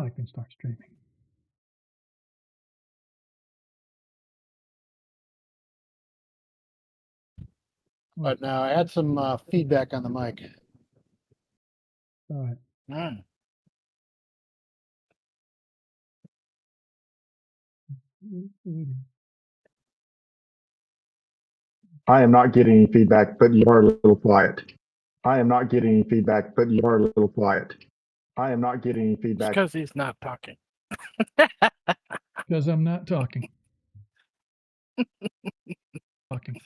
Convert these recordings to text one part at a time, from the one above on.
I can start streaming. But now add some feedback on the mic. All right. I am not getting any feedback, but you are a little quiet. I am not getting any feedback, but you are a little quiet. I am not getting any feedback. Because he's not talking. Because I'm not talking. Talking.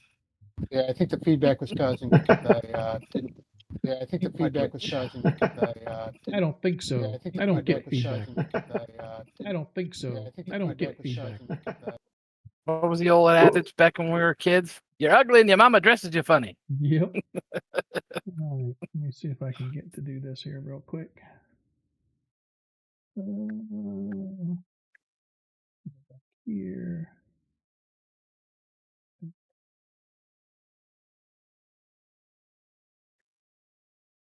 Yeah, I think the feedback was causing because I didn't. Yeah, I think the feedback was causing because I I don't think so. Yeah, I think the I don't get feedback feedback. was causing because I don't think so. Yeah, I think the I don't get feedback was feedback. causing because What was the old adage back when we were kids? You're ugly and your mama dresses you funny. Yep. All right. Let me see if I can get to do this here real quick. Here.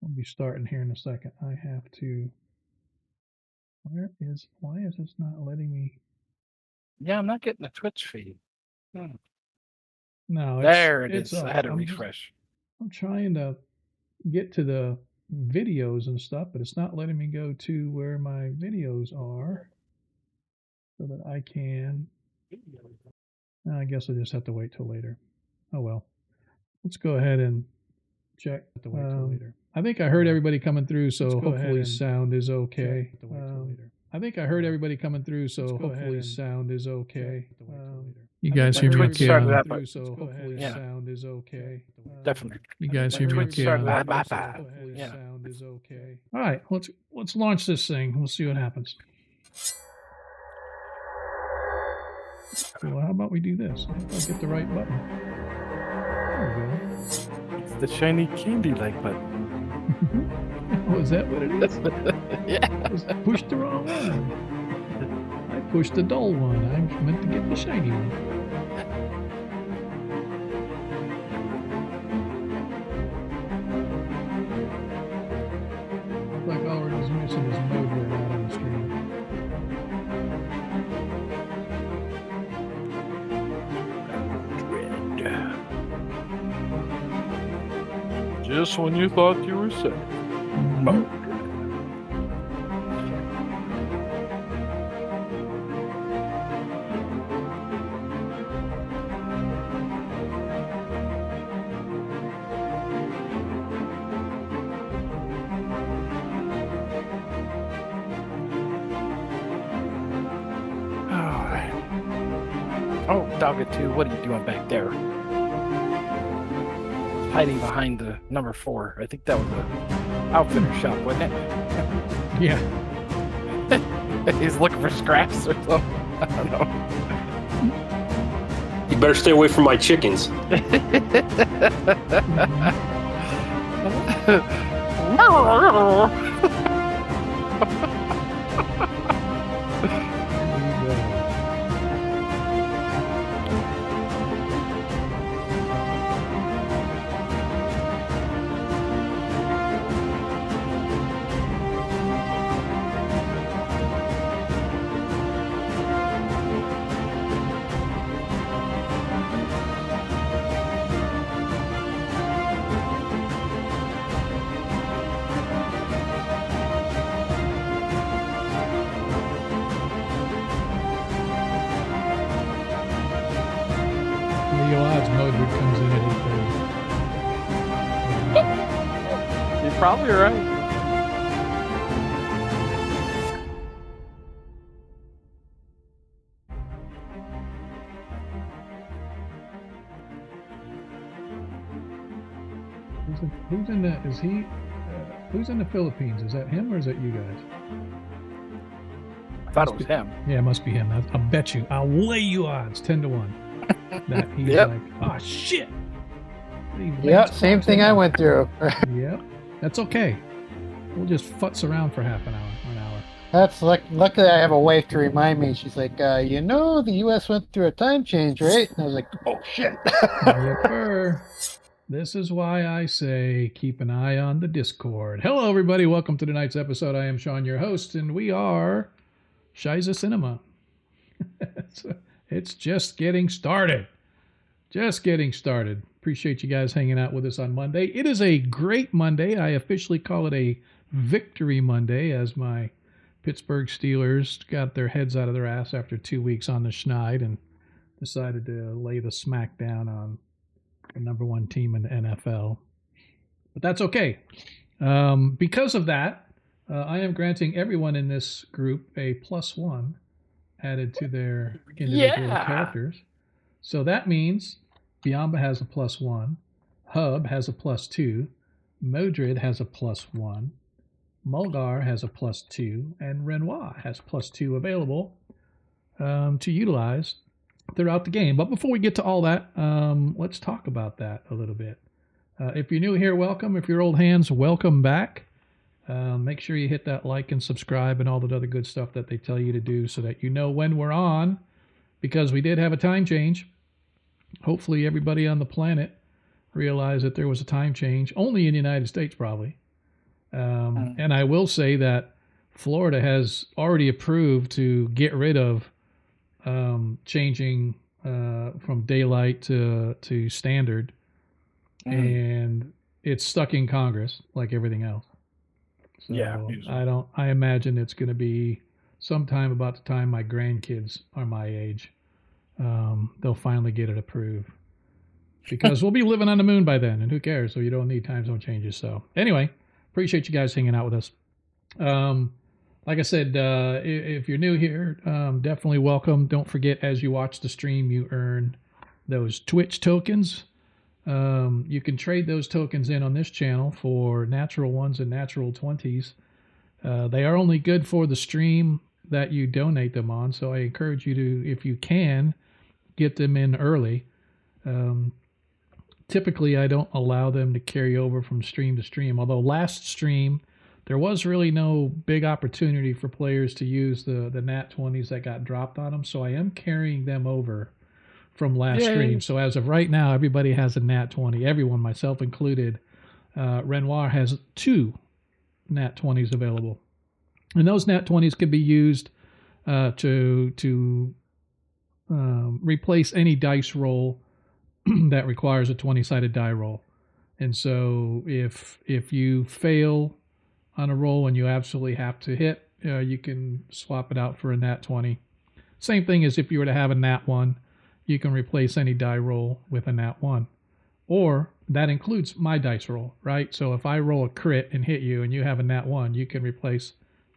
I'll be starting here in a second. I have to. Why is this not letting me? Yeah, I'm not getting a Twitch feed. No, There it it's is. up. I had to I'm refresh. I'm trying to get to the videos and stuff, but it's not letting me go to where my videos are so that I can. I guess I just have to wait till later. Oh well. Let's go ahead and check. I think I heard everybody coming through, so hopefully sound is okay. I think I heard everybody coming through, so hopefully sound is okay. You guys hear me Twitch okay? started that, Through, so hopefully yeah. sound is okay. Definitely. You guys hear me Twitch okay? started that, Hopefully yeah. sound is okay. All right, let's launch this thing. We'll see what happens. Well, how about we do this? I hope I get the right button. There It's the shiny candy-like button. we go. Oh, is that what it is? Yeah. I just pushed the wrong one. I pushed the dull one. I meant to get the shiny one. Looks like all we're just missing is Modred out on the screen. Just when you thought you were safe. Oh, Dogga 2, what are you doing back there? Hiding behind the number 4. I think that was a outfitter shop, wasn't it? Yeah. He's looking for scraps or something. I don't know. You better stay away from my chickens. The odds Modred comes in at 8:30. You're probably right. Who's in the? Is he? Who's in the Philippines? Is that him or is that you guys? I thought it was him. Yeah, it must be him. I'll bet you. I'll lay you odds 10-1 that he's Yep. like, oh shit. Yeah, same thing I went through. Yep. That's okay. We'll just futz around for half an hour or an hour. That's luckily I have a wife to remind me. She's like, you know, the U.S. went through a time change, right? And I was like, oh shit. Yepper. This is why I say keep an eye on the Discord. Hello, everybody. Welcome to tonight's episode. I am Sean, your host, and we are Shiza Cinema. It's just getting started. Just getting started. Appreciate you guys hanging out with us on Monday. It is a great Monday. I officially call it a Victory Monday as my Pittsburgh Steelers got their heads out of their ass after 2 weeks on the schneid and decided to lay the smack down on the number one team in the NFL. But that's okay. Because of that, I am granting everyone in this group a +1 added to their individual characters. So that means Biamba has a +1, Hub has a +2, Modred has a +1, Mulgar has a +2, and Renoir has +2 available to utilize throughout the game. But before we get to all that, let's talk about that a little bit. If you're new here, welcome. If you're old hands, welcome back. Make sure you hit that like and subscribe and all that other good stuff that they tell you to do so that you know when we're on, because we did have a time change. Hopefully everybody on the planet realized that there was a time change, only in the United States probably. And I will say that Florida has already approved to get rid of changing from daylight to standard, and it's stuck in Congress like everything else. So I imagine it's going to be sometime about the time my grandkids are my age. They'll finally get it approved, because we'll be living on the moon by then, and who cares? So you don't need time zone changes. So anyway, appreciate you guys hanging out with us. Like I said, if you're new here, definitely welcome. Don't forget, as you watch the stream, you earn those Twitch tokens. You can trade those tokens in on this channel for natural ones and natural 20s. They are only good for the stream that you donate them on, so I encourage you to, if you can, get them in early. Typically, I don't allow them to carry over from stream to stream, although last stream, there was really no big opportunity for players to use the nat 20s that got dropped on them, so I am carrying them over from last stream. So as of right now, everybody has a nat 20. Everyone, myself included. Renoir has 2 nat 20s available, and those nat 20s can be used to replace any dice roll that requires a 20-sided die roll. And so if you fail on a roll and you absolutely have to hit, you can swap it out for a nat 20. Same thing as if you were to have a nat 1, you can replace any die roll with a nat 1. Or that includes my dice roll, right? So if I roll a crit and hit you and you have a nat 1, you can replace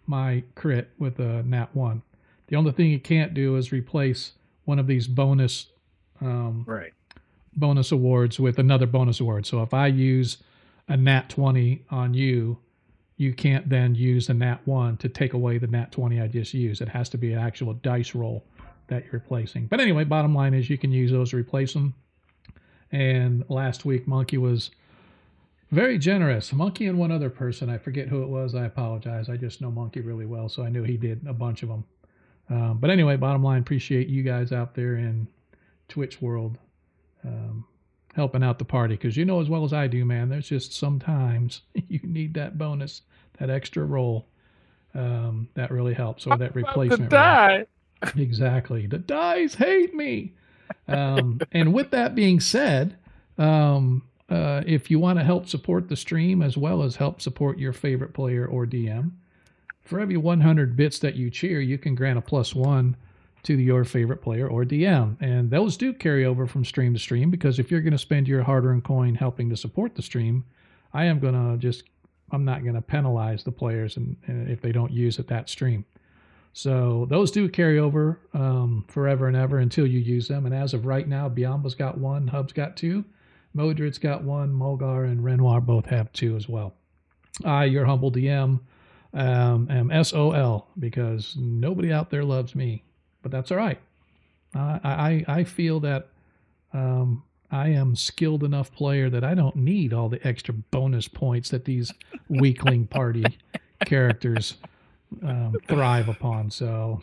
my crit with a nat 1. The only thing you can't do is replace one of these bonus bonus awards with another bonus award. So if I use a nat 20 on you, you can't then use a nat 1 to take away the nat 20 I just used. It has to be an actual dice roll that you're replacing. But anyway, bottom line is you can use those to replace them. And last week, Monkey was very generous. Monkey and one other person, I forget who it was. I apologize. I just know Monkey really well, so I knew he did a bunch of them. But anyway, bottom line, appreciate you guys out there in Twitch world helping out the party, because you know as well as I do, man, there's just sometimes you need that bonus, that extra roll that really helps, or that replacement roll. Exactly. The dice hate me. And with that being said, if you want to help support the stream as well as help support your favorite player or DM, for every 100 bits that you cheer, you can grant a +1 to your favorite player or DM. And those do carry over from stream to stream, because if you're going to spend your hard-earned coin helping to support the stream, I'm not going to penalize the players and if they don't use it that stream. So those do carry over forever and ever until you use them. And as of right now, Biamba's got 1, Hub's got 2, Modred's got 1, Mulgar and Renoir both have 2 as well. I, your humble DM, am SOL, because nobody out there loves me. But that's all right. I feel that I am skilled enough player that I don't need all the extra bonus points that these weakling party characters thrive upon. So,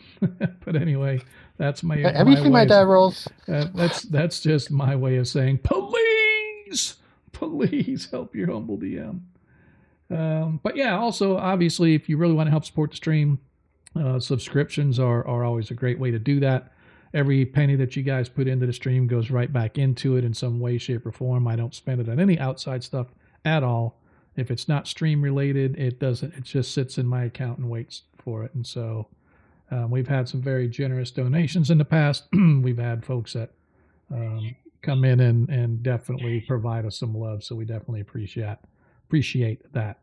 but anyway, that's my. Have you seen my die rolls? That's just my way of saying, please, Please help your humble DM. But yeah, also obviously, if you really want to help support the stream, subscriptions are always a great way to do that. Every penny that you guys put into the stream goes right back into it in some way, shape, or form. I don't spend it on any outside stuff at all. If it's not stream related, it doesn't. It just sits in my account and waits for it. And so we've had some very generous donations in the past. We've had folks that come in and definitely provide us some love. So we definitely appreciate that.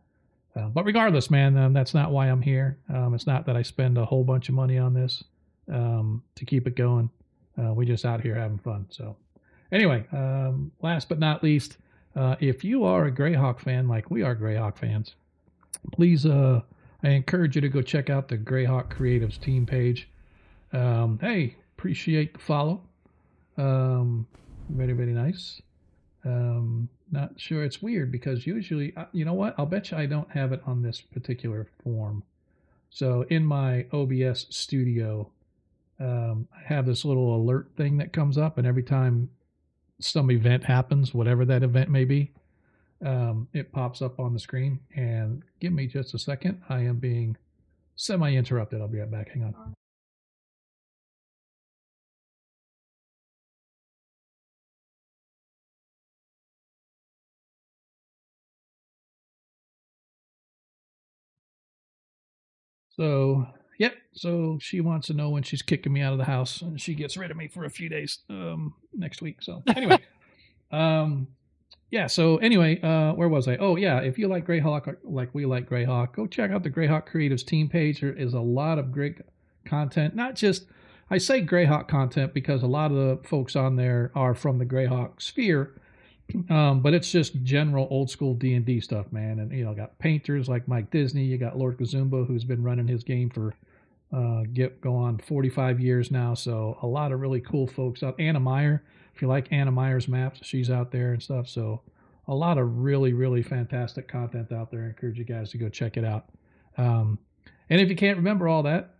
But regardless, man, that's not why I'm here. It's not that I spend a whole bunch of money on this to keep it going. We just out here having fun. So anyway, last but not least, if you are a Greyhawk fan like we are Greyhawk fans, please, I encourage you to go check out the Greyhawk Creatives team page. Hey, appreciate the follow. Very, very nice. Not sure. It's weird because usually, you know what? I'll bet you I don't have it on this particular form. So in my OBS studio, I have this little alert thing that comes up, and every time some event happens, whatever that event may be, it pops up on the screen. And give me just a second. I am being semi-interrupted. I'll be right back. Hang on. So, yep. So she wants to know when she's kicking me out of the house, and she gets rid of me for a few days next week. So anyway, yeah. So anyway, where was I? Oh yeah. If you like Greyhawk like we like Greyhawk, go check out the Greyhawk Creatives team page. There is a lot of great content. Not just I say Greyhawk content because a lot of the folks on there are from the Greyhawk sphere. But it's just general old school D&D stuff, man. And you know, got painters like Mike Disney. You got Lord Kazumba, who's been running his game for go on 45 years now. So a lot of really cool folks out. Anna Meyer, if you like Anna Meyer's maps, she's out there and stuff. So a lot of really, really fantastic content out there. I encourage you guys to go check it out. And if you can't remember all that,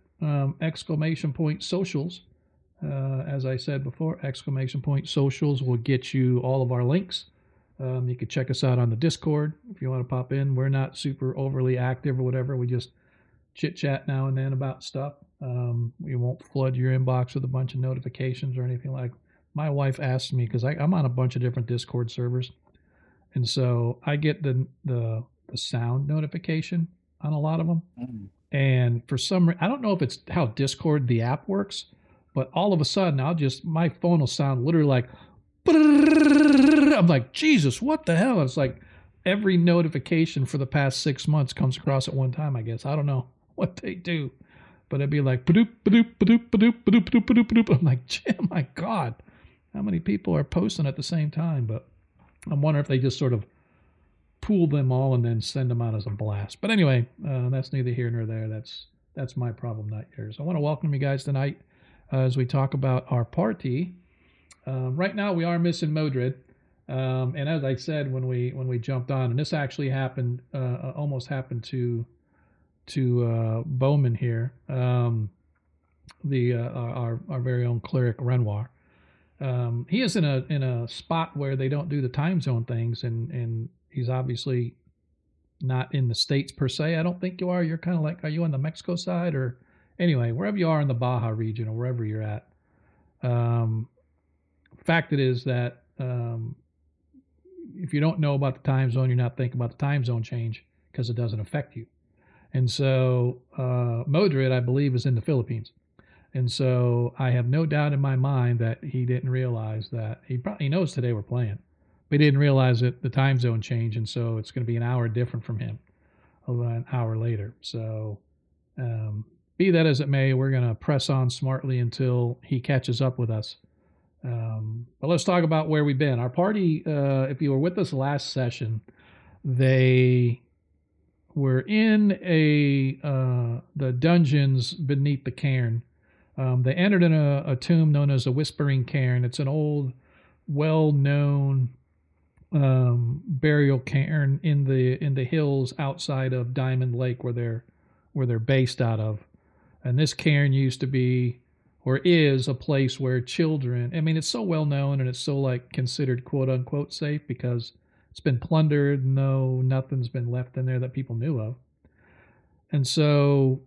exclamation point socials. As I said before, exclamation point socials will get you all of our links. You can check us out on the Discord if you want to pop in. We're not super overly active or whatever. We just chit chat now and then about stuff. We won't flood your inbox with a bunch of notifications or anything like. My wife asked me because I'm on a bunch of different Discord servers, and so I get the sound notification on a lot of them. And for some, I don't know if it's how Discord the app works. But all of a sudden, my phone will sound literally like, I'm like, Jesus, what the hell? It's like every notification for the past 6 months comes across at one time, I guess. I don't know what they do, but it'd be like, badoop, badoop, badoop, badoop, badoop, badoop, badoop, badoop. I'm like, oh my God, how many people are posting at the same time? But I'm wondering if they just sort of pool them all and then send them out as a blast. But anyway, that's neither here nor there. That's my problem, not yours. I want to welcome you guys tonight. As we talk about our party. Right now we are missing Modred. And as I said when we jumped on, and this actually happened, almost happened to Bowman here, our very own cleric Renoir. He is in a spot where they don't do the time zone things, and he's obviously not in the States per se. I don't think you are. You're kind of like, are you on the Mexico side or? Anyway, wherever you are in the Baja region or wherever you're at, fact it is that if you don't know about the time zone, you're not thinking about the time zone change because it doesn't affect you. And so Modred, I believe, is in the Philippines. And so I have no doubt in my mind that he didn't realize that he knows today we're playing, but he didn't realize that the time zone change. And so it's going to be an hour different from him, an hour later. So, be that as it may, we're going to press on smartly until he catches up with us. But let's talk about where we've been. Our party, if you were with us last session, they were in the dungeons beneath the cairn. They entered in a tomb known as a Whispering Cairn. It's an old, well-known burial cairn in the hills outside of Diamond Lake, where they're based out of. And this cairn used to be, or is, a place where children, I mean, it's so well known and it's so like considered quote unquote safe because It's been plundered. No, nothing's been left in there that people knew of. And so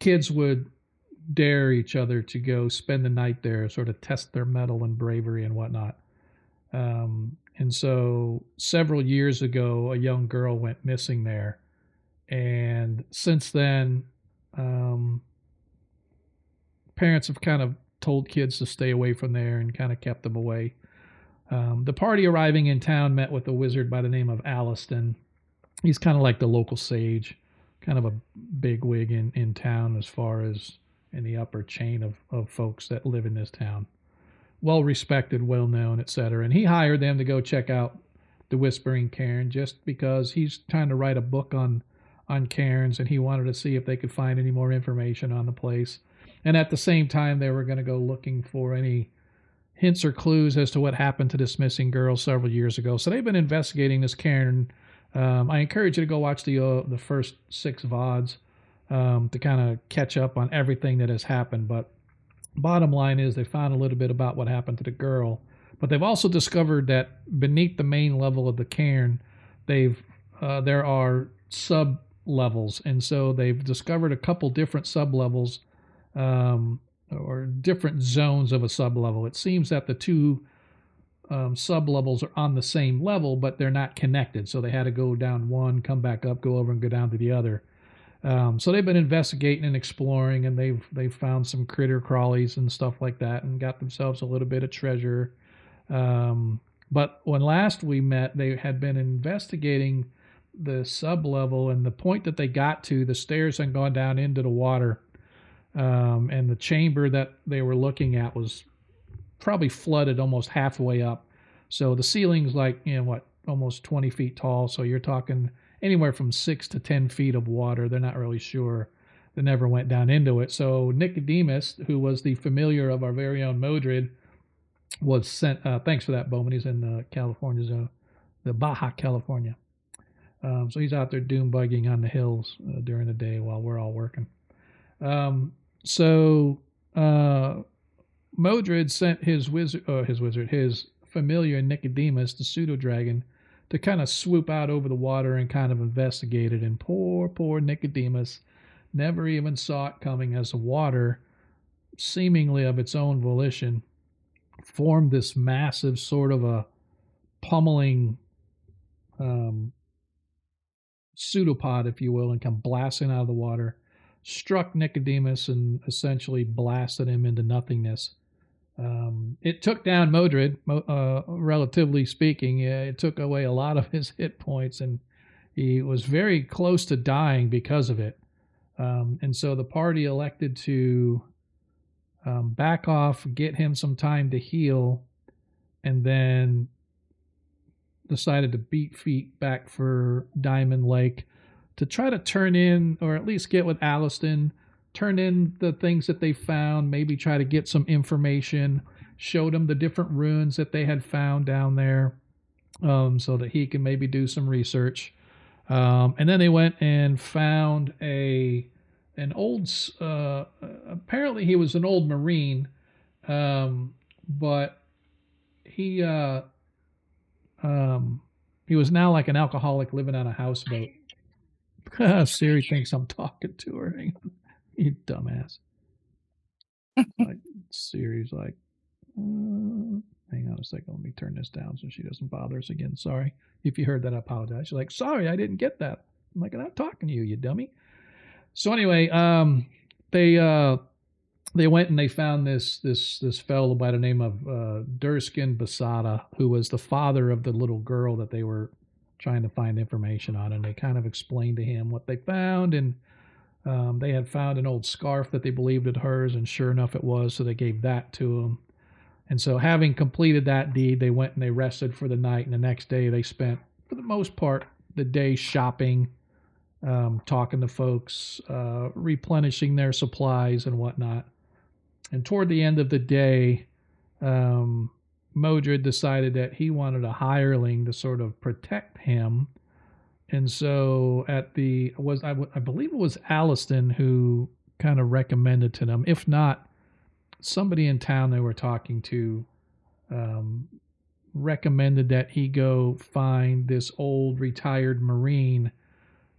kids would dare each other to go spend the night there, sort of test their mettle and bravery and whatnot. And so several years ago, a young girl went missing there. And since then, parents have kind of told kids to stay away from there and kind of kept them away. The party arriving in town met with a wizard by the name of Alliston. He's kind of like the local sage, kind of a big wig in town as far as in the upper chain of folks that live in this town. Well respected, well known, etc. And he hired them to go check out the Whispering Cairn just because he's trying to write a book on cairns, and he wanted to see if they could find any more information on the place. And at the same time, they were going to go looking for any hints or clues as to what happened to this missing girl several years ago. So they've been investigating this cairn. I encourage you to go watch the first 6 VODs to kind of catch up on everything that has happened. But bottom line is they found a little bit about what happened to the girl, but they've also discovered that beneath the main level of the cairn, there are sub levels, and so they've discovered a couple different sub levels or different zones of a sub level. It seems that the 2 sub levels are on the same level, but they're not connected. So they had to go down one, come back up, go over, and go down to the other. So they've been investigating and exploring, and they've found some critter crawlies and stuff like that, and got themselves a little bit of treasure. But when last we met, they had been investigating the sub level, and the point that they got to, the stairs had gone down into the water, and the chamber that they were looking at was probably flooded almost halfway up. So the ceiling's like, almost 20 feet tall. So you're talking anywhere from 6 to 10 feet of water. They're not really sure. They never went down into it. So Nicodemus, who was the familiar of our very own Modred, was sent. Thanks for that, Bowman. He's in California zone, the Baja California. So he's out there doom bugging on the hills during the day while we're all working. Modred sent his familiar Nicodemus, the pseudo dragon, to kind of swoop out over the water and kind of investigate it. And poor Nicodemus never even saw it coming, as the water, seemingly of its own volition, formed this massive sort of a pummeling pseudopod, if you will, and come blasting out of the water, struck Nicodemus and essentially blasted him into nothingness. It took down Modred, relatively speaking. It took away a lot of his hit points, and he was very close to dying because of it. And so the party elected to back off, get him some time to heal, and then decided to beat feet back for Diamond Lake to try to turn in, or at least get with Alliston, turn in the things that they found, maybe try to get some information, showed him the different ruins that they had found down there, so that he can maybe do some research. And then they went and found an old, apparently he was an old Marine, but he was now like an alcoholic living on a houseboat. Siri thinks I'm talking to her. Hang on. You dumbass. Like, Siri's like, hang on a second. Let me turn this down so she doesn't bother us again. Sorry. If you heard that, I apologize. She's like, sorry, I didn't get that. I'm like, I'm not talking to you, you dummy. So anyway, they went and they found this fellow by the name of Durskin Basada, who was the father of the little girl that they were trying to find information on, and they kind of explained to him what they found, and they had found an old scarf that they believed it hers, and sure enough it was, so they gave that to him. And so having completed that deed, they went and they rested for the night, and the next day they spent, for the most part, the day shopping, talking to folks, replenishing their supplies and whatnot. And toward the end of the day, Modred decided that he wanted a hireling to sort of protect him. And so I believe it was Alliston who kind of recommended to them, if not somebody in town they were talking to, recommended that he go find this old retired Marine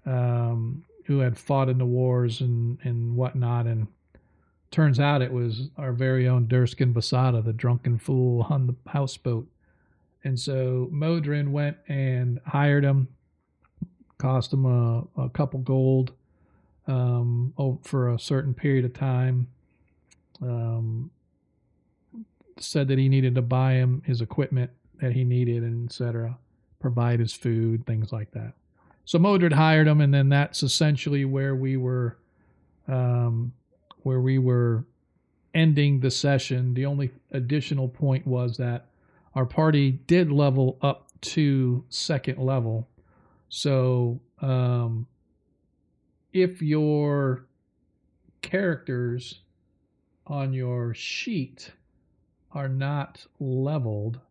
who had fought in the wars and whatnot. And turns out it was our very own Durskin Basada, the drunken fool on the houseboat. And so Modred went and hired him, cost him a couple gold for a certain period of time. Said that he needed to buy him his equipment that he needed, and etc. Provide his food, things like that. So Modred hired him, and then that's essentially where we were ending the session. The only additional point was that our party did level up to 2nd level. So if your characters on your sheet are not leveled,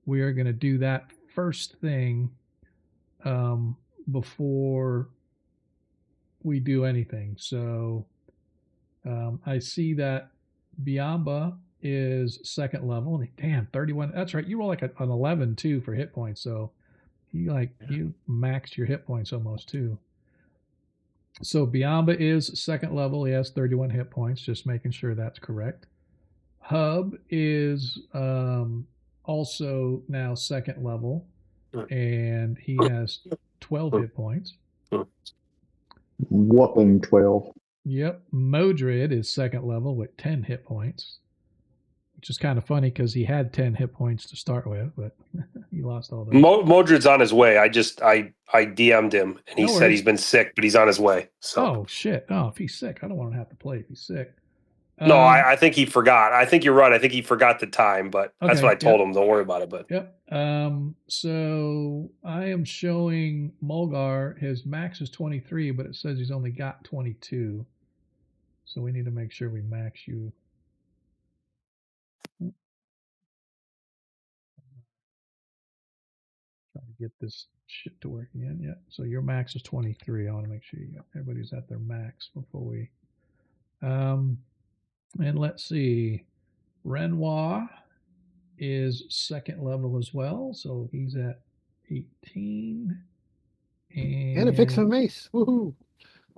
we are going to do that first thing before we do anything. So I see that Biamba is 2nd level. Damn, 31. That's right. You roll like an 11 too for hit points. So you maxed your hit points almost too. So Biamba is 2nd level. He has 31 hit points. Just making sure that's correct. Hub is also now 2nd level, and he has 12 hit points. Whopping 12. Yep. Modred is 2nd level with 10 hit points, which is kind of funny because he had 10 hit points to start with, but he lost all those. Modred's on his way. I DM'd him, and he No said worries. he's been sick, but he's on his way. So. Oh, shit. Oh, if he's sick, I don't want to have to play if he's sick. No, I think he forgot. I think you're right. I think he forgot the time, but that's what I told him. Don't worry about it. But yep. So I am showing Mulgar. His max is 23, but it says he's only got 22. So we need to make sure we max you. Try to get this shit to work again. Yeah. So your max is 23. I want to make sure everybody's at their max before we. And let's see. Renoir is 2nd level as well, so he's at 18. And a Vixen Mace. Woohoo!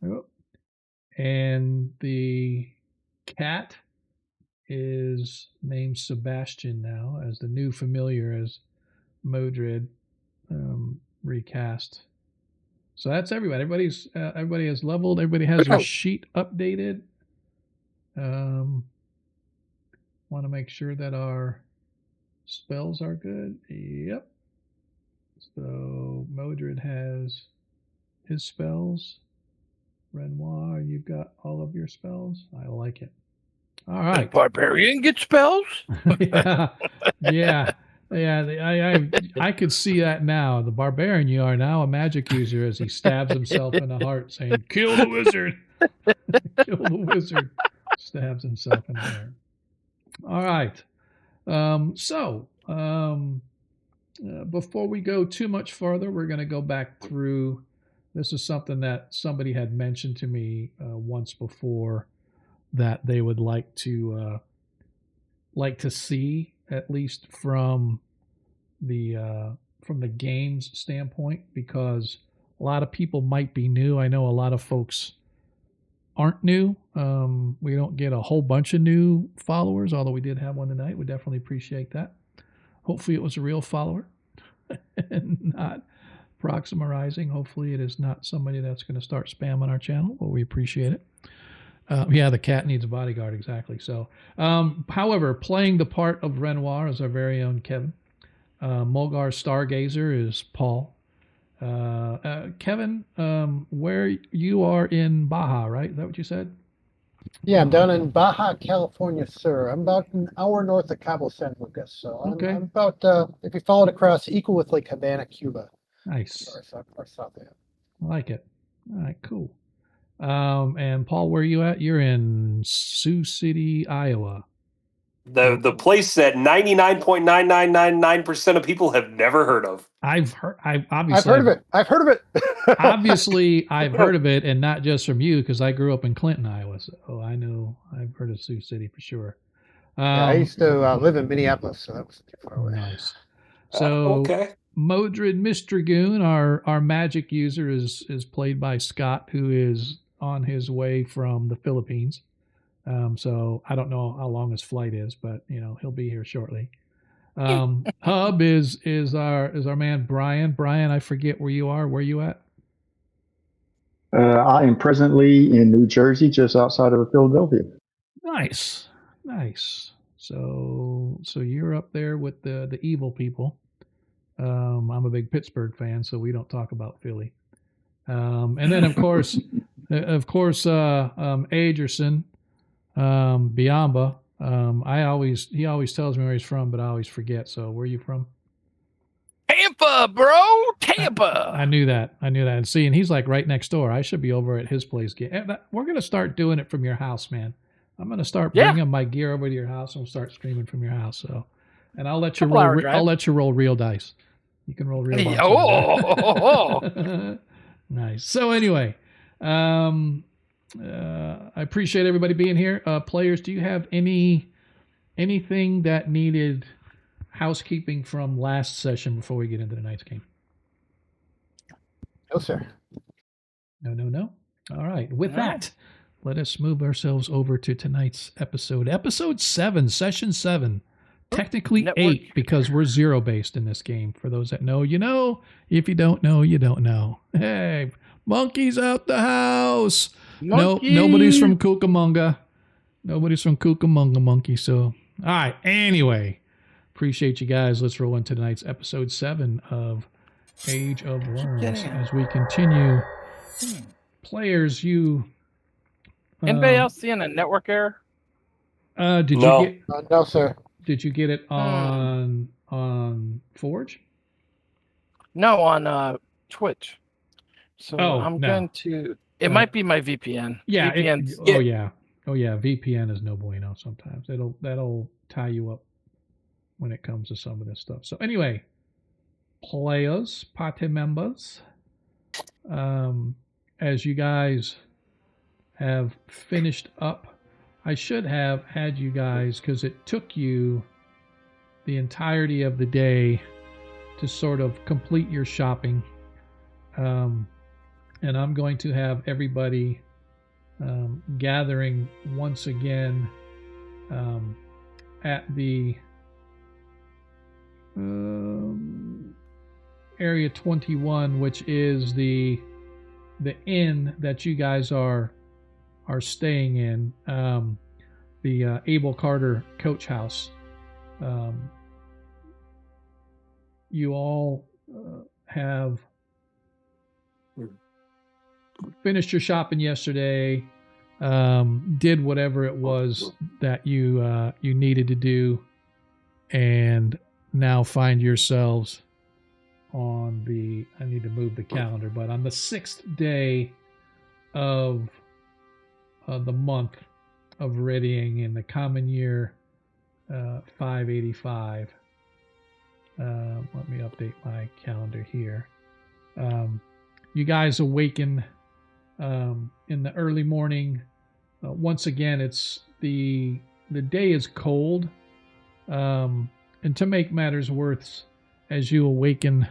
Yep. And the cat is named Sebastian now, as the new familiar as Modred recast. So that's everybody. Everybody has leveled. Everybody has their sheet updated. Want to make sure that our spells are good. Yep. So Modred has his spells. Renoir, you've got all of your spells. I like it. All right. Barbarian get spells? yeah. I could see that now. The barbarian, you are now a magic user as he stabs himself in the heart, saying, "Kill the wizard." Kill the wizard. Stabs himself in the heart. All right. Before we go too much further, we're going to go back through. This is something that somebody had mentioned to me once before, that they would like to see, at least from the games standpoint, because a lot of people might be new. I know a lot of folks aren't new. We don't get a whole bunch of new followers, although we did have one tonight. We definitely appreciate that. Hopefully it was a real follower and not Proxima Rising. Hopefully it is not somebody that's going to start spamming our channel, but we appreciate it. Yeah, the cat needs a bodyguard, exactly. So, however, playing the part of Renoir is our very own Kevin. Mulgar Stargazer is Paul. Kevin, where you are in Baja, right? Is that what you said? Yeah, I'm down in Baja, California, sir. I'm about an hour north of Cabo San Lucas. So I'm about, if you follow it across, equal with like Havana, Cuba. Nice. Or south of it. I like it. All right, cool. And Paul, where are you at? You're in Sioux City, Iowa. The place that 99.9999% of people have never heard of. I've heard of it. Obviously, I've heard of it, and not just from you, because I grew up in Clinton, Iowa. So I know I've heard of Sioux City for sure. Yeah, I used to live in Minneapolis, so that wasn't too far away. Nice. So Okay. Modred Mistragoon, our magic user, is played by Scott, who is on his way from the Philippines. So I don't know how long his flight is, but he'll be here shortly. Hub is our man Brian. Brian, I forget where you are. Where you at? I am presently in New Jersey, just outside of Philadelphia. Nice. So you're up there with the evil people. I'm a big Pittsburgh fan, so we don't talk about Philly. And then of course, Agerson, Biamba. He always tells me where he's from, but I always forget. So where are you from? Tampa, bro. Tampa. I knew that. And see, and he's like right next door. I should be over at his place. We're gonna start doing it from your house, man. I'm gonna start bringing my gear over to your house and we'll start streaming from your house. So, and I'll let you roll. I'll let you roll real dice. You can roll real dice. Nice. So anyway, I appreciate everybody being here. Players, do you have anything that needed housekeeping from last session before we get into tonight's game? No, sir. No. All right. With that, let us move ourselves over to tonight's episode. Episode 7, session 7. Technically Network. 8 because we're 0 based in this game. For those that know, you know. If you don't know, you don't know. Hey, monkeys out the house. Monkey. No, nobody's from Cucamonga. Nobody's from Cucamonga, monkey. So, all right. Anyway, appreciate you guys. Let's roll into tonight's episode 7 of Age of Worms as we continue. Players, you. Anybody else seeing a network error? Did No. you get? No, sir. Did you get it on Forge? No, on Twitch. So I'm no. going to. It might be my VPN. Yeah. VPN. Oh yeah. VPN is no bueno sometimes. That'll tie you up when it comes to some of this stuff. So anyway, players, party members, as you guys have finished up, I should have had you guys, because it took you the entirety of the day to sort of complete your shopping. And I'm going to have everybody gathering once again at the Area 21, which is the inn that you guys are staying in, the Abel Carter Coach House. You all have finished your shopping yesterday, did whatever it was that you needed to do, and now find yourselves on the, I need to move the calendar, but on the 6th day of the month of readying in the common year 585. Let me update my calendar here. You guys awaken in the early morning. Once again, it's the day is cold, and to make matters worse, as you awaken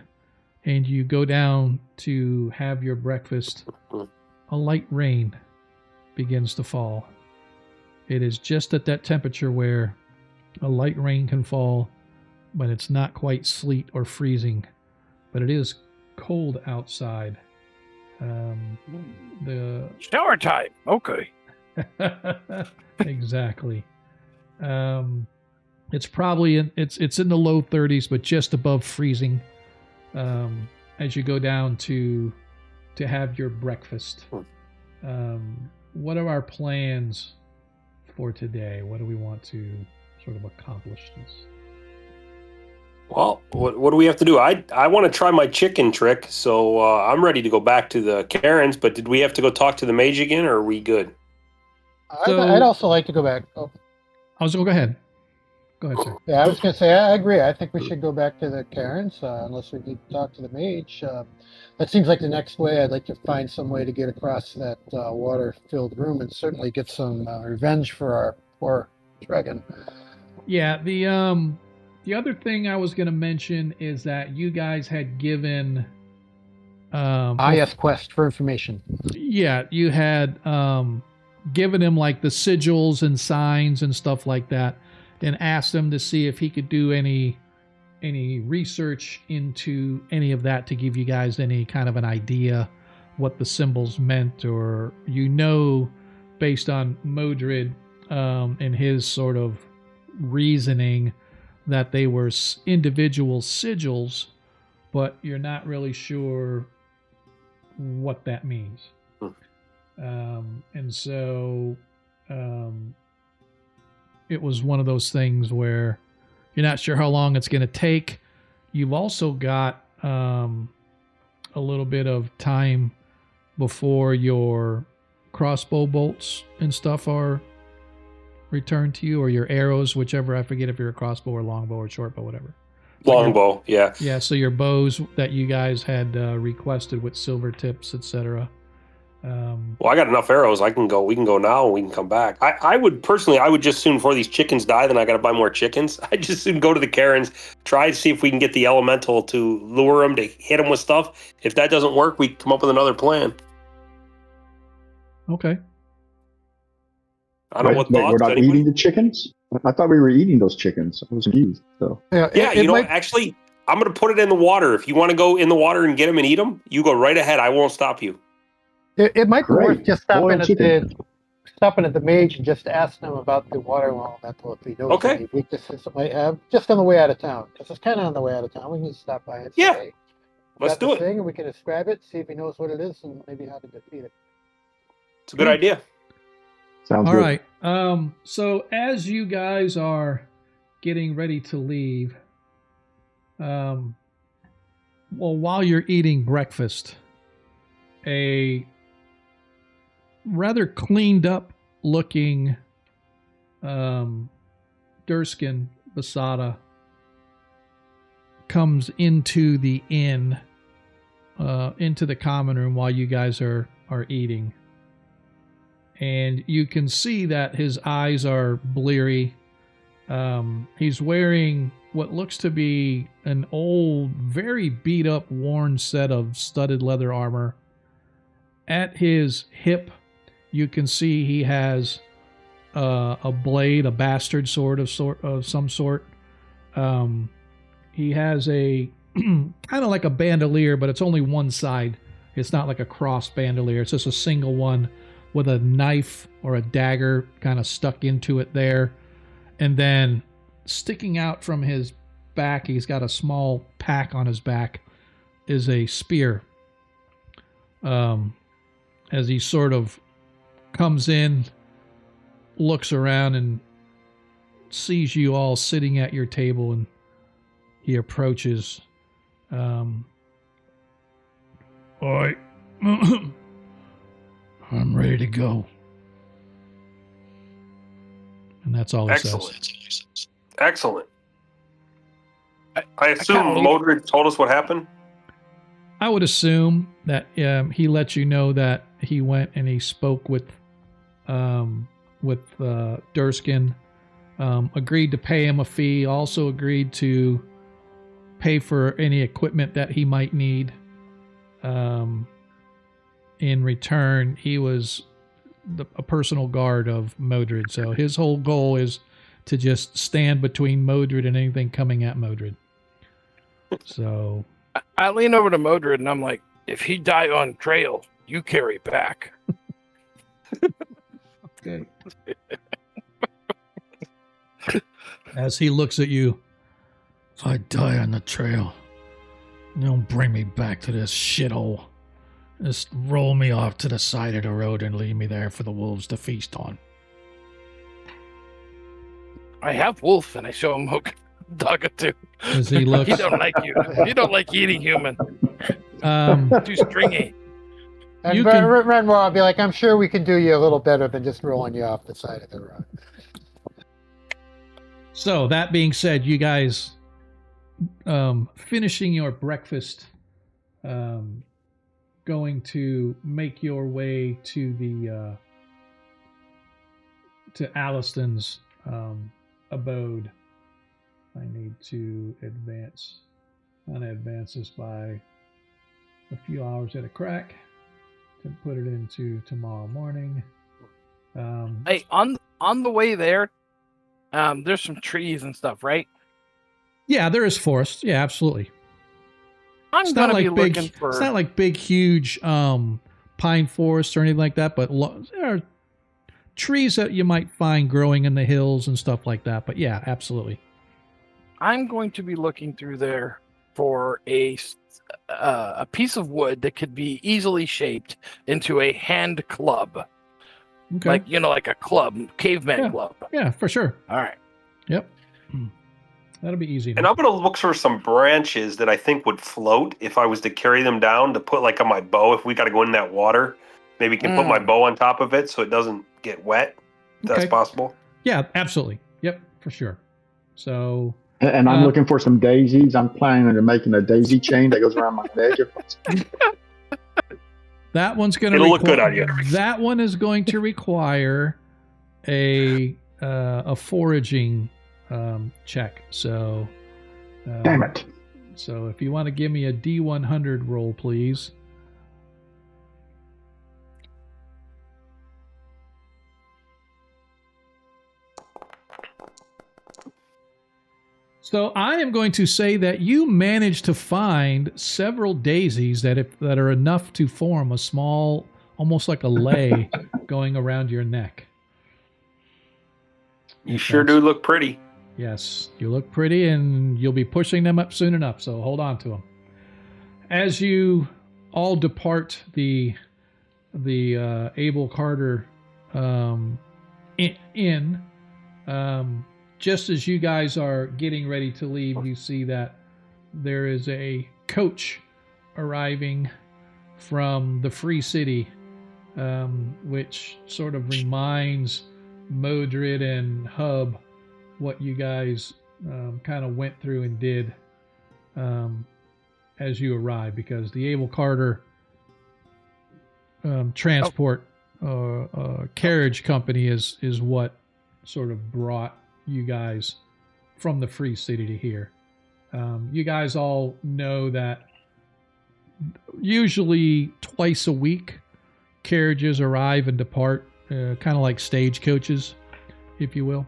and you go down to have your breakfast, a light rain begins to fall. It is just at that temperature where a light rain can fall, but it's not quite sleet or freezing, but it is cold outside. The Shower time. Okay. Exactly. It's probably it's in the low 30s, but just above freezing. As you go down to have your breakfast. What are our plans for today? What do we want to sort of accomplish this? Well, what do we have to do? I want to try my chicken trick, so I'm ready to go back to the Cairns, but did we have to go talk to the mage again, or are we good? I'd also like to go back. Go ahead. Go ahead, sir. Yeah, I was going to say, I agree. I think we should go back to the Cairns, unless we need to talk to the mage. That seems like the next way. I'd like to find some way to get across that water-filled room and certainly get some revenge for our poor dragon. Yeah, The other thing I was going to mention is that you guys had given. IS quest for information. Yeah, you had given him like the sigils and signs and stuff like that, and asked him to see if he could do any research into any of that to give you guys any kind of an idea what the symbols meant, or based on Modred and his sort of reasoning that they were individual sigils, but you're not really sure what that means. And so it was one of those things where you're not sure how long it's going to take. You've also got a little bit of time before your crossbow bolts and stuff are returned to you, or your arrows, whichever. I forget if you're a crossbow or longbow or shortbow, whatever. Longbow, yeah. Yeah, so your bows that you guys had requested with silver tips, etc. Well, I got enough arrows. We can go now and we can come back. I would just soon, before these chickens die, then I got to buy more chickens. I'd just soon go to the Cairns, try to see if we can get the elemental to lure them, to hit them with stuff. If that doesn't work, we come up with another plan. Okay. I don't know what Wait, thoughts. we're not Anybody? eating the chickens? I thought we were eating those chickens. I was confused. So Yeah, actually, I'm going to put it in the water. If you want to go in the water and get them and eat them, you go right ahead. I won't stop you. It might be Great. worth just stopping Boiled at the mage and just ask them about the water elemental if he knows Okay. any weaknesses it might have, just on the way out of town. Because it's kind of on the way out of town. We can just stop by and say, Yeah. hey, Let's got do this it. thing, and we can describe it, see if he knows what it is, and maybe how to defeat it. It's a good idea. sounds All good. right. So as you guys are getting ready to leave, well, while you're eating breakfast, a rather cleaned up looking Durskin Basada comes into the inn, into the common room while you guys are eating. And you can see that his eyes are bleary. He's wearing what looks to be an old, very beat up, worn set of studded leather armor. At his hip, you can see he has a blade, a bastard sword of some sort. He has a kind of like a bandolier, but it's only one side. It's not like a cross bandolier. It's just a single one with a knife or a dagger kind of stuck into it there. And then sticking out from his back, he's got a small pack on his back, is a spear. As he sort of comes in, looks around and sees you all sitting at your table, and he approaches. All right. I'm ready to go. And that's all he says. Excellent. I assume kinda- Modred told us what happened. I would assume that he let you know that he went and he spoke with Durskin, agreed to pay him a fee, also agreed to pay for any equipment that he might need. In return, he was a personal guard of Modred, so his whole goal is to just stand between Modred and anything coming at Modred. So I lean over to Modred and I'm like, if he die on trail, you carry back. okay. As he looks at you, if I die on the trail, don't bring me back to this shithole. Just roll me off to the side of the road and leave me there for the wolves to feast on. I have wolf, and I show him Dogatu. As he looks, He don't like you. You don't like eating human. Too stringy. And You can- Renmore will be like, I'm sure we can do you a little better than just rolling you off the side of the road. So that being said, you guys finishing your breakfast, going to make your way to the to Aliston's abode. I need to advance. I'm going to advance this by a few hours at a crack to put it into tomorrow morning. Hey, on the way there, there's some trees and stuff, right? Yeah, there is forest. Yeah, absolutely. I'm gonna be looking It's for. not like big, huge pine forests or anything like that, but there are trees that you might find growing in the hills and stuff like that. But yeah, absolutely. I'm going to be looking through there for a piece of wood that could be easily shaped into a hand club, Okay. like like a club, caveman club. Yeah, for sure. All right. Yep. That'll be easy. And I'm going to look for some branches that I think would float if I was to carry them down to put like on my bow. If we got to go in that water, maybe can put my bow on top of it so it doesn't get wet. If that's possible. Yeah, absolutely. Yep, for sure. So. And I'm looking for some daisies. I'm planning on making a daisy chain that goes around my neck. That one's going to look good on you. That one is going to require a foraging check. So, damn it. So if you want to give me a D100 roll, please. So I am going to say that you managed to find several daisies that are enough to form a small, almost like a lei going around your neck. You sure do look pretty. Yes, you look pretty, and you'll be pushing them up soon enough, so hold on to them. As you all depart the Abel Carter inn, just as you guys are getting ready to leave, you see that there is a coach arriving from the Free City, which sort of reminds Modred and Hub what you guys kind of went through and did as you arrived, because the Abel Carter transport carriage company is what sort of brought you guys from the Free City to here. You guys all know that usually twice a week carriages arrive and depart, kind of like stagecoaches, if you will,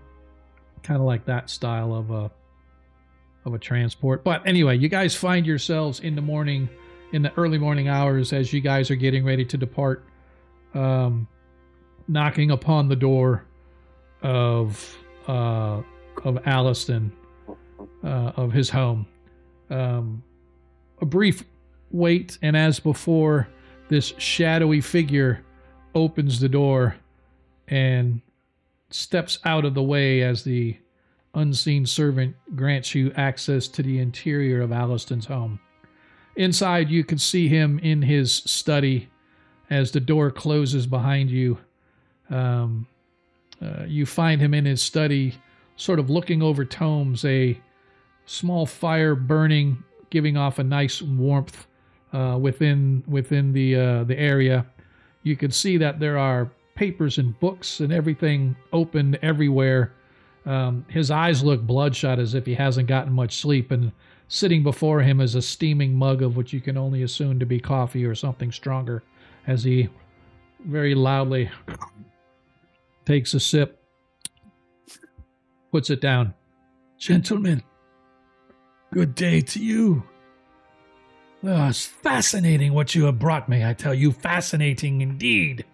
kind of like that style of a transport. But anyway, you guys find yourselves in the early morning hours as you guys are getting ready to depart, knocking upon the door of Alliston, of his home. A brief wait, and as before, this shadowy figure opens the door and steps out of the way as the unseen servant grants you access to the interior of Alliston's home. Inside, you can see him in his study. As the door closes behind you, you find him in his study, sort of looking over tomes, a small fire burning, giving off a nice warmth within the area. You can see that there are papers and books and everything open everywhere. His eyes look bloodshot, as if he hasn't gotten much sleep, and sitting before him is a steaming mug of what you can only assume to be coffee or something stronger, as he very loudly takes a sip, puts it down. Gentlemen, good day to you. Oh, it's fascinating what you have brought me, I tell you. Fascinating indeed.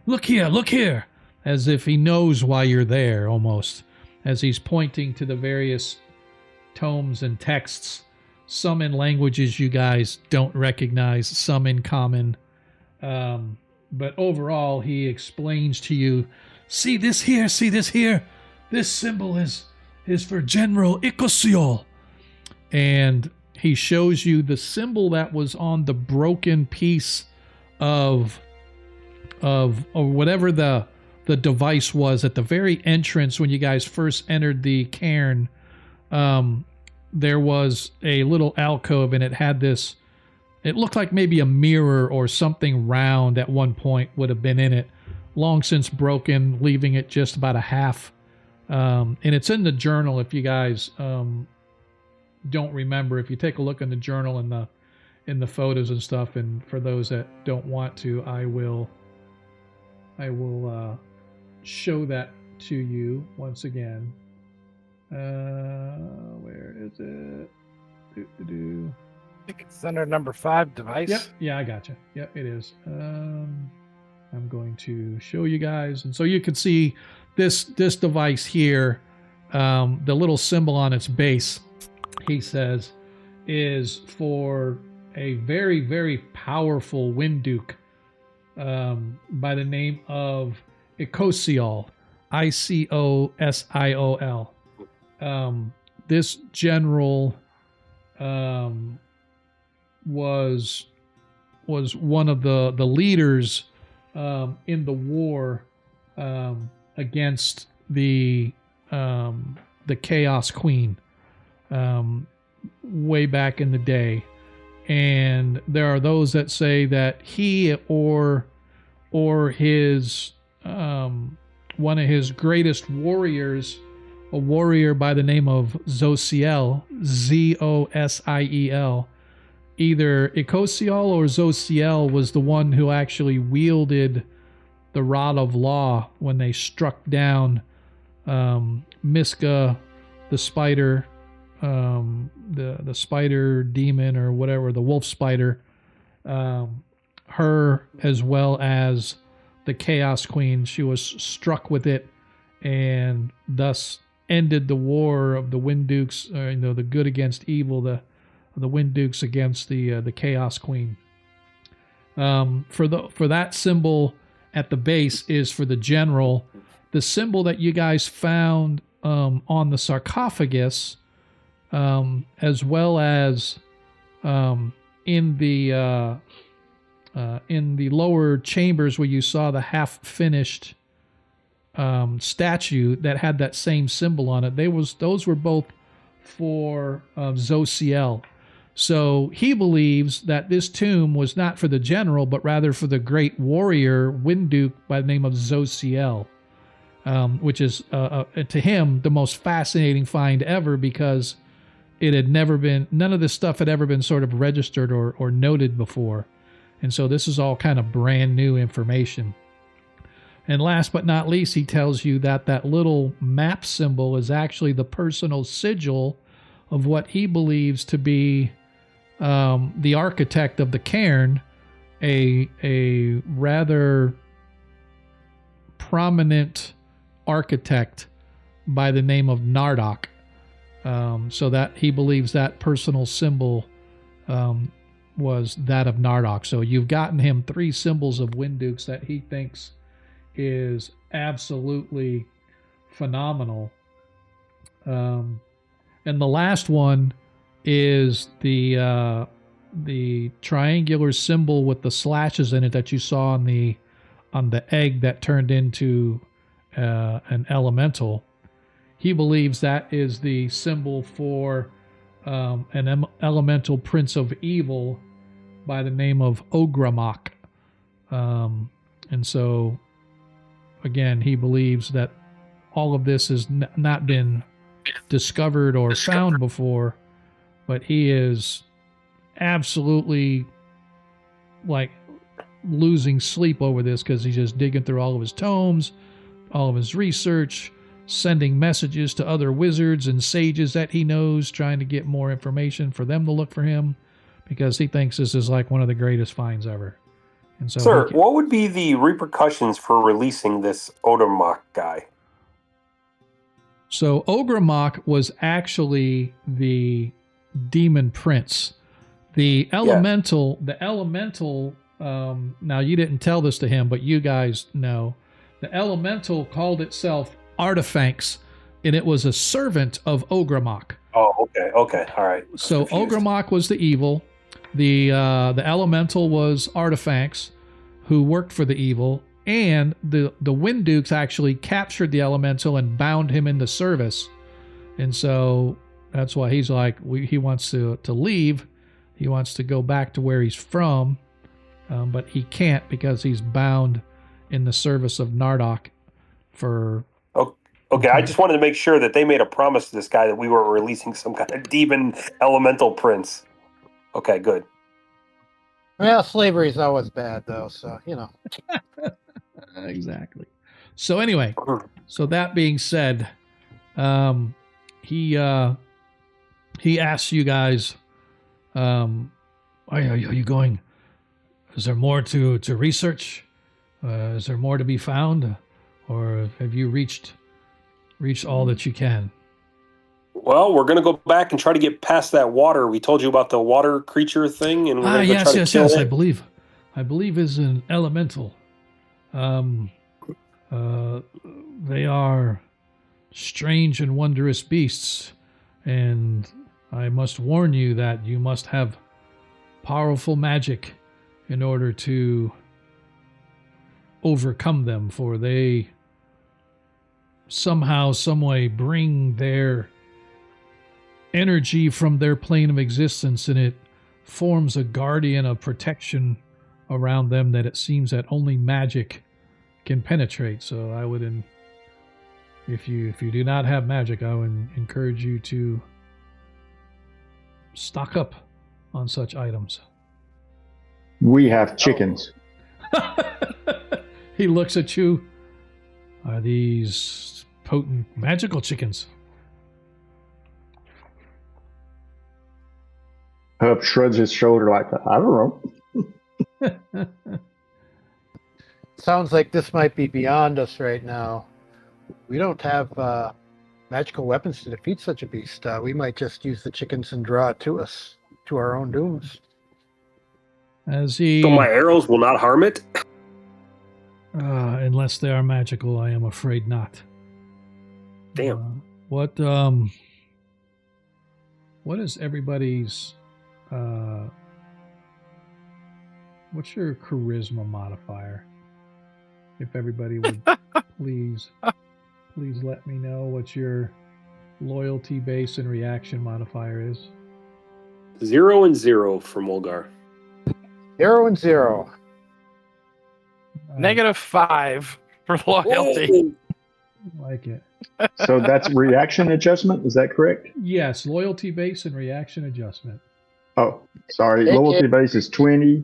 Look here, as if he knows why you're there, almost, as he's pointing to the various tomes and texts, some in languages you guys don't recognize, some in common. But overall, he explains to you, see this here. This symbol is for General Icosiol. And he shows you the symbol that was on the broken piece of whatever the device was at the very entrance when you guys first entered the cairn. There was a little alcove, and it had this, it looked like maybe a mirror or something round at one point would have been in it, long since broken, leaving it just about a half And it's in the journal. If you guys don't remember, if you take a look in the journal in the photos and stuff, and for those that don't want to, I will show that to you once again. Where is it? I think it's under number 5 device. Yep. Yeah, I gotcha. Yep, it is. I'm going to show you guys, and so you can see this device here, the little symbol on its base. He says is for a very, very powerful Winduke by the name of Icosiol, Icosiol. This general was one of the leaders in the war against the Chaos Queen way back in the day. And there are those that say that he or his one of his greatest warriors, a warrior by the name of Zosiel, Zosiel, either Icosiol or Zosiel was the one who actually wielded the Rod of Law when they struck down Miska, the spider, the spider demon or whatever, the wolf spider, her as well as the Chaos Queen. She was struck with it and thus ended the war of the Windukes, the good against evil, the Windukes against the Chaos Queen. For that symbol at the base is for the general. The symbol that you guys found on the sarcophagus, as well as in the lower chambers where you saw the half-finished statue that had that same symbol on it. Those were both for Zosiel. So he believes that this tomb was not for the general, but rather for the great warrior Winduke by the name of Zosiel, which is to him the most fascinating find ever, because it had never been, none of this stuff had ever been sort of registered or noted before. And so this is all kind of brand new information. And last but not least, he tells you that that little map symbol is actually the personal sigil of what he believes to be the architect of the cairn, a rather prominent architect by the name of Nardoc. So that he believes that personal symbol was that of Nardoc. So you've gotten him 3 symbols of Windukes that he thinks is absolutely phenomenal. And the last one is the triangular symbol with the slashes in it that you saw on the egg that turned into an elemental. He believes that is the symbol for an elemental prince of evil by the name of Ogramok. And so, again, he believes that all of this has not been discovered or found before, but he is absolutely like losing sleep over this because he's just digging through all of his tomes, all of his research, sending messages to other wizards and sages that he knows, trying to get more information for them to look for him, because he thinks this is like one of the greatest finds ever. And so, sir, what would be the repercussions for releasing this Ogramok guy? So Ogramok was actually the demon prince. The elemental, now you didn't tell this to him, but you guys know. The elemental called itself Artifacts, and it was a servant of Ogramok. Oh, okay, all right. So Ogramok was the evil. The elemental was Artifacts, who worked for the evil, and the Windukes actually captured the elemental and bound him into service. And so that's why he's like, he wants to leave. He wants to go back to where he's from, but he can't because he's bound in the service of Nardoc for Okay, I just wanted to make sure that they made a promise to this guy that we were releasing some kind of demon elemental prince. Okay, good. Well, slavery is always bad, though, so, you know. Exactly. So anyway, so that being said, he asks you guys, are you going? Is there more to research? Is there more to be found, or have you reached all that you can? Well, we're going to go back and try to get past that water. We told you about the water creature thing, and we're going to try to kill it. I believe is an elemental. They are strange and wondrous beasts, and I must warn you that you must have powerful magic in order to overcome them, for they somehow, someway bring their energy from their plane of existence, and it forms a guardian of protection around them that it seems that only magic can penetrate. So I would, if you do not have magic, I would encourage you to stock up on such items. We have chickens. He looks at you. Are these potent magical chickens? Hub shrugs his shoulder like, I don't know. Sounds like this might be beyond us right now. We don't have magical weapons to defeat such a beast. We might just use the chickens and draw it to us, to our own dooms. So my arrows will not harm it? Unless they are magical, I am afraid not. Damn. What is everybody's what's your charisma modifier? If everybody would please let me know what your loyalty base and reaction modifier is. 0 and 0 for Mulgar. 0 and 0. -5 for loyalty. Like it. So that's reaction adjustment, is that correct? Yes, loyalty base and reaction adjustment. Oh, sorry. Loyalty base is 20.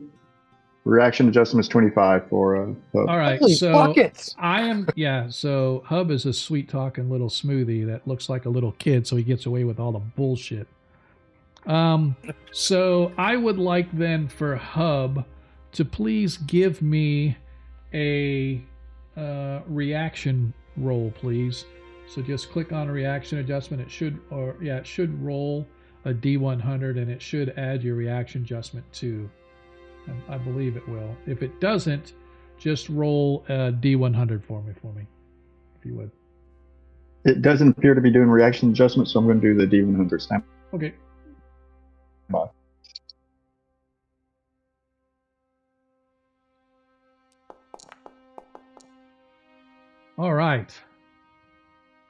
Reaction adjustment is 25 for Hub. All right, Holy so buckets. so Hub is a sweet talking little smoothie that looks like a little kid, so he gets away with all the bullshit. So I would like then for Hub to please give me a reaction roll, please. So just click on a reaction adjustment. It should roll a D100, and it should add your reaction adjustment too. I believe it will. If it doesn't, just roll a D100 for me, if you would. It doesn't appear to be doing reaction adjustment, so I'm going to do the D100 now. Okay. Bye. All right.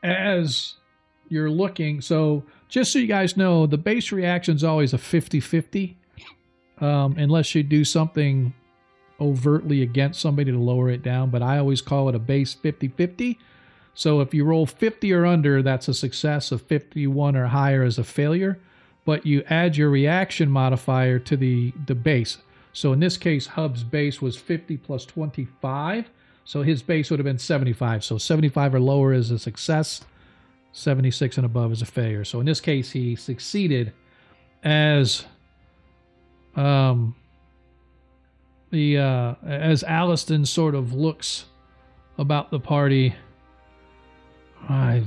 As you're looking, so just so you guys know, the base reaction is always a 50-50, unless you do something overtly against somebody to lower it down, but I always call it a base 50-50. So if you roll 50 or under, that's a success. Of 51 or higher is a failure, but you add your reaction modifier to the base. So in this case, Hub's base was 50 plus 25. So his base would have been 75. So 75 or lower is a success. 76 and above is a failure. So in this case, he succeeded. As Alliston sort of looks about the party, I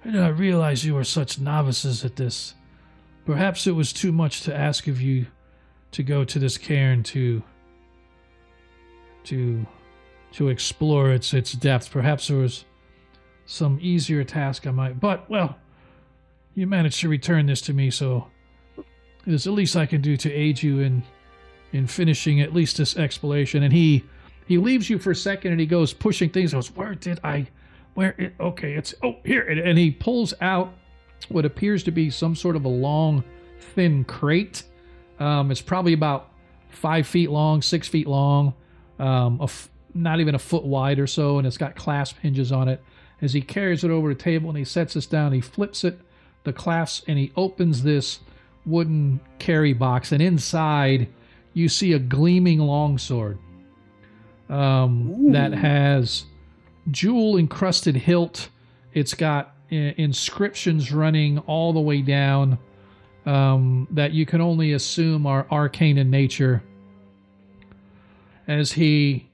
did not realize you were such novices at this. Perhaps it was too much to ask of you to go to this cairn to explore its depths. Perhaps there was some easier task I might, but, well, you managed to return this to me, so it is the least I can do to aid you in finishing at least this exploration. And he leaves you for a second, and he goes pushing things. He goes, okay, it's, here. And he pulls out what appears to be some sort of a long, thin crate. It's probably about 5 feet long, 6 feet long, not even a foot wide or so, and it's got clasp hinges on it. as he carries it over the table and he sets this down. He flips it, the clasps, and he opens this wooden carry box, and inside you see a gleaming longsword that has jewel encrusted hilt. It's got inscriptions running all the way down that you can only assume are arcane in nature. As he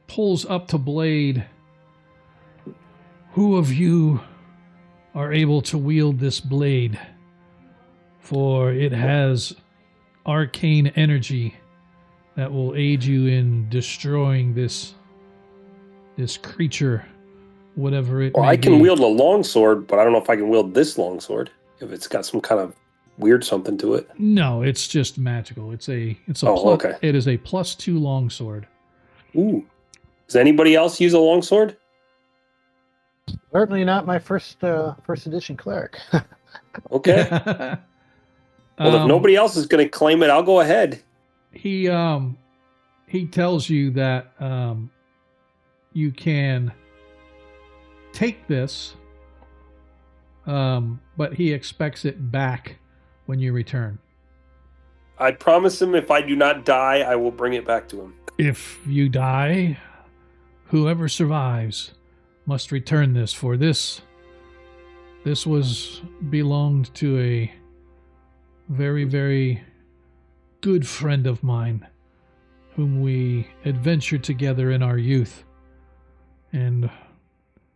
pulls up to blade, who of you are able to wield this blade? For it has arcane energy that will aid you in destroying this creature, whatever it may be. I can wield a longsword, but I don't know if I can wield this longsword if it's got some kind of weird something to it. No, it's just magical. It is a +2 longsword. Ooh. Does anybody else use a longsword? Certainly not my first edition cleric. Okay. Well, if nobody else is going to claim it, I'll go ahead. He tells you that you can take this, but he expects it back when you return. I promise him if I do not die, I will bring it back to him. If you die, whoever survives must return this, for this belonged to a very, very good friend of mine whom we adventured together in our youth. And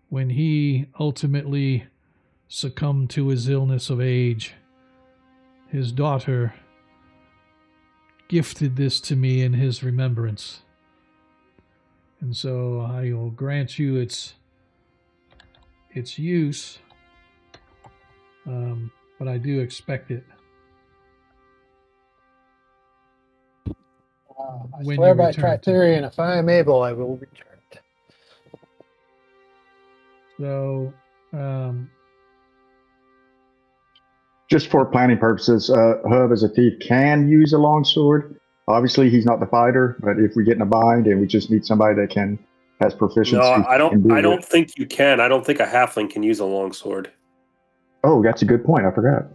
when he ultimately succumbed to his illness of age, his daughter gifted this to me in his remembrance. And so I will grant you its use, but I do expect it. I When swear you by return to- Tritherion, if I am able, I will return it. So, Just for planning purposes, Hub as a thief can use a longsword. Obviously, he's not the fighter, but if we get in a bind and we just need somebody that has proficiency. No, I don't. I don't it. think you can. I don't think a halfling can use a longsword. Oh, that's a good point. I forgot.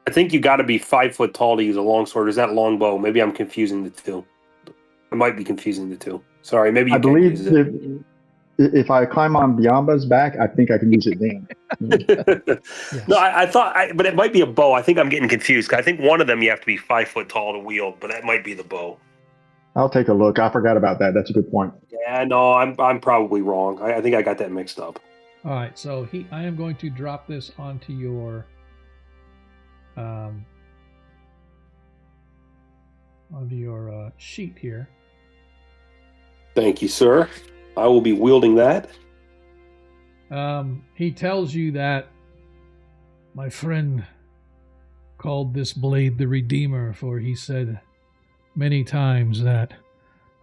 I think you got to be 5 foot tall to use a longsword. Is that longbow? Maybe I'm confusing the two. I might be confusing the two. Sorry, maybe you I can believe use it. if I climb on Biamba's back, I think I can use it then. yes. No, I thought, but it might be a bow. I think I'm getting confused. I think one of them you have to be 5 foot tall to wield, but that might be the bow. I'll take a look. I forgot about that. That's a good point. Yeah, no, I'm probably wrong. I think I got that mixed up. All right, so I am going to drop this onto your sheet here. Thank you, sir. I will be wielding that. He tells you that my friend called this blade the Redeemer, for he said many times that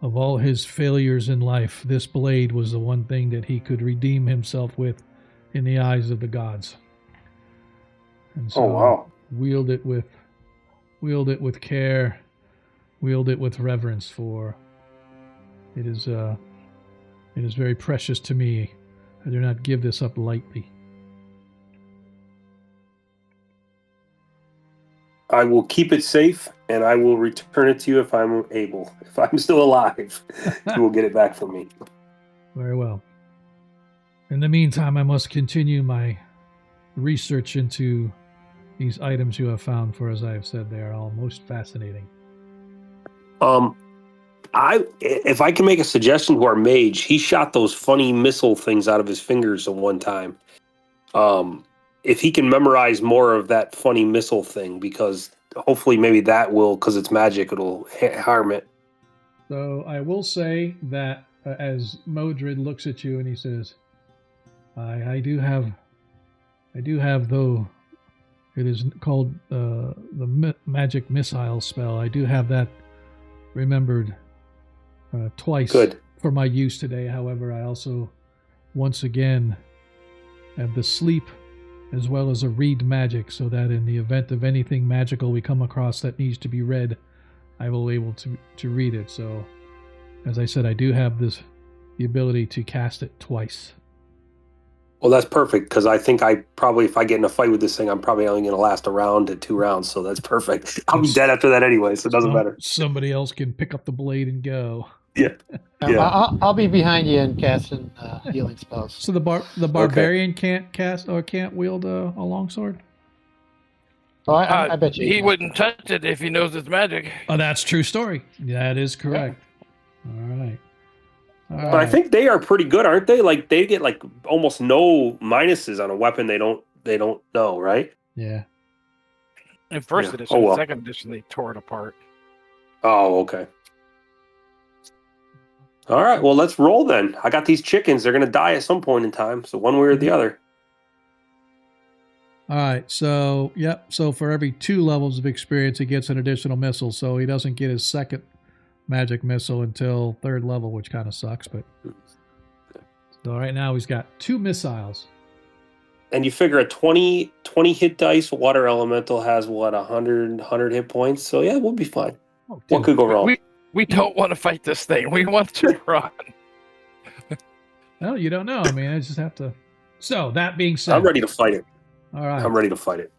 of all his failures in life, this blade was the one thing that he could redeem himself with in the eyes of the gods. And so wow. wield it with care, wield it with reverence, for it is very precious to me. I do not give this up lightly. I will keep it safe, and I will return it to you if I'm able. If I'm still alive, you will get it back from me. Very well. In the meantime, I must continue my research into these items you have found, for as I have said, they are all most fascinating. If I can make a suggestion to our mage, he shot those funny missile things out of his fingers at one time. If he can memorize more of that funny missile thing, because hopefully maybe that will, because it's magic, it'll harm it. So I will say that as Modred looks at you and he says, I do have, though it is called the magic missile spell, I do have that remembered twice. Good. For my use today. However, I also once again have the sleep as well as a read magic, so that in the event of anything magical we come across that needs to be read, I will be able to read it. So as I said, I do have the ability to cast it twice. Well, that's perfect because I think I probably, if I get in a fight with this thing, I'm probably only going to last a round to 2 rounds. So that's perfect. I'll be dead after that anyway, so it doesn't matter. Somebody else can pick up the blade and go. Yeah. Yeah. I'll be behind you and casting healing spells. So the barbarian can't cast or can't wield a longsword? Oh, I bet you he wouldn't touch it if he knows it's magic. Oh, that's true story. That is correct. All right. But I think they are pretty good, aren't they? Like they get like almost no minuses on a weapon they don't know, right? Yeah. In first edition, in second edition, they tore it apart. Oh, okay. All right, well, let's roll then. I got these chickens. They're going to die at some point in time, so one way or the other. All right, so, yep. So for every 2 levels of experience, he gets an additional missile. So he doesn't get his second magic missile until 3rd level, which kind of sucks. But so right now he's got 2 missiles. And you figure a 20 hit dice water elemental has, what, 100 hit points? So, yeah, we'll be fine. Oh, what could go wrong? We don't want to fight this thing. We want to run. Well, you don't know. I mean, I just have to. So, that being said. I'm ready to fight it. All right. I'm ready to fight it.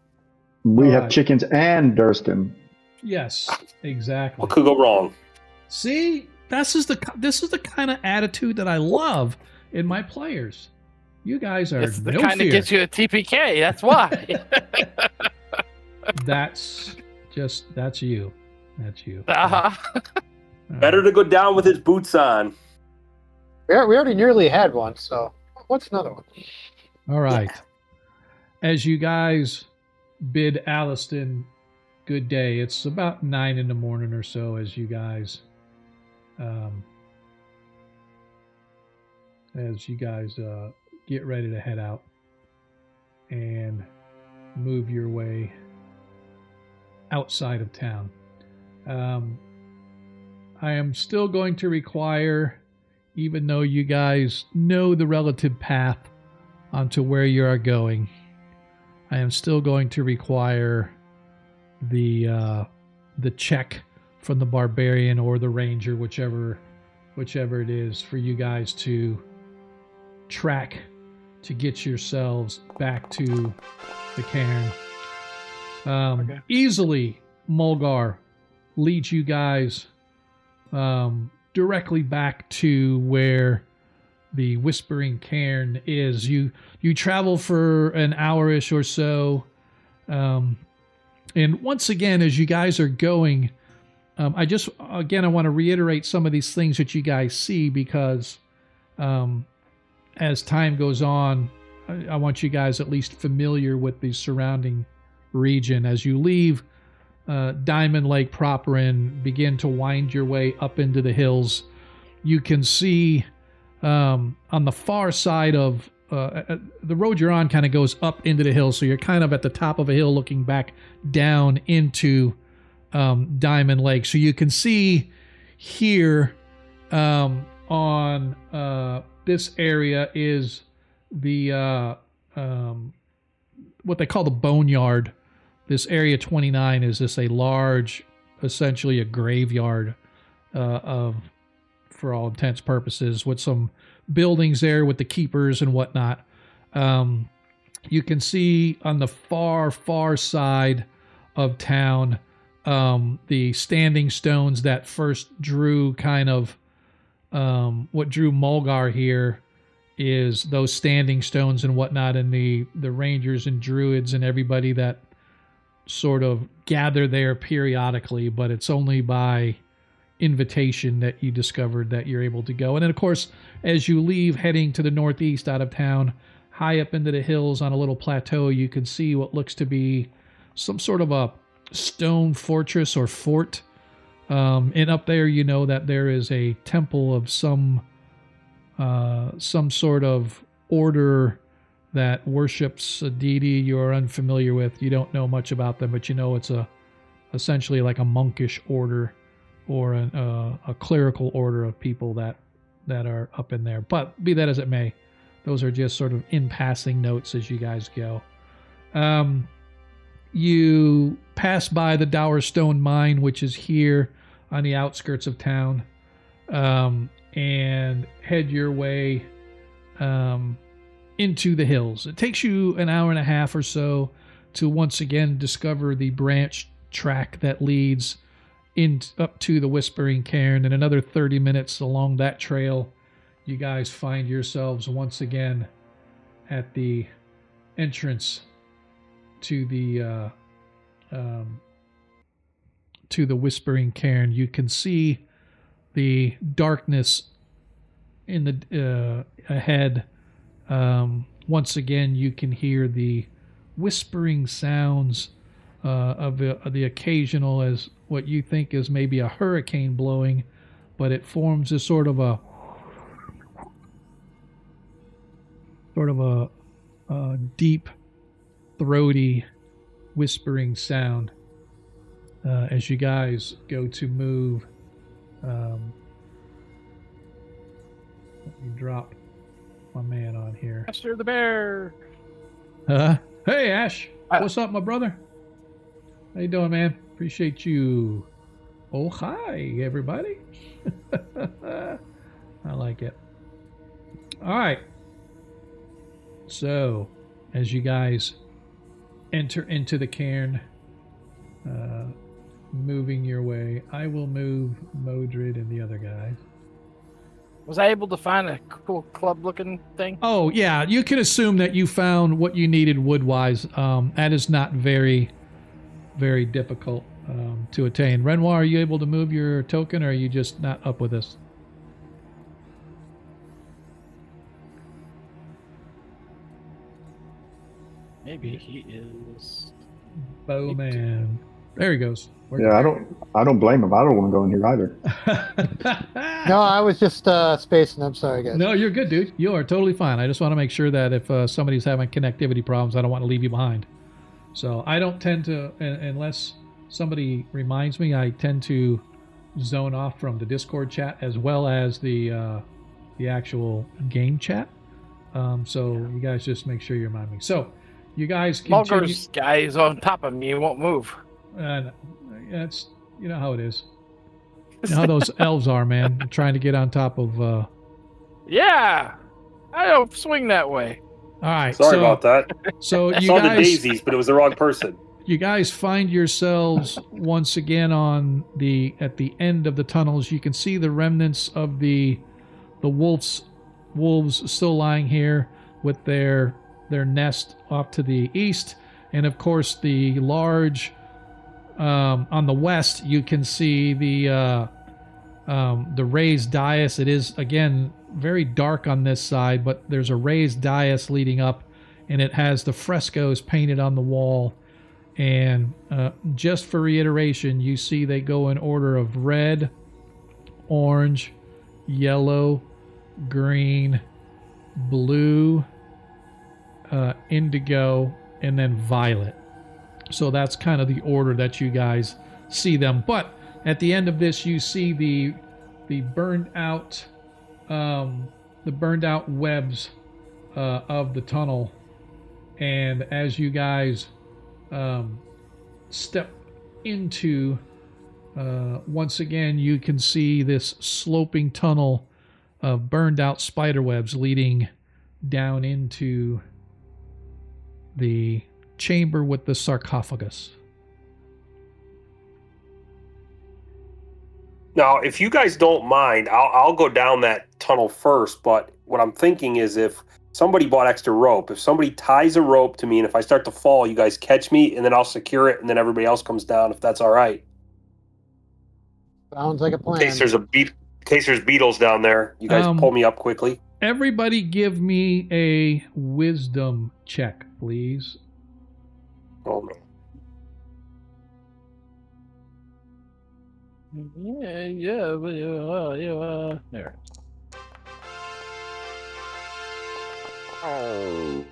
We have chickens and Durskin. Yes, exactly. What could go wrong? See, this is the kind of attitude that I love in my players. You guys are it's the no kind fear. that gets you a TPK. That's why. That's you. That's you. Uh-huh. Better to go down with his boots on. We already nearly had one, so what's another one? All right. As you guys bid Alliston good day, it's about 9 in the morning or so as you guys get ready to head out and move your way outside of town. I am still going to require, even though you guys know the relative path onto where you are going, I am still going to require the check from the barbarian or the ranger, whichever it is, for you guys to track to get yourselves back to the cairn. Okay. Easily, Mulgar leads you guys directly back to where the Whispering Cairn is. You travel for an hour-ish or so, and once again, as you guys are going, I want to reiterate some of these things that you guys see because as time goes on, I want you guys at least familiar with the surrounding region. As you leave Diamond Lake proper and begin to wind your way up into the hills, you can see on the far side of the road you're on kind of goes up into the hill, so you're kind of at the top of a hill looking back down into Diamond Lake. So you can see here on this area is the what they call the boneyard. This area 29 is this a large, essentially a graveyard for all intents purposes, with some buildings there with the keepers and whatnot. You can see on the far side of town the standing stones that first drew kind of what drew Mulgar here is those standing stones and whatnot, and the rangers and druids and everybody that sort of gather there periodically, but it's only by invitation that you discovered that you're able to go. And then, of course, as you leave heading to the northeast out of town, high up into the hills on a little plateau, you can see what looks to be some sort of a stone fortress or fort. And up there, you know that there is a temple of some sort of order that worships a deity you're unfamiliar with. You don't know much about them, but you know it's essentially like a monkish order or a clerical order of people that are up in there. But be that as it may, those are just sort of in passing notes as you guys go. You pass by the Dower Stone Mine, which is here on the outskirts of town, and head your way into the hills. It takes you an hour and a half or so to once again discover the branch track that leads up to the Whispering Cairn, and another 30 minutes along that trail. You guys find yourselves once again at the entrance to the Whispering Cairn. You can see the darkness in the ahead. Once again, you can hear the whispering sounds of the occasional, as what you think is maybe a hurricane blowing, but it forms a sort of a deep, throaty, whispering sound as you guys go to move. Let me drop my man on here. Master the bear. Hey Ash, what's up, my brother? How you doing, man? Appreciate you. Oh, hi, everybody. I like it. All right. So, as you guys enter into the cairn, moving your way, I will move Modred and the other guys. Was I able to find a cool club-looking thing? Oh, yeah. You can assume that you found what you needed wood-wise. That is not very, very difficult to attain. Renoir, are you able to move your token, or are you just not up with us? Maybe he is. Bowman. There he goes. Yeah, I don't blame him. I don't want to go in here either. No, I was just spacing. I'm sorry, guys. No, you're good, dude. You are totally fine. I just want to make sure that if somebody's having connectivity problems, I don't want to leave you behind. So I don't tend to, unless somebody reminds me, I tend to zone off from the Discord chat as well as the actual game chat. So you guys just make sure you remind me. So you guys continue. Mulgre's guy is on top of me. He won't move. That's, you know how it is. You know how those elves are, man. Trying to get on top of. Yeah, I don't swing that way. All right. Sorry about that. So I you saw guys, the daisies, but it was the wrong person. You guys find yourselves once again at the end of the tunnels. You can see the remnants of the wolves still lying here with their nest off to the east, and of course the large on the west. You can see the raised dais. It is again very dark on this side, but there's a raised dais leading up, and it has the frescoes painted on the wall. And just for reiteration, you see they go in order of red, orange, yellow, green, blue, indigo, and then violet. So that's kind of the order that you guys see them. But at the end of this, you see the burned out webs of the tunnel. And as you guys step into, once again, you can see this sloping tunnel of burned out spider webs leading down into the chamber with the sarcophagus. Now, if you guys don't mind, I'll go down that tunnel first. But what I'm thinking is, if somebody bought extra rope, if somebody ties a rope to me, and if I start to fall, you guys catch me, and then I'll secure it, and then everybody else comes down, if that's all right. Sounds like a plan. In case there's beetles down there, you guys pull me up quickly. Everybody give me a wisdom check, please. Oh, no. Yeah. There. Oh.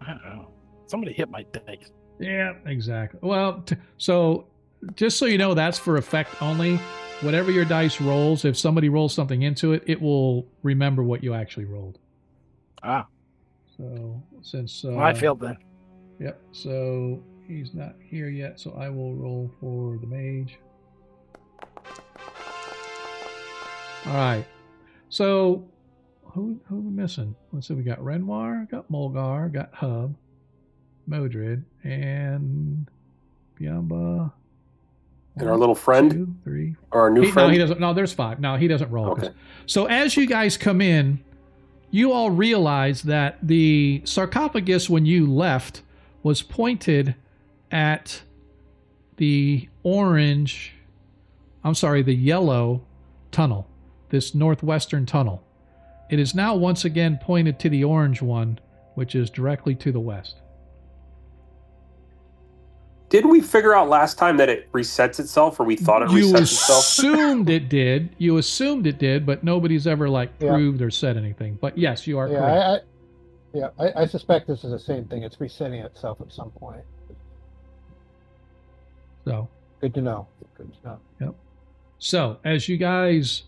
I don't know. Somebody hit my dice. Yeah, exactly. Well, so just so you know, that's for effect only. Whatever your dice rolls, if somebody rolls something into it, it will remember what you actually rolled. Ah. So since Well, I failed then. Yep. So he's not here yet. So I will roll for the mage. All right. So who are we missing? Let's see. We got Renoir, got Mulgar, got Hub, Modred, and Biamba. And our little friend, 2, 3. or our new friend. No, he doesn't. No, there's 5. No, he doesn't roll. Okay. So as you guys come in, you all realize that the sarcophagus, when you left, was pointed at the the yellow tunnel, this northwestern tunnel. It is now once again pointed to the orange one, which is directly to the west. Didn't we figure out last time that it resets itself, or we thought it resets itself? Assumed it did. You assumed it did, but nobody's ever proved or said anything. But yes, you are correct. I suspect this is the same thing. It's resetting itself at some point. So good to know. Good to know. Yep. So as you guys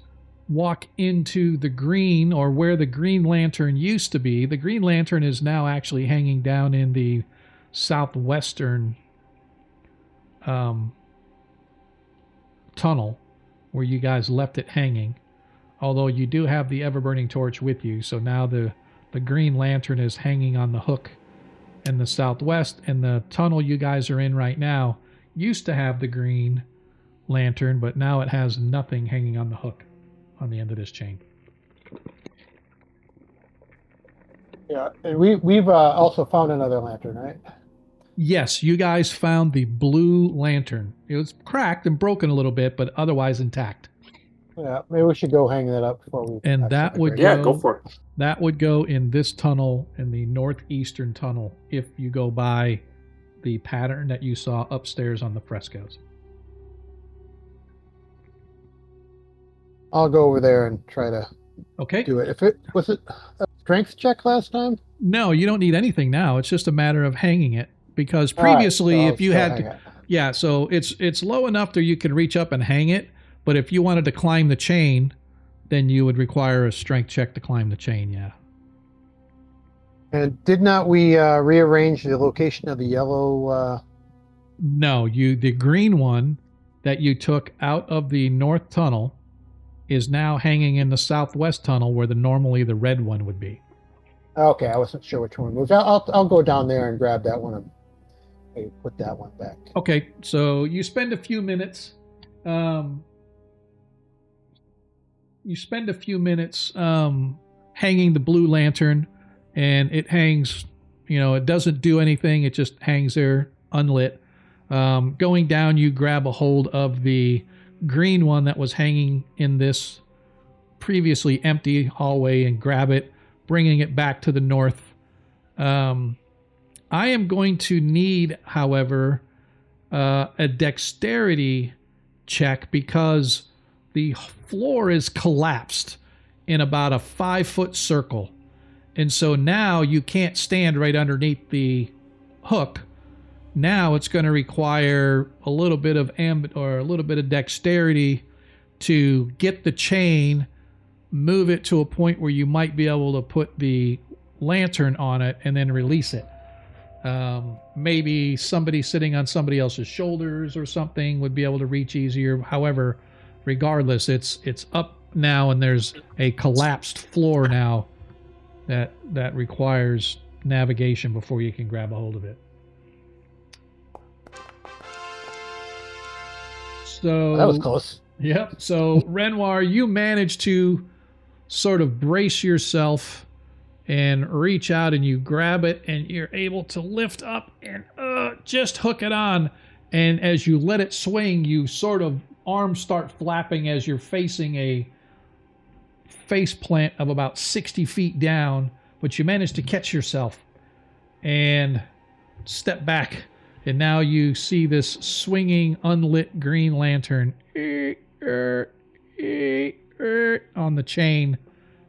walk into the green, or where the green lantern used to be, the green lantern is now actually hanging down in the southwestern tunnel where you guys left it hanging, although you do have the ever-burning torch with you. So now the green lantern is hanging on the hook in the southwest, and the tunnel you guys are in right now used to have the green lantern, but now it has nothing hanging on the hook on the end of this chain. Yeah, and we've also found another lantern, right? Yes, you guys found the blue lantern. It was cracked and broken a little bit, but otherwise intact. Yeah, maybe we should go hang that up before we. And that would go for it. That would go in this tunnel, in the northeastern tunnel, if you go by the pattern that you saw upstairs on the frescoes. I'll go over there and try to Okay. do it. If it was a strength check last time? No, you don't need anything now. It's just a matter of hanging it, because previously, so if you had to, yeah, so it's low enough that you can reach up and hang it. But if you wanted to climb the chain, then you would require a strength check to climb the chain. Yeah. And did not we rearrange the location of the yellow? No, the green one that you took out of the north tunnel is now hanging in the southwest tunnel, where normally the red one would be. Okay, I wasn't sure which one moved. I'll go down there and grab that one and maybe put that one back. Okay, so you spend a few minutes. Hanging the blue lantern, and it hangs. It doesn't do anything. It just hangs there unlit. Going down, you grab a hold of the green one that was hanging in this previously empty hallway and grab it, bringing it back to the north. I am going to need, however, a dexterity check, because the floor is collapsed in about a 5-foot circle. And so now you can't stand right underneath the hook. Now it's going to require a little bit of dexterity to get the chain, move it to a point where you might be able to put the lantern on it, and then release it. Maybe somebody sitting on somebody else's shoulders or something would be able to reach easier. However, regardless, it's up now, and there's a collapsed floor now that requires navigation before you can grab a hold of it. So that was close. Yep. So Renoir, you managed to sort of brace yourself and reach out, and you grab it, and you're able to lift up and just hook it on. And as you let it swing, you sort of arms start flapping as you're facing a face plant of about 60 feet down, but you manage to catch yourself and step back. And now you see this swinging, unlit green lantern on the chain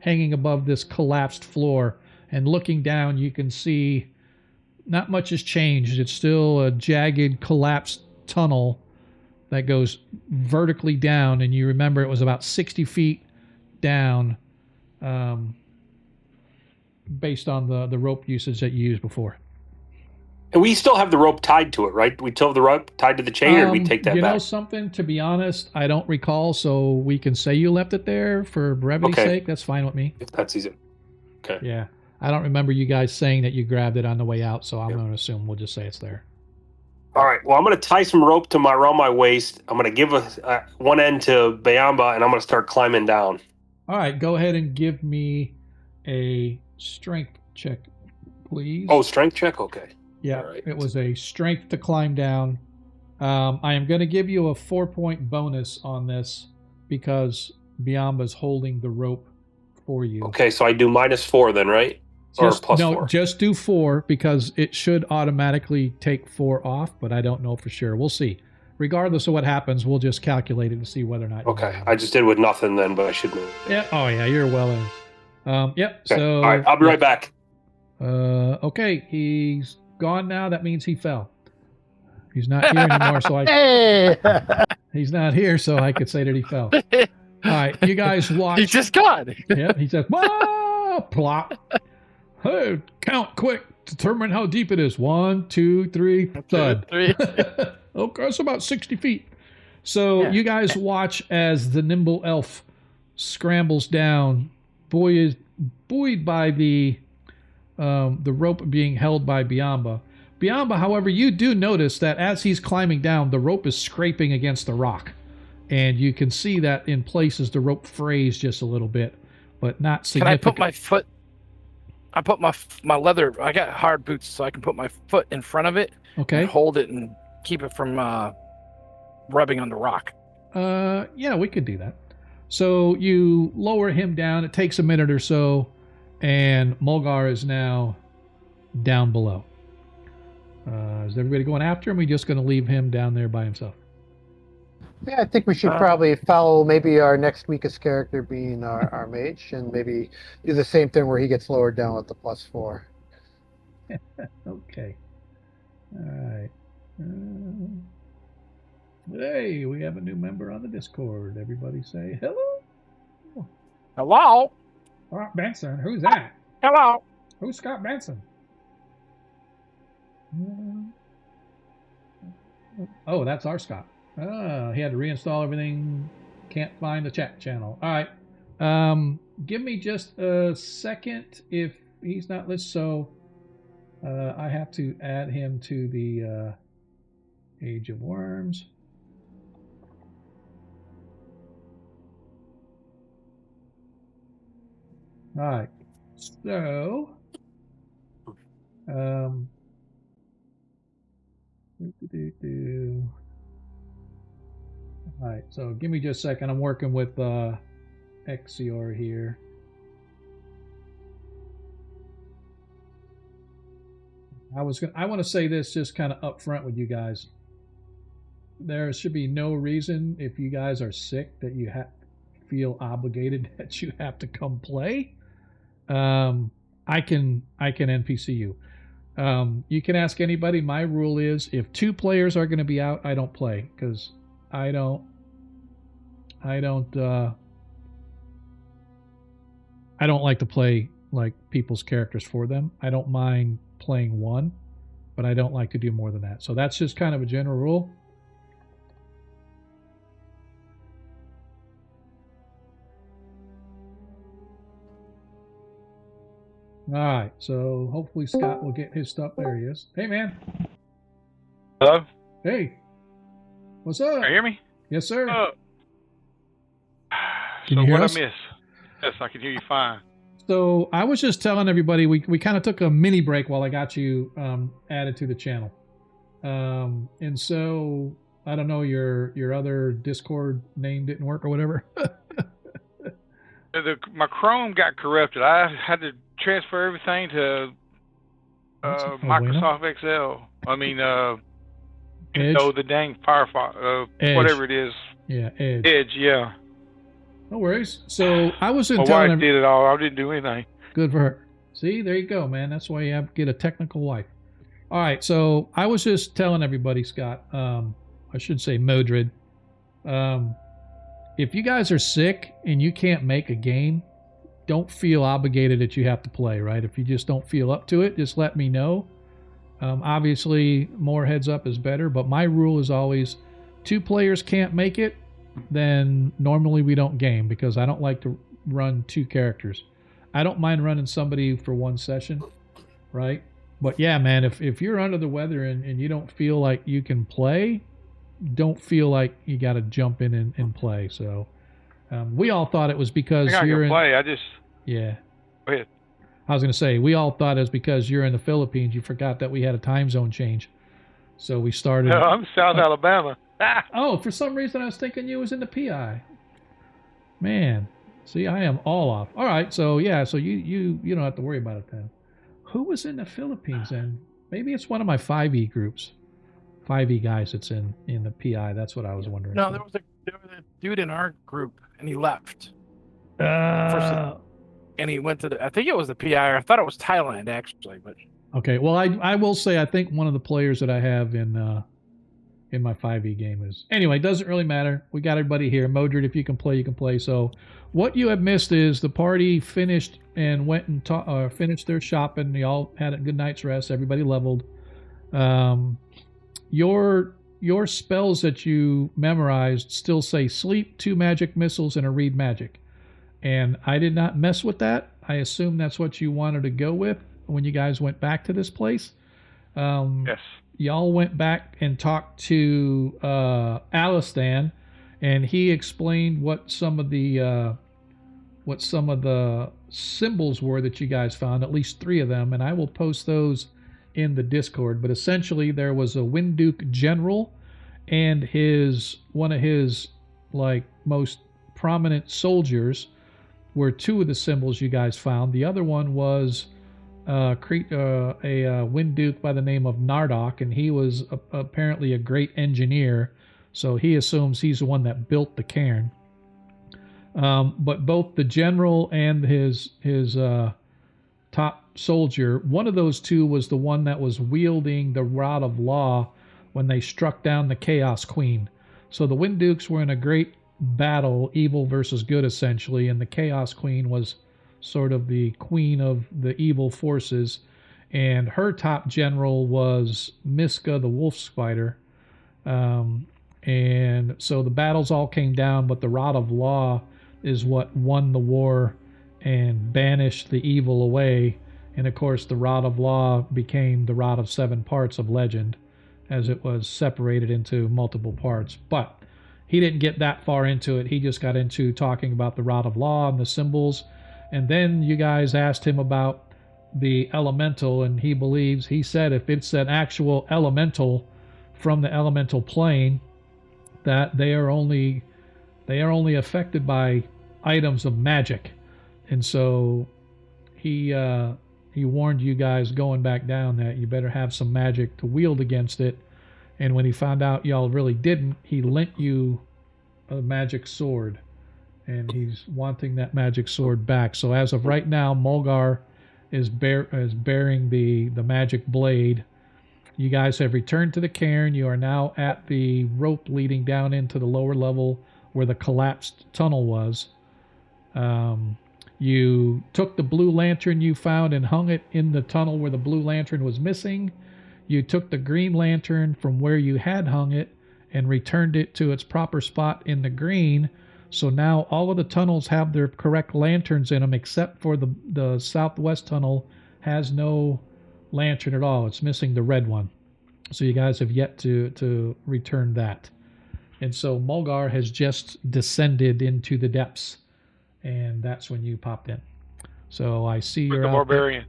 hanging above this collapsed floor. And looking down, you can see not much has changed. It's still a jagged, collapsed tunnel that goes vertically down. And you remember it was about 60 feet down based on the rope usage that you used before. And we still have the rope tied to it, right? We still have the rope tied to the chain, or did we take that You back? know something? To be honest, I don't recall, so we can say you left it there for brevity's Okay. sake. That's fine with me. If that's easy. Okay. Yeah. I don't remember you guys saying that you grabbed it on the way out, so I'm going to assume we'll just say it's there. All right. Well, I'm going to tie some rope to around my waist. I'm going to give one end to Bayamba, and I'm going to start climbing down. All right. Go ahead and give me a strength check, please. Oh, strength check? Okay. Yeah. All right. It was a strength to climb down. I am going to give you a 4-point bonus on this because Biamba's holding the rope for you. Okay, so I do -4 then, right? Just, or plus no, 4? Just do 4 because it should automatically take 4 off, but I don't know for sure. We'll see. Regardless of what happens, we'll just calculate it to see whether or not. Okay, I just did with nothing then, but I should move. Yeah. Oh yeah, you're well in. Yep. Okay. So. All right, I'll be right back. Okay, he's gone now. That means he fell. He's not here anymore, so Hey! he's not here, so I could say that he fell. All right, you guys watch. He's just gone. Yeah, he says, "Whoa!" Plop. Hey, count quick. Determine how deep it is. 1, 2, 3, thud. 3. Okay, it's about 60 feet. So you guys watch as the nimble elf scrambles down, buoyed by the rope being held by Biamba. Biamba, however, you do notice that as he's climbing down, the rope is scraping against the rock. And you can see that in places the rope frays just a little bit, but not significant. Can I put my foot? I put my leather. I got hard boots, so I can put my foot in front of it. Okay. And hold it and keep it from rubbing on the rock. Yeah, we could do that. So you lower him down. It takes a minute or so, and Mulgar is now down below. Is everybody going after him? Or are we just going to leave him down there by himself? Yeah, I think we should probably follow maybe our next weakest character being our mage, and maybe do the same thing where he gets lowered down with the +4. Okay. All right. Hey, we have a new member on the Discord. Everybody say hello. Hello. Scott Benson. Who's that? Hello. Who's Scott Benson? Oh, that's our Scott. He had to reinstall everything. Can't find the chat channel. All right. Give me just a second if he's not listed. So I have to add him to the Age of Worms. All right. So all right, so give me just a second. I'm working with Exior here. I want to say this just kind of up front with you guys. There should be no reason if you guys are sick that you feel obligated that you have to come play. I can NPC you. You can ask anybody. My rule is if 2 players are going to be out, I don't play because I don't like to play like people's characters for them. I don't mind playing one, but I don't like to do more than that. So that's just kind of a general rule. All right, so hopefully Scott will get his stuff. There he is. Hey, man. Hello? Hey. What's up? Can you hear me? Yes, sir. So you hear what us? I miss? Yes, I can hear you fine. So I was just telling everybody we kind of took a mini break while I got you added to the channel. And so I don't know, your other Discord name didn't work or whatever. My Chrome got corrupted. I had to transfer everything to Microsoft Excel. I mean, Edge? no, the dang Firefox, whatever it is. Yeah, Edge. Edge, yeah. No worries. So I was My wife did it all. I didn't do anything. Good for her. See, there you go, man. That's why you have to get a technical wife. All right, so I was just telling everybody, Scott, I should say Modred, if you guys are sick and you can't make a game, don't feel obligated that you have to play, right? If you just don't feel up to it, just let me know. Obviously, more heads up is better, but my rule is always 2 players can't make it, then normally we don't game because I don't like to run 2 characters. I don't mind running somebody for 1 session, right? But yeah, man, if you're under the weather and you don't feel like you can play, don't feel like you got to jump in and play. So we all thought it was because I you're can in. play. I just Yeah. go ahead. I was going to say, we all thought it was because you're in the Philippines. You forgot that we had a time zone change. So we started. No, I'm South Alabama. Oh, for some reason I was thinking you was in the PI. Man, see, I am all off. All right, so yeah, so you don't have to worry about it then. Who was in the Philippines then? Maybe it's one of my 5e groups. 5e guys that's in the PI. That's what I was wondering. No, there was a dude in our group, and he left. Uh, And he went to I think it was the PI. I thought it was Thailand actually, but okay. Well, I will say I think one of the players that I have in my 5e game is. Anyway, it doesn't really matter. We got everybody here. Modred, if you can play, you can play. So what you have missed is the party finished and went and finished their shopping. They all had a good night's rest. Everybody leveled. Your spells that you memorized still say sleep, 2 magic missiles, and a read magic. And I did not mess with that. I assume that's what you wanted to go with when you guys went back to this place. Yes. Y'all went back and talked to Alistan, and he explained what some of the symbols were that you guys found, at least 3 of them, and I will post those in the Discord. But essentially, there was a Winduke general, and one of his like most prominent soldiers were 2 of the symbols you guys found. The other one was a Winduke by the name of Nardok, and he was apparently a great engineer, so he assumes he's the one that built the cairn. But both the general and his top soldier, one of those 2 was the one that was wielding the Rod of Law when they struck down the Chaos Queen. So the Windukes were in a great battle, evil versus good essentially, and the Chaos Queen was sort of the queen of the evil forces, and her top general was Miska the Wolf Spider. And so the battles all came down, but the Rod of Law is what won the war and banished the evil away. And of course, the Rod of Law became the Rod of 7 Parts of Legend, as it was separated into multiple parts. But he didn't get that far into it. He just got into talking about the Rod of Law and the symbols. And then you guys asked him about the elemental, and he said if it's an actual elemental from the elemental plane, that they are only affected by items of magic. And so he warned you guys going back down that you better have some magic to wield against it. And when he found out y'all really didn't, he lent you a magic sword, and he's wanting that magic sword back. So as of right now, Mulgar is bearing the magic blade. You guys have returned to the cairn. You are now at the rope leading down into the lower level where the collapsed tunnel was. You took the blue lantern you found and hung it in the tunnel where the blue lantern was missing. You took the green lantern from where you had hung it and returned it to its proper spot in the green. So now all of the tunnels have their correct lanterns in them, except for the southwest tunnel has no lantern at all. It's missing the red one. So you guys have yet to return that. And so Mulgar has just descended into the depths, and that's when you popped in. So I see you're the barbarian.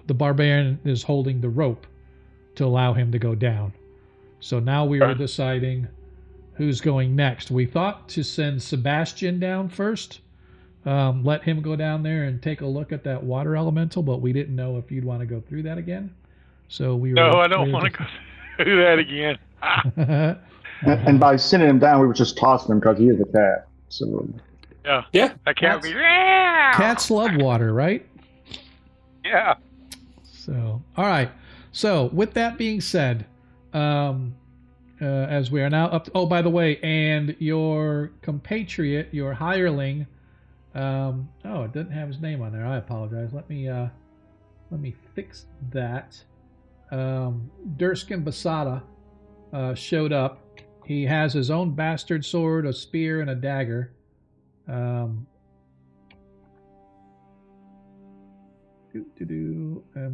The barbarian is holding the rope to allow him to go down. So now we were deciding who's going next. We thought to send Sebastian down first, let him go down there and take a look at that water elemental, but we didn't know if you'd want to go through that again. So we were. No, I don't want to go through that again. And by sending him down, we were just tossing him because he is a cat. So Yeah. I can't be. Cats love water, right? Yeah. So, all right. So, with that being said, as we are now up to, oh, by the way, and your compatriot, your hireling, oh, it doesn't have his name on there. I apologize. Let me fix that. Durskin Basada showed up. He has his own bastard sword, a spear, and a dagger. I'm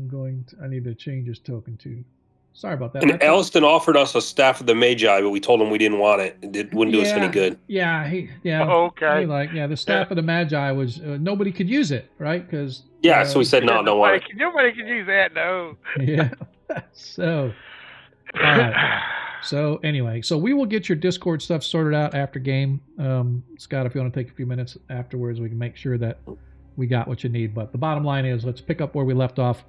going to, I need to change his token too. Sorry about that. And Alston offered us a staff of the Magi, but we told him we didn't want it. It wouldn't do us any good. Yeah, Okay. The staff of the Magi was nobody could use it, right? Because So we said no, don't want it. Nobody can use that, no. Yeah. So, all right. So anyway, so we will get your Discord stuff sorted out after game. Scott, if you want to take a few minutes afterwards, we can make sure that we got what you need. But the bottom line is, let's pick up where we left off,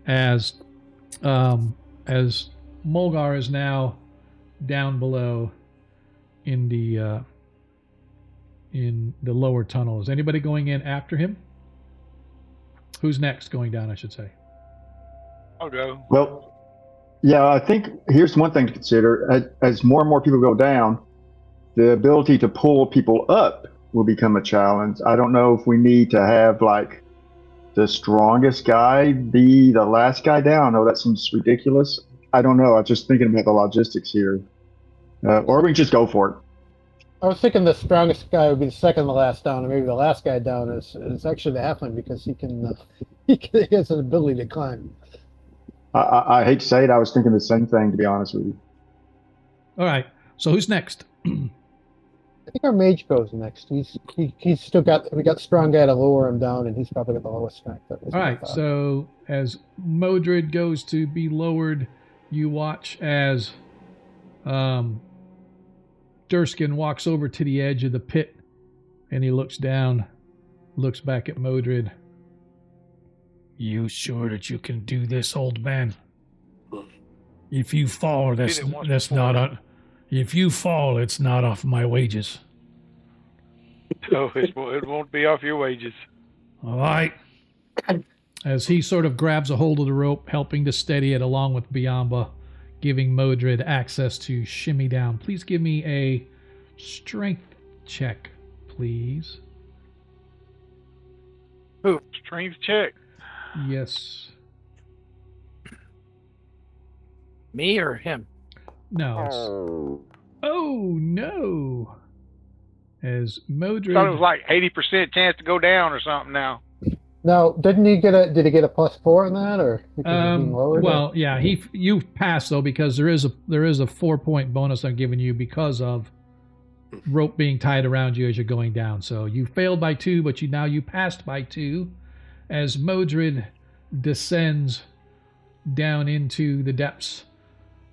as Mulgar is now down below in the lower tunnel. Is anybody going in after him? Who's next going down, I should say? I'll go. Well, yeah, I think here's one thing to consider. As more and more people go down, the ability to pull people up will become a challenge. I don't know if we need to have like the strongest guy be the last guy down. No, that seems ridiculous. I don't know. I'm just thinking about the logistics here. Or we can just go for it. I was thinking the strongest guy would be the second to last down, and maybe the last guy down is actually the halfling because he has an ability to climb. I hate to say it. I was thinking the same thing, to be honest with you. All right. So who's next? I think our mage goes next. He's still got, we got the strong guy to lower him down, and he's probably got the lowest strength. All right. So as Modred goes to be lowered, you watch as Durskin walks over to the edge of the pit, and he looks down, looks back at Modred. You sure that you can do this, old man? If you fall, that's not on. If you fall, it's not off my wages. No, it won't be off your wages. All right. As he sort of grabs a hold of the rope, helping to steady it along with Biamba, giving Modred access to shimmy down. Please give me a strength check, please. Ooh, strength check. Yes. Me or him? No. Oh no. As Modred. I thought it was like 80% chance to go down or something now. Now, did he get a +4 in that, or well, yeah, you passed though, because there is a 4-point bonus I'm giving you because of rope being tied around you as you're going down. So you failed by 2, but you passed by 2 as Modred descends down into the depths,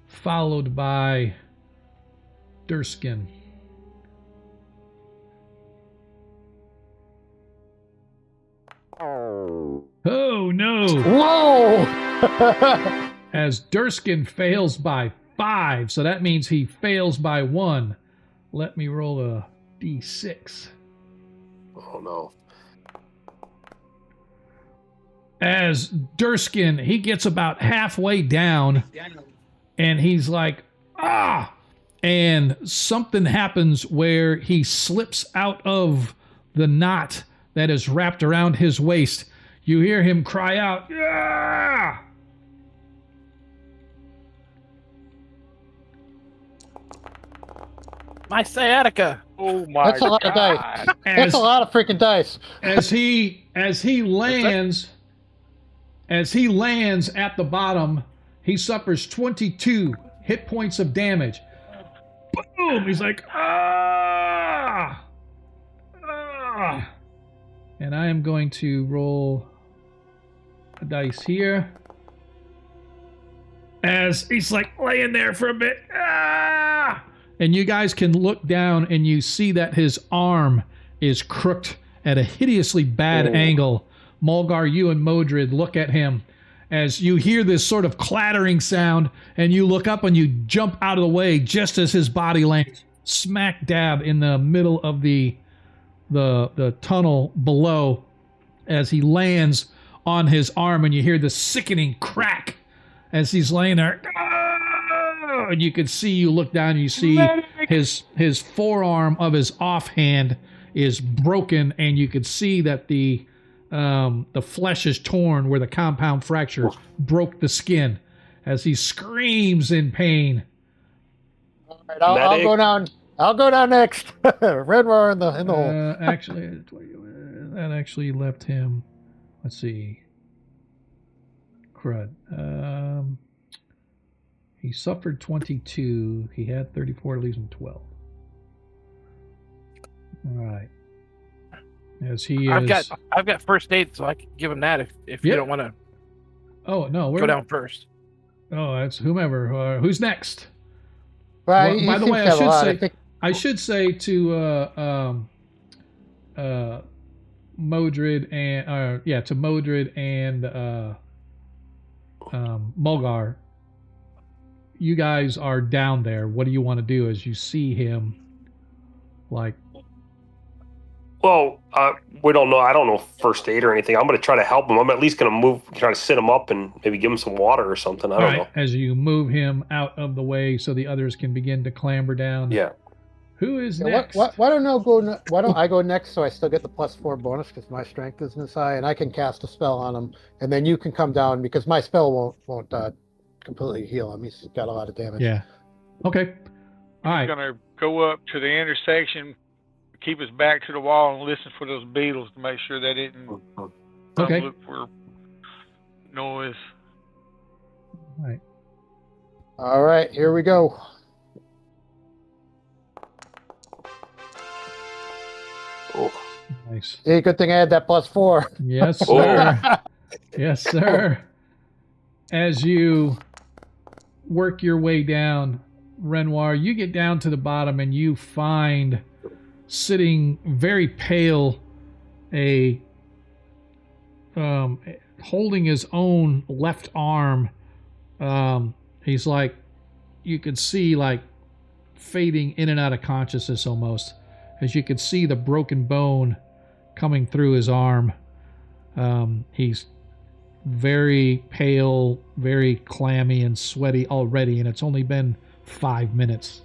followed by Durskin. Oh no! Whoa! As Durskin fails by 5, so that means he fails by 1. Let me roll a d6. Oh no. As Durskin, he gets about halfway down, and he's like, ah! And something happens where he slips out of the knot that is wrapped around his waist. You hear him cry out, ah! My sciatica. Oh my That's a lot of dice. That's a lot of freaking dice. As he lands at the bottom, he suffers 22 hit points of damage. Boom! He's like, ah! Ah! And I am going to roll a dice here. As he's like laying there for a bit. Ah! And you guys can look down and you see that his arm is crooked at a hideously bad angle. Mulgar, you and Modred look at him as you hear this sort of clattering sound, and you look up and you jump out of the way just as his body lands smack dab in the middle of the tunnel below, as he lands on his arm, and you hear the sickening crack as he's laying there. And you can see, you look down and you see his forearm of his offhand is broken, and you can see that the flesh is torn where the compound fracture broke the skin. as he screams in pain. All right, I'll go down. I'll go down next. Renwar in the hole. Actually, that actually left him. Let's see. Crud. He suffered 22. He had 34, leaves him 12. All right. As he I've got first aid, so I can give him that if you don't want to. Oh no, go down first. Oh, that's whomever. Who's next? Well, by the way, I should say to Modred and to Modred and Mulgar, you guys are down there. What do you want to do as you see him? Like, well, we don't know. I don't know first aid or anything. I'm going to try to help him. I'm at least going to try to sit him up and maybe give him some water or something. I don't know. As you move him out of the way so the others can begin to clamber down. Yeah. Who is next? Why don't I go next so I still get the +4 bonus because my strength isn't as high, and I can cast a spell on him, and then you can come down because my spell won't completely heal him. He's got a lot of damage. Yeah. Okay. All right. I'm gonna go up to the intersection, keep his back to the wall, and listen for those beetles to make sure they didn't Okay. look for noise. All right. All right, here we go. Oh. Nice. Hey, good thing I had that +4. Yes, sir. Yes, sir. As you work your way down, Renoir, you get down to the bottom and you find sitting very pale, holding his own left arm. He's like, you could see like fading in and out of consciousness almost, as you could see the broken bone coming through his arm. He's very pale, very clammy and sweaty already, and it's only been 5 minutes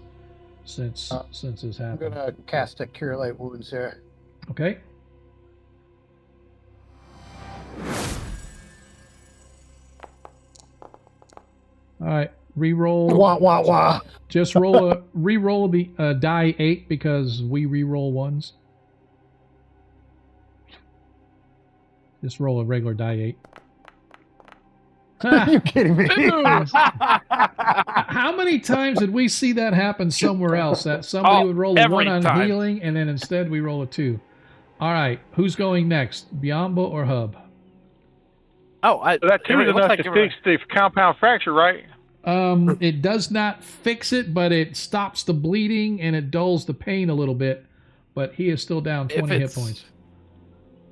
since this happened. I'm gonna cast a Cure Light Wounds here. Okay. All right, re-roll. Wah wah wah. Just re-roll the die 8 because we re-roll ones. Just roll a regular die 8. Are you kidding me? How many times did we see that happen somewhere else? That somebody would roll a 1 on time. healing, and then instead we roll a 2. All right, who's going next, Biamba or Hub? So that too is enough to fix the compound fracture, right? It does not fix it, but it stops the bleeding and it dulls the pain a little bit. But he is still down 20 hit points.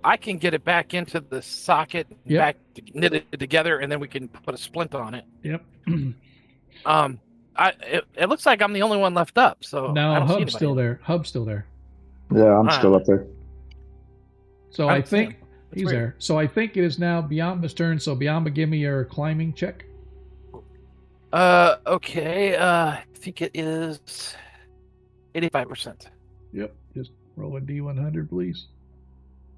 I can get it back into the socket, back knit it together, and then we can put a splint on it. Yep. It looks like I'm the only one left up. So no, Hub's still there. Hub's still there. Yeah, I'm still up there. So I think he's there. So I think it is now Biamba's turn. So Biamba, give me your climbing check. Okay. I think it is 85%. Yep. Just roll a D100, please.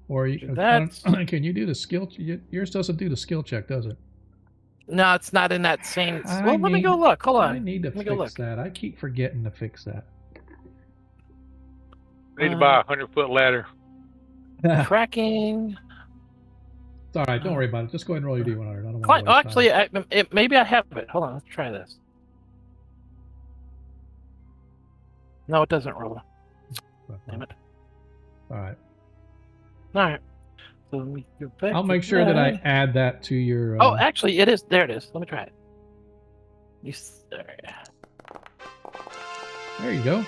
Or can you do the skill? Yours doesn't do the skill check, does it? No, it's not in that same. Well, let me go look. Hold on. I need to fix that. I keep forgetting to fix that. We need to buy a 100-foot ladder. Tracking. It's all right. Don't worry about it. Just go ahead and roll your D100. I don't want to actually, maybe I have it. Hold on. Let's try this. No, it doesn't roll. Damn it. All right. All right. So let me go back. I'll make sure that I add that to your. Oh, actually, it is. There it is. Let me try it. There you go.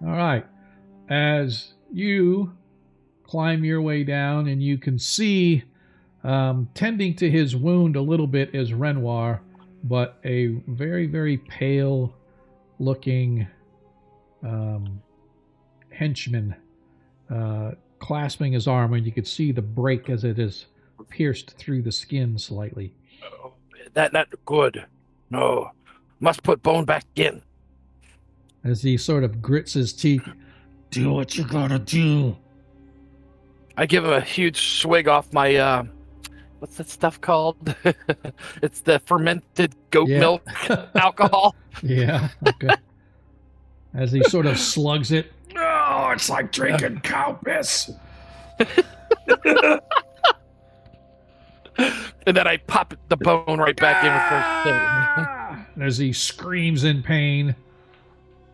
All right. As you climb your way down, and you can see tending to his wound a little bit is Renoir, but a very, very pale looking henchman clasping his arm, and you could see the break as it is pierced through the skin slightly. Oh, that not good. No, must put bone back in. As he sort of grits his teeth, do what you gotta do. I give him a huge swig off my what's that stuff called? It's the fermented goat Yeah. milk alcohol. Yeah. Okay. As he sort of slugs it. Oh, it's like drinking cow piss. And then I pop the bone right back in As he screams in pain.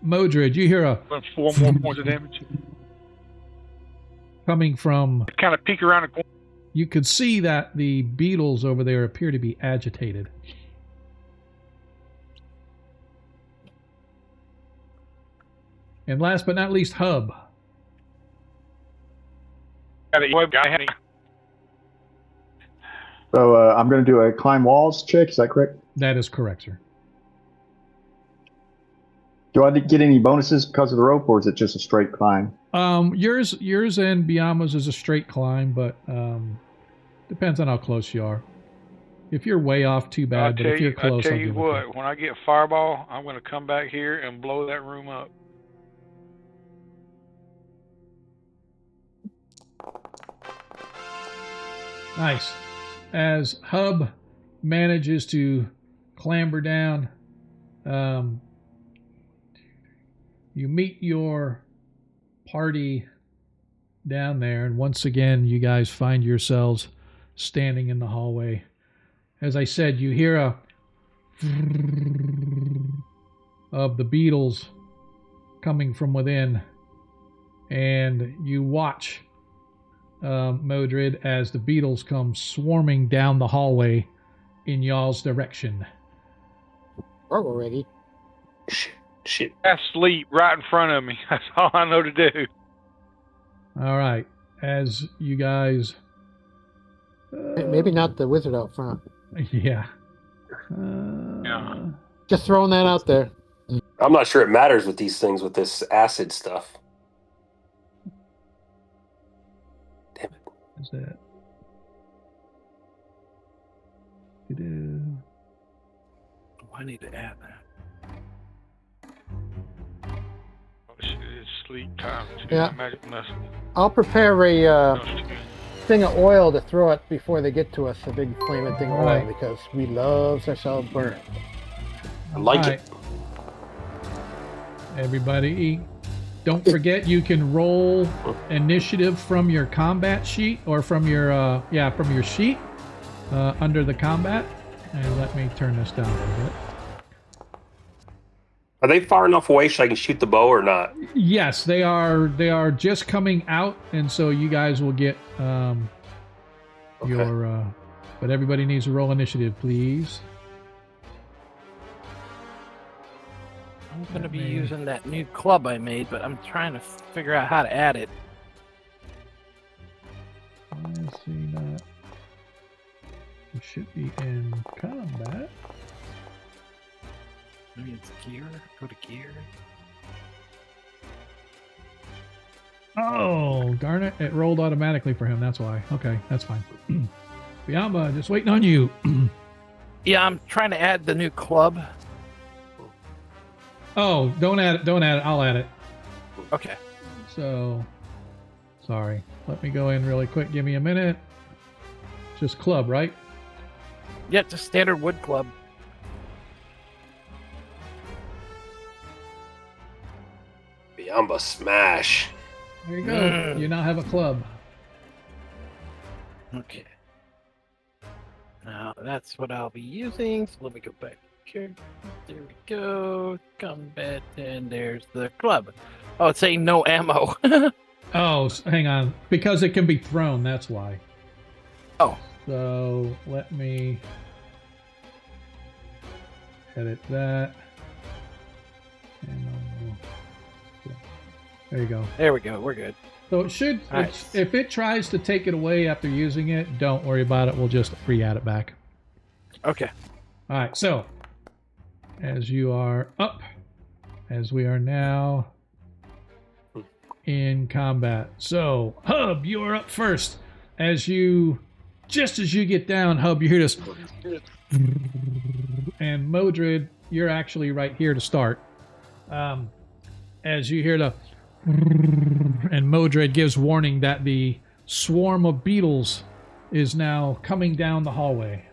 Modred, you hear a 4 more points of damage. coming from. Kind of peek around the corner. You could see that the beetles over there appear to be agitated. And last but not least, Hub. So I'm going to do a climb walls check. Is that correct? That is correct, sir. Do I get any bonuses because of the rope, or is it just a straight climb? Yours and Biama's is a straight climb, but depends on how close you are. If you're way off, too bad. But if you're close, I'll tell I'll you give it what. to you. When I get fireball, I'm going to come back here and blow that room up. Nice. As Hub manages to clamber down, you meet your party down there, and once again, you guys find yourselves standing in the hallway. As I said, you hear a of the beetles coming from within, and you watch Modred as the beetles come swarming down the hallway in y'all's direction. We're ready. Shit. Sleep right in front of me. That's all I know to do. All right, as you guys, Maybe not the wizard out front. yeah. Yeah. Just throwing that out there. I'm not sure it matters with these things with this acid stuff. Damn it. Is that? It is. I need to add that. Oh, shit, it's sleep time. Yeah. Magic muscle. I'll prepare a thing of oil to throw it before they get to us, a big flaming thing of oil, Right. because we love ourselves burnt. I like All it. Everybody, don't forget you can roll initiative from your combat sheet or from your from your sheet under the combat. And let me turn this down a little bit. Are they far enough away so I can shoot the bow or not? Yes, they are. They are just coming out, and so you guys will get your. But everybody needs to roll initiative, please. I'm going to be using that new club I made, but I'm trying to figure out how to add it. I see that. It should be in combat. Maybe it's gear. Go to gear. Oh, darn it. It rolled automatically for him. That's why. Okay, that's fine. Biamba, just waiting on you. Yeah, I'm trying to add the new club. Oh, don't add it. Don't add it. I'll add it. Okay. So, sorry. Let me go in really quick. Give me a minute. Just club, right? Yeah, just standard wood club. Biamba smash. There you go. You now have a club. Okay. Now that's what I'll be using. So let me go back here. There we go. Combat, and there's the club. Oh, it's saying no ammo. Oh, hang on. Because it can be thrown. That's why. Oh. So let me edit that. And there you go. There we go. We're good. So it should, Nice. if it tries to take it away after using it, don't worry about it. We'll just re-add it back. Okay. All right. So as you are up, as we are now in combat. So Hub, you are up first. Just as you get down, Hub, you hear this. And Modred, you're actually right here to start. As you hear the, and Modred gives warning that the swarm of beetles is now coming down the hallway.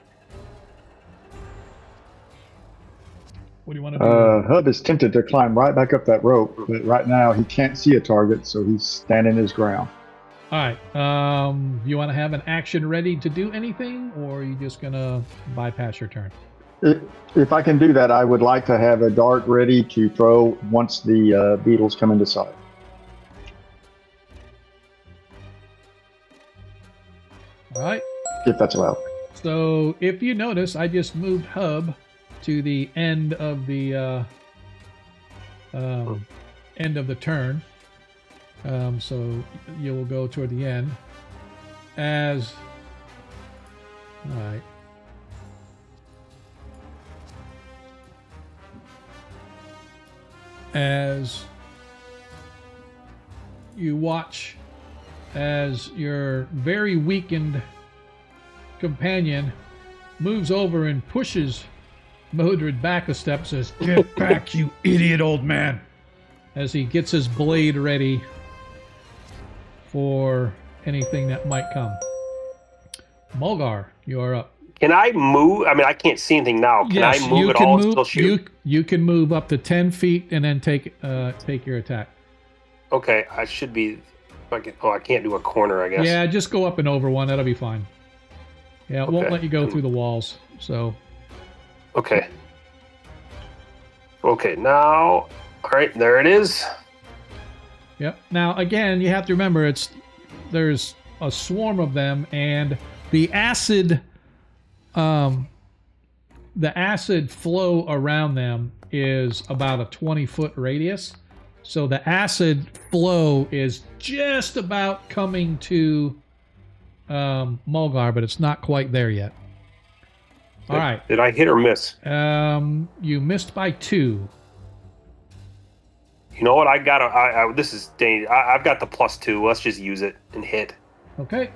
What do you want to do? Hub is tempted to climb right back up that rope, but right now he can't see a target, so he's standing his ground. All right. You want to have an action ready to do anything, or are you just gonna bypass your turn? If I can do that, I would like to have a dart ready to throw once the beetles come into sight. All right. If that's allowed. So if you notice, I just moved Hub to the end of the turn. So you will go toward the end. All right. As you watch as your very weakened companion moves over and pushes Modred back a step, says, "Get back, you idiot old man," as he gets his blade ready for anything that might come. Mulgar, you are up. Can I move? I mean, I can't see anything now. Can I move at all and still shoot? You can move up to 10 feet and then take your attack. Okay, I should be... I can't do a corner, I guess. Yeah, just go up and over one. That'll be fine. Yeah, it won't let you go through the walls, so... Okay. Okay, now... All right, there it is. Yep. Now, again, you have to remember, there's a swarm of them, and the acid flow around them is about a 20-foot radius. So the acid flow is just about coming to Mulgar, but it's not quite there yet. All right. Did I hit or miss? You missed by 2. You know what? This is dangerous. I've got the +2. Let's just use it and hit. Okay.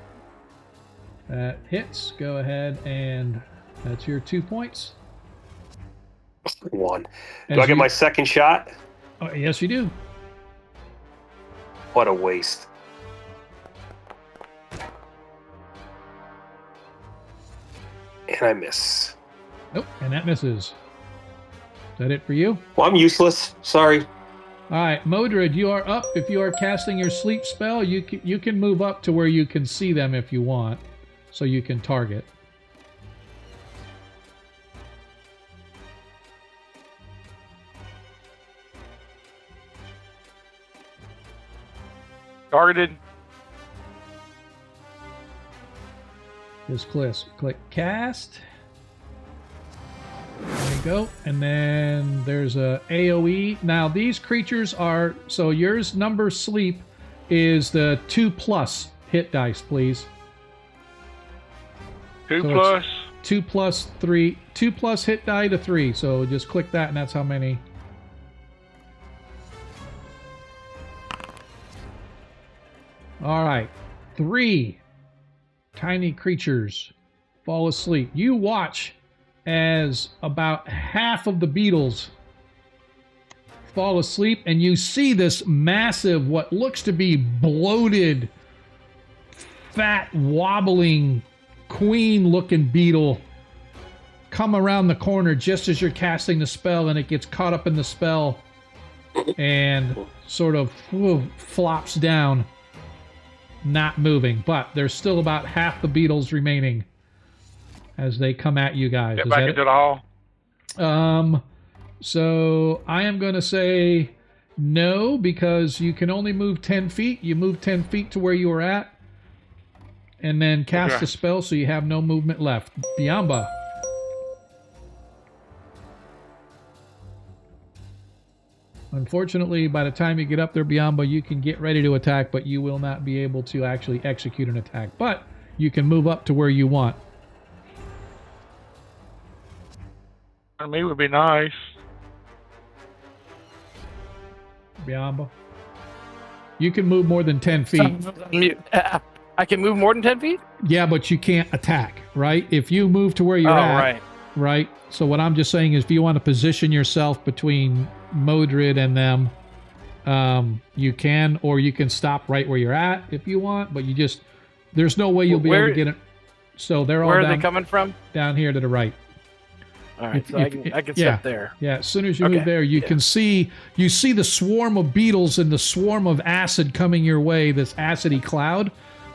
That hits. Go ahead, and that's your 2 points. 1. Do I get my second shot? Oh, yes, you do. What a waste. And I miss. Nope, and that misses. Is that it for you? Well, I'm useless. Sorry. All right, Modred, you are up. If you are casting your sleep spell, you can move up to where you can see them if you want, so you can target. Targeted. Just click cast. There you go. And then there's a AoE. Now these creatures are, so yours number sleep is the 2+ hit dice, please. 2 So plus. 2 plus 3, 2+ hit die to 3. So just click that, and that's how many. All right, 3 tiny creatures fall asleep. You watch as about half of the beetles fall asleep, and you see this massive, what looks to be bloated, fat, wobbling, queen-looking beetle come around the corner just as you're casting the spell, and it gets caught up in the spell and sort of flops down, not moving. But there's still about half the beetles remaining as they come at you guys. Get back into the hall. So I am going to say no, because you can only move 10 feet. You move 10 feet to where you were at, and then cast a spell, so you have no movement left. Biamba. Unfortunately, by the time you get up there, Biamba, you can get ready to attack, but you will not be able to actually execute an attack. But you can move up to where you want. For me, would be nice. Biamba. You can move more than 10 feet. I can move more than 10 feet? Yeah, but you can't attack, right? If you move to where you're at, right? So what I'm just saying is, if you want to position yourself between Modred and them, you can, or you can stop right where you're at if you want, but you just, there's no way you'll be able to get it. So they're all Where are down, they coming from? down here to the right. All right, so I can yeah. sit there. Yeah, as soon as you Okay, move there, you yeah. can see the swarm of beetles and the swarm of acid coming your way, this acidy cloud.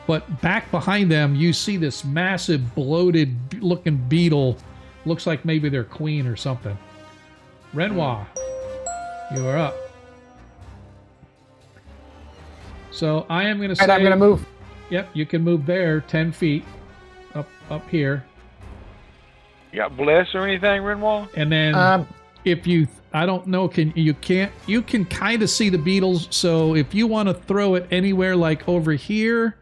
But back behind them, you see this massive bloated looking beetle. Looks like maybe they're queen or something. Renoir, you are up. So I am going to say... And I'm going to move. Yep, you can move there 10 feet up here. You got bless or anything, Renwall? And then if you, I don't know, you can kind of see the beetles. So if you want to throw it anywhere like over here,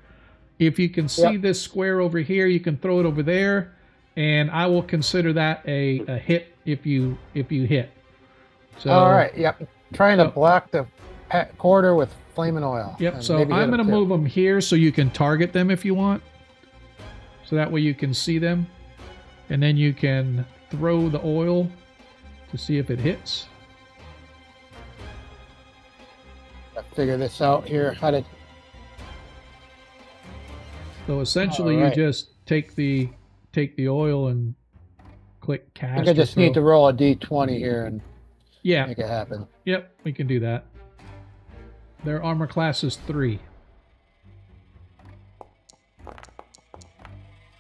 if you can see this square over here, you can throw it over there. And I will consider that a hit if you hit. So, all right, yep. Trying to block the quarter with flaming oil. Yep, so I'm going to move them here so you can target them if you want. So that way you can see them. And then you can throw the oil to see if it hits. Figure this out here. How to... So essentially you just take the oil and click cast. I think I just need to roll a d20 here and make it happen. Yep, we can do that. Their armor class is 3.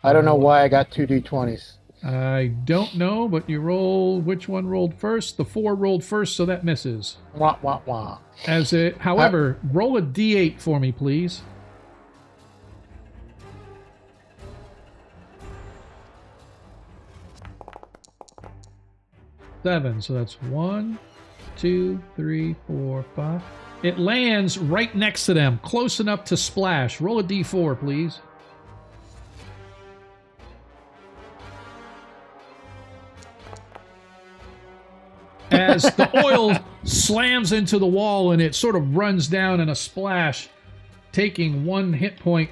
I don't know why I got 2 d20s. I don't know, but you roll. Which one rolled first? The 4 rolled first, so that misses. Wah, wah, wah. However, roll a d8 for me, please. Seven. So that's 1, 2, 3, 4, 5. It lands right next to them, close enough to splash. Roll a d4, please. As the oil slams into the wall and it sort of runs down in a splash, taking 1 hit point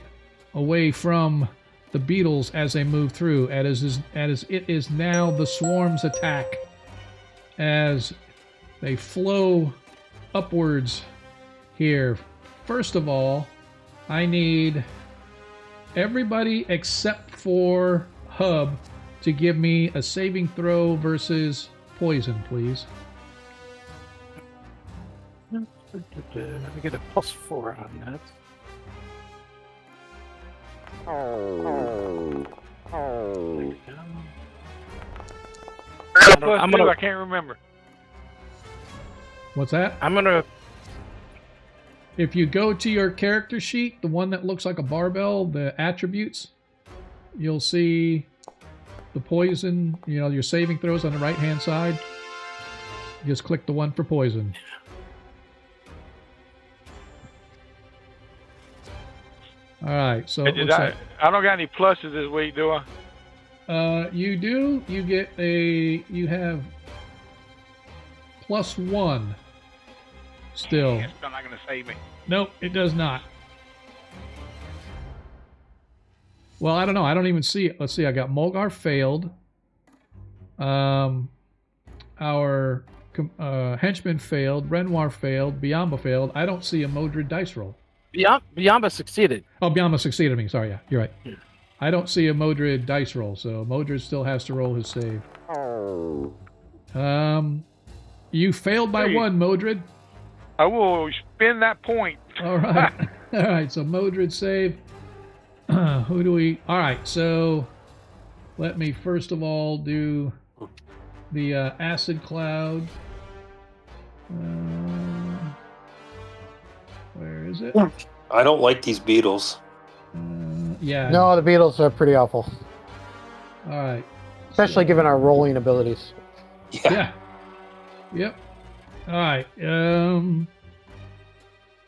away from the beetles as they move through. As it is now the swarm's attack. As they flow upwards here. First of all, I need everybody except for Hub to give me a saving throw versus poison, please. Let me get a +4 on that. I can't remember. What's that? I'm gonna. If you go to your character sheet, the one that looks like a barbell, the attributes, you'll see the poison, your saving throws on the right-hand side. Just click the one for poison. All right, so it looks like, I don't got any pluses this week, do I? you do. You have +1 still. It's not going to save me. Nope, it does not. Well, I don't know. I don't even see it. Let's see. I got Mulgar failed. Our henchman failed. Renoir failed. Biamba failed. I don't see a Modred dice roll. Biamba succeeded. Oh, Biamba succeeded me. Sorry, yeah, you're right. Yeah. I don't see a Modred dice roll, so Modred still has to roll his save. You failed by 1, Modred. I will spend that point. All right. All right, so Modred save. Who do we... All right, so let me first of all do the acid cloud. Where is it? I don't like these beetles. Yeah. No, the beetles are pretty awful. All right. Especially given our rolling abilities. Yeah. Yep. All right.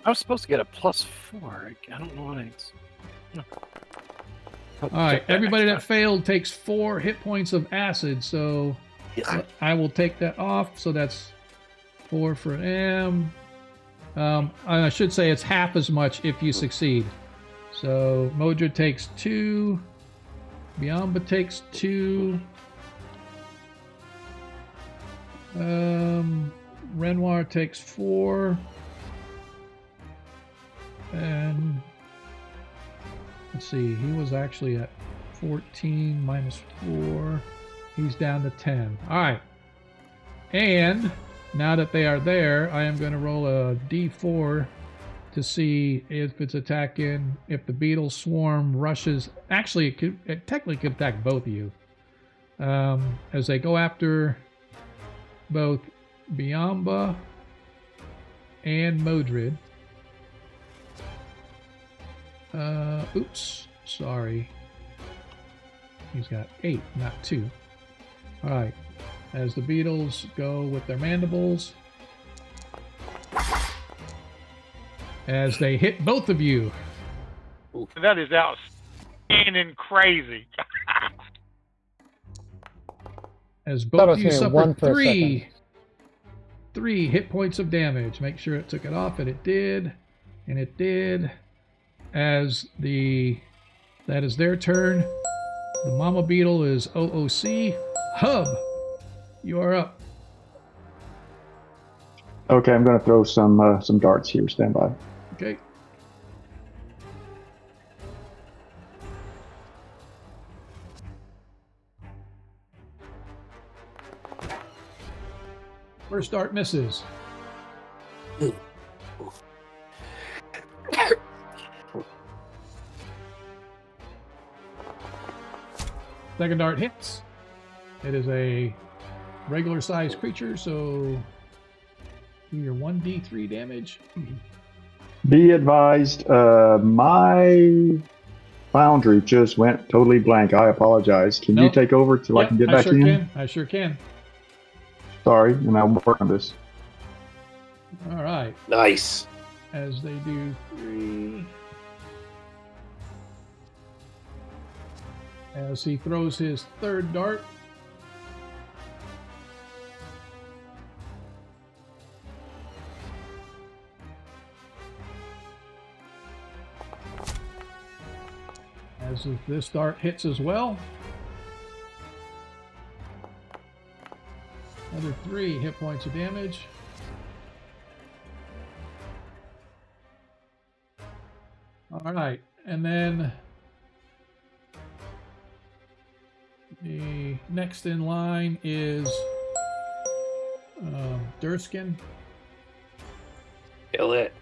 I was supposed to get a +4. I don't know what it's. All right. Everybody that failed takes 4 hit points of acid, so I will take that off. So that's 4 for M. I should say it's half as much if you succeed. So Modred takes 2. Biamba takes 2. Renoir takes 4. And let's see, he was actually at 14 minus 4. He's down to 10. All right. And now that they are there, I am going to roll a d4 to see if it's attacking, if the beetle swarm rushes. Actually, it technically could attack both of you. As they go after both Biamba and Modred. Oops, sorry. He's got 8, not 2. All right. As the beetles go with their mandibles, as they hit both of you. That is outstanding crazy. As both of you suffer for three hit points of damage. Make sure it took it off, and it did. And it did. As that is their turn. The mama beetle is OOC. Hub, you are up. Okay, I'm going to throw some darts here. Stand by. Okay. First dart misses. Second dart hits. It is a regular sized creature, so do your 1d3 damage. Be advised, my foundry just went totally blank. I apologize. Can you Nope. take over till I can get back in? I sure can. Sorry, and I'll work on this. All right. Nice. As they do 3. As he throws his third dart. As if this dart hits as well. Another 3 hit points of damage. All right, and then the next in line is Durskin. Kill it.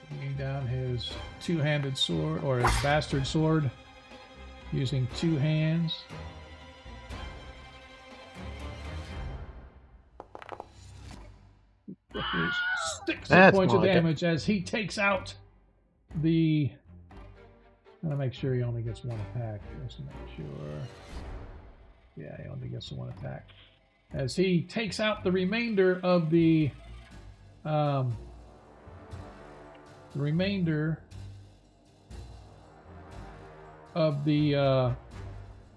Bringing down his two-handed sword, or his bastard sword, using 2 hands. There's 6 hit points of damage as he takes out the. I'm gonna make sure he only gets 1 attack. Just to make sure. Yeah, he only gets 1 attack. As he takes out the remainder of the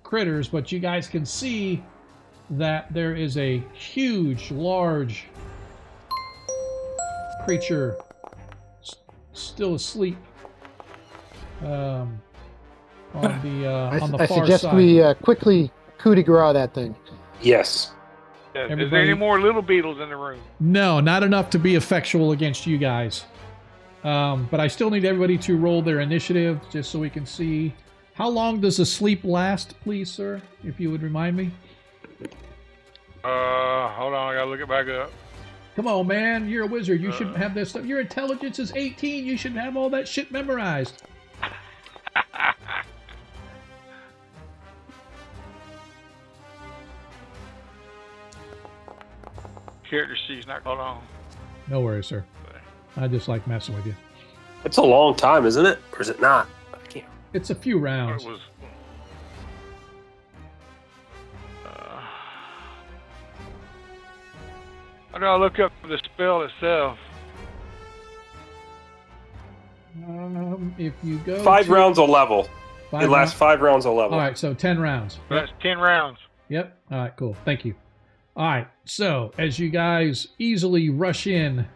critters, but you guys can see that there is a huge, large creature still asleep on the I far suggest side. we quickly coup de grace that thing. Yes. Is there any more little beetles in the room? No, not enough to be effectual against you guys. But I still need everybody to roll their initiative just so we can see. How long does the sleep last, please, sir? If you would remind me. Hold on, I gotta look it back up. Come on, man. You're a wizard. You should have this stuff. Your intelligence is 18. You should have all that shit memorized. Character sheet's not. Hold on. No worries, sir. I just like messing with you. It's a long time, isn't it? Or is it not? I can't. It's a few rounds. It was. How do I look up the spell itself? If you go 5 rounds a level. It lasts 5 rounds a level. All right, so 10 rounds. That's 10 rounds. Yep. All right, cool. Thank you. All right, so as you guys easily rush in,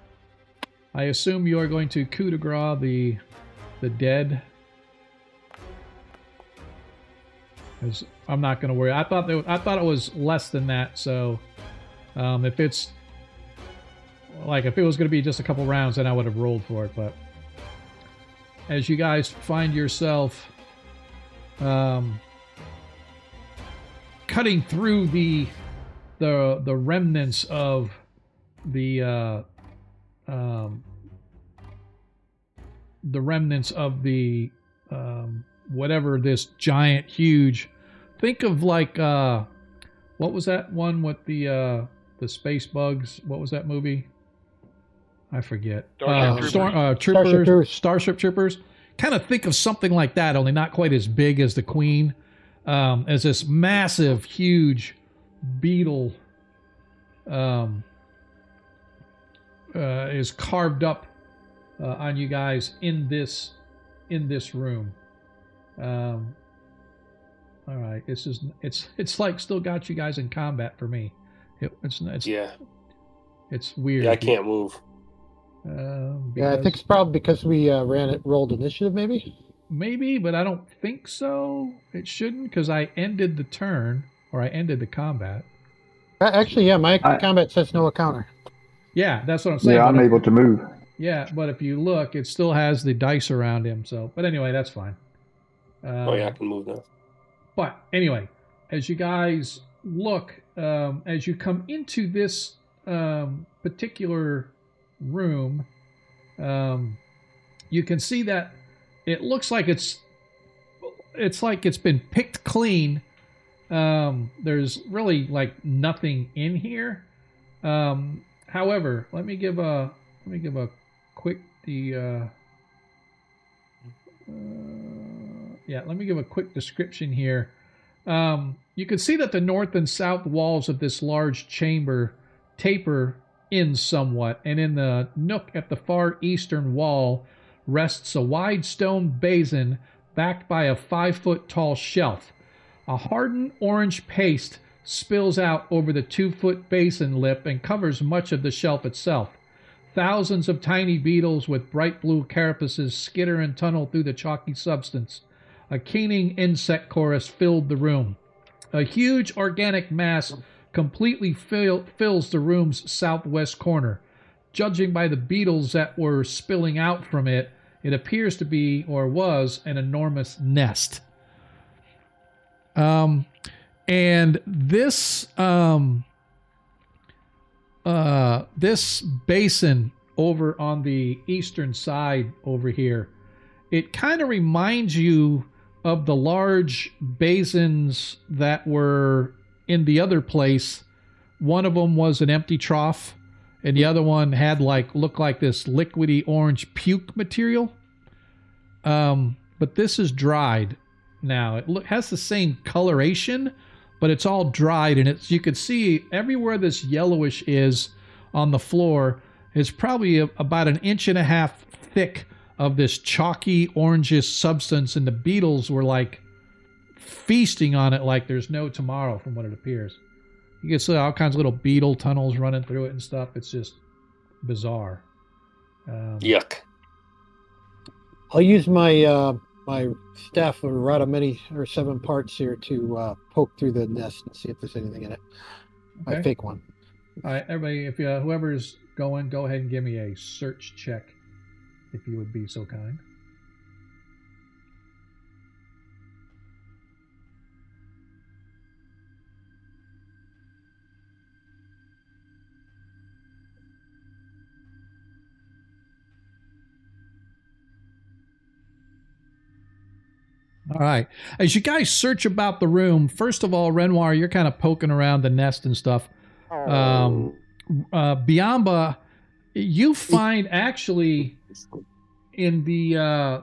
I assume you are going to coup de grace the dead. Because I'm not going to worry. I thought it was less than that. So if it's like if it was going to be just a couple rounds, then I would have rolled for it. But as you guys find yourself cutting through the remnants of the whatever this giant huge, think of like what was that one with the space bugs? What was that movie? I forget. Starship Troopers. Kind of think of something like that, only not quite as big as the Queen, as this massive, huge beetle is carved up on you guys in this room. All right, it's like still got you guys in combat for me. It's weird. Yeah, I can't move. Yeah, I think it's probably because we rolled initiative, maybe. Maybe, but I don't think so. It shouldn't, because I ended the turn, or I ended the combat. Actually, yeah, my combat says no encounter. Yeah, that's what I'm saying. Yeah, I'm able to move. Yeah, but if you look, it still has the dice around him. So, but anyway, that's fine. Oh yeah, I can move now. But anyway, as you guys look, as you come into this particular room, you can see that it looks like it's like it's been picked clean. There's really like nothing in here. However, let me give a quick let me give a quick description here. You can see that the north and south walls of this large chamber taper in somewhat, and in the nook at the far eastern wall rests a wide stone basin backed by a 5-foot tall shelf. A hardened orange paste spills out over the 2-foot basin lip and covers much of the shelf itself. Thousands of tiny beetles with bright blue carapaces skitter and tunnel through the chalky substance. A keening insect chorus filled the room. A huge organic mass completely fills the room's southwest corner. Judging by the beetles that were spilling out from it, it appears to be, or was, an enormous nest. And this this basin over on the eastern side over here, it kind of reminds you of the large basins that were in the other place. One of them was an empty trough, and the other one had looked like this liquidy orange puke material. But this is dried now. It has the same coloration, but it's all dried, and you could see everywhere this yellowish is on the floor is probably about 1.5 inches thick of this chalky orangish substance, and the beetles were like feasting on it like there's no tomorrow, from what it appears. You can see all kinds of little beetle tunnels running through it and stuff. It's just bizarre. Yuck. I'll use my my staff of rod of many or 7 parts here to poke through the nest and see if there's anything in it. Okay. My fake one. All right, everybody, if whoever's going, go ahead and give me a search check, if you would be so kind. All right. As you guys search about the room, first of all, Renoir, you're kind of poking around the nest and stuff. Biamba, you find actually in the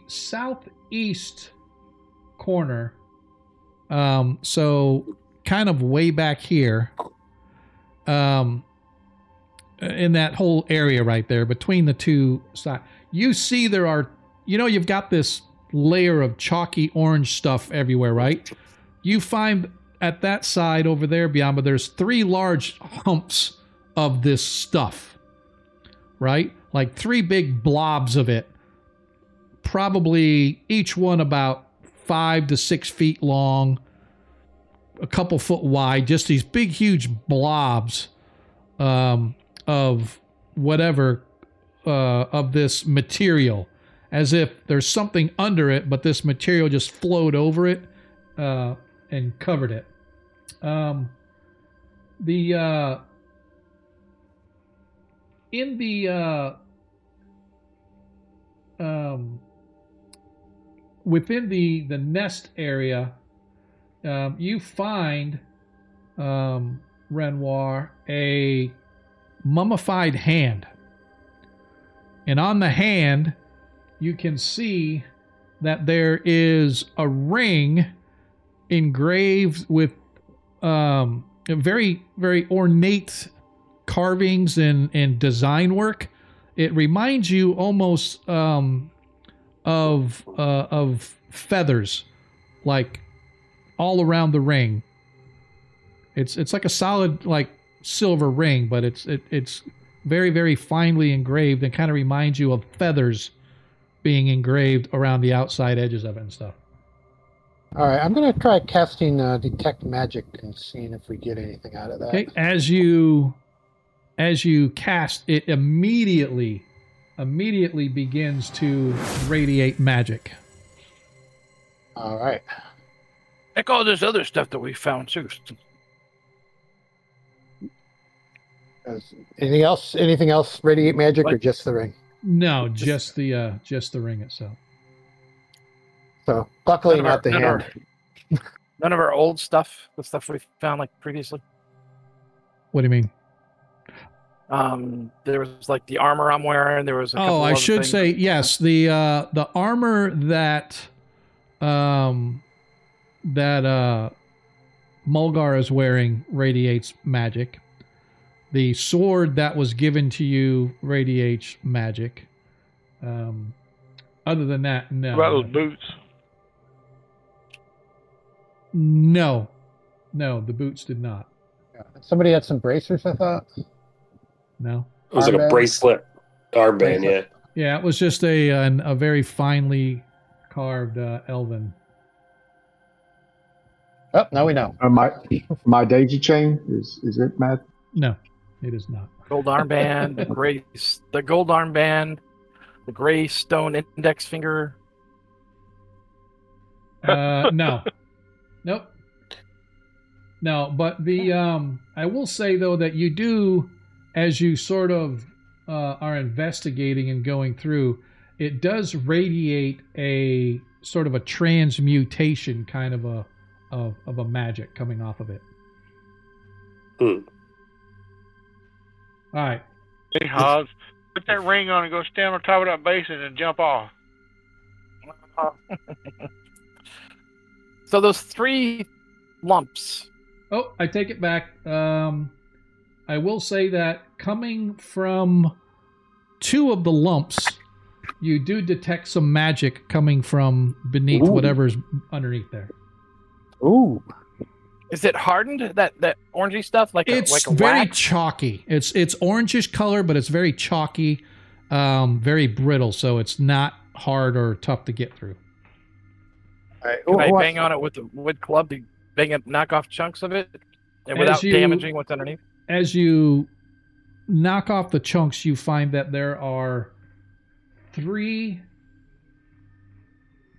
southeast corner, so kind of way back here, in that whole area right there between the two sides, you see there are, you've got this layer of chalky orange stuff everywhere, right? You find at that side over there, Biamba, there's 3 large humps of this stuff, right? Like 3 big blobs of it, probably each one about 5 to 6 feet long, a couple foot wide, just these big, huge blobs of whatever of this material, as if there's something under it, but this material just flowed over it and covered it. Within the nest area, you find, Renoir, a mummified hand. And on the hand, you can see that there is a ring engraved with very, very ornate carvings and design work. It reminds you almost of feathers, like all around the ring. It's like a solid, like, silver ring, but it's very, very finely engraved and kind of reminds you of feathers being engraved around the outside edges of it and stuff. All right, I'm going to try casting Detect Magic and seeing if we get anything out of that. Okay, as you cast it, immediately begins to radiate magic. All right. Like all this other stuff that we found too. Anything else radiate magic, or just the ring? No, just the ring itself. So luckily not the hand. None of our old stuff, the stuff we found like previously. What do you mean? There was like the armor I'm wearing. There was a couple I other should things. say yes. The armor that Mulgar is wearing radiates magic. The sword that was given to you radiates magic. Other than that, no. What about those boots? No, the boots did not. Yeah. Somebody had some bracers, I thought. No. It was like a bracelet, armband, yeah. Yeah, it was just a very finely carved elven. Oh, now we know. My daisy chain is it, Matt? No, it is not. Gold armband, the gold armband, the gray stone index finger. No. Nope. No, but I will say though that you do, as you sort of are investigating and going through, it does radiate a sort of a transmutation kind of a magic coming off of it. All right. Hey, Hobbs, put that ring on and go stand on top of that basin and jump off. So those 3 lumps. Oh, I take it back. I will say that coming from 2 of the lumps, you do detect some magic coming from beneath whatever's underneath there. Ooh. Is it hardened? That orangey stuff, It's like a very wax? chalky. It's orangish color, but it's very chalky, very brittle. So it's not hard or tough to get through. All right. Can I bang on it with the wood club to knock off chunks of it, and without damaging what's underneath? As you knock off the chunks, you find that there are 3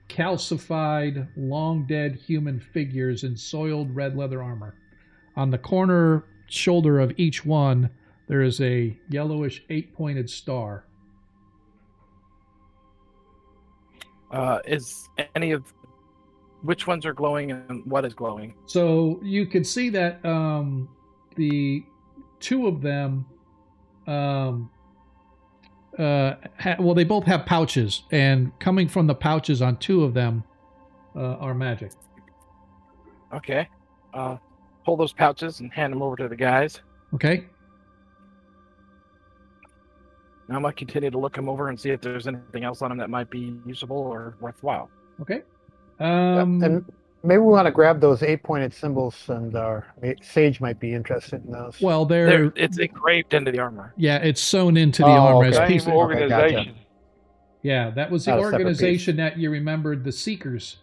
calcified, long-dead human figures in soiled red leather armor. On the corner shoulder of each one, there is a yellowish 8-pointed star. Is any of which ones are glowing and what is glowing? So you could see that the 2 of them, they both have pouches, and coming from the pouches on 2 of them are magic. Okay. Pull those pouches and hand them over to the guys. Okay. Now I'm going to continue to look them over and see if there's anything else on them that might be usable or worthwhile. Okay. And maybe we want to grab those 8-pointed symbols, and our sage might be interested in those. Well, it's engraved into the armor. Yeah, it's sewn into the armor as okay. pieces. Same organization. gotcha. Yeah, that was the Not a separate organization piece. that you remembered, the Seekers.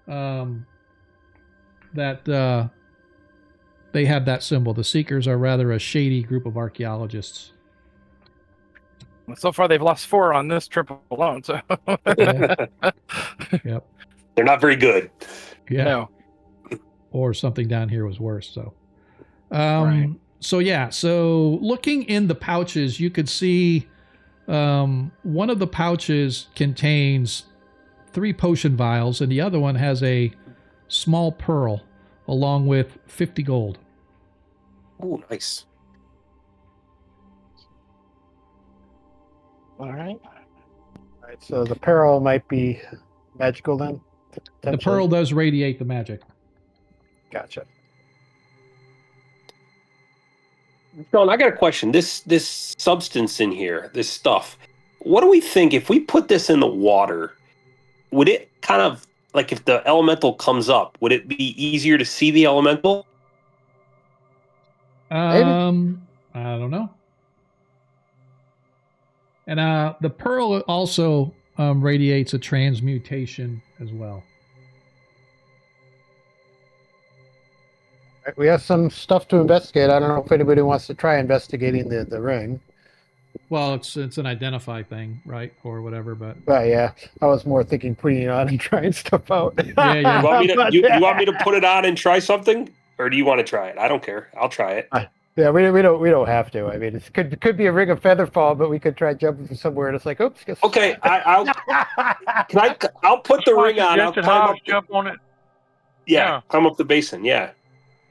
That they have that symbol. The Seekers are rather a shady group of archaeologists. So far, they've lost 4 on this trip alone. So, Yep. They're not very good. Yeah. no. Or something down here was worse. So, Right. so yeah. So looking in the pouches, you could see one of the pouches contains 3 potion vials, and the other one has a small pearl along with 50 gold. Oh, nice. All right. All right, so the peril might be magical then? The potentially? pearl does radiate the magic. Gotcha. John, I got a question. This substance in here, this stuff, what do we think if we put this in the water? Would it kind of, like, if the elemental comes up, would it be easier to see the elemental? Maybe. I don't know. And the pearl also radiates a transmutation as well. Right, we have some stuff to investigate. I don't know if anybody wants to try investigating the ring. Well, it's an identify thing, right, or whatever. But But yeah, I was more thinking putting it on and trying stuff out. Yeah. You want me to put it on and try something, or do you want to try it? I don't care. I'll try it. Yeah, we don't have to. I mean, it could be a ring of featherfall, but we could try jumping from somewhere, and it's like, oops. Guess Okay, I'll put the ring on. I'll Justin climb up. Hobbs jump on it. Yeah, climb up the basin. Yeah.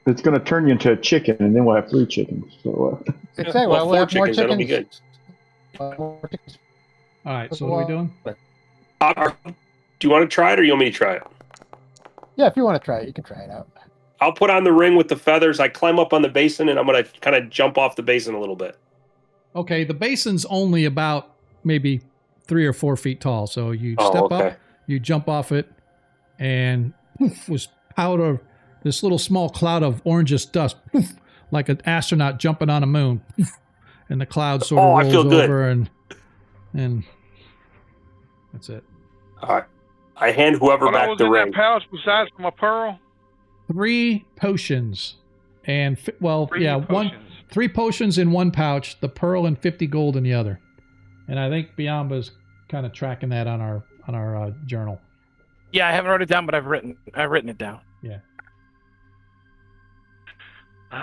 It's going to turn you into a chicken, and then we'll have 3 chickens. So, Exactly. Well, We'll 4 have more chickens. That'll be chickens. good. More chickens. all right. So what are we doing? Do you want to try it, or you want me to try it? Yeah, if you want to try it, you can try it out. I'll put on the ring with the feathers. I climb up on the basin, and I'm going to kind of jump off the basin a little bit. Okay, the basin's only about maybe 3 or 4 feet tall. So you step up, you jump off it, and poof, was powder. This little small cloud of orangish dust, poof, like an astronaut jumping on a moon, poof, and the cloud sort of rolls over, and that's it. All right. I hand whoever What back was the in ring. that pouch besides from a pearl? 3 potions, and 3 1. potions. 3 potions in one pouch, the pearl and 50 gold in the other. And I think Biamba's kind of tracking that on our journal. Yeah, I haven't wrote it down, but I've written it down. Yeah. All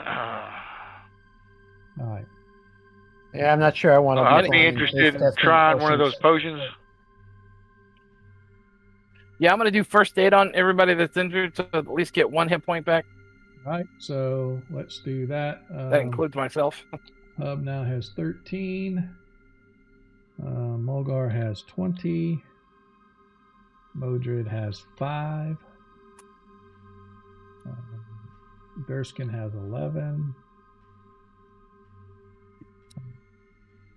right. Yeah, I'm not sure I want to. I'd be interested in trying one of those potions. Yeah, I'm going to do first aid on everybody that's injured to at least get 1 hit point back. All right. So let's do that. That includes myself. Hub now has 13. Mulgar has 20. Modred has 5. Durskin has 11.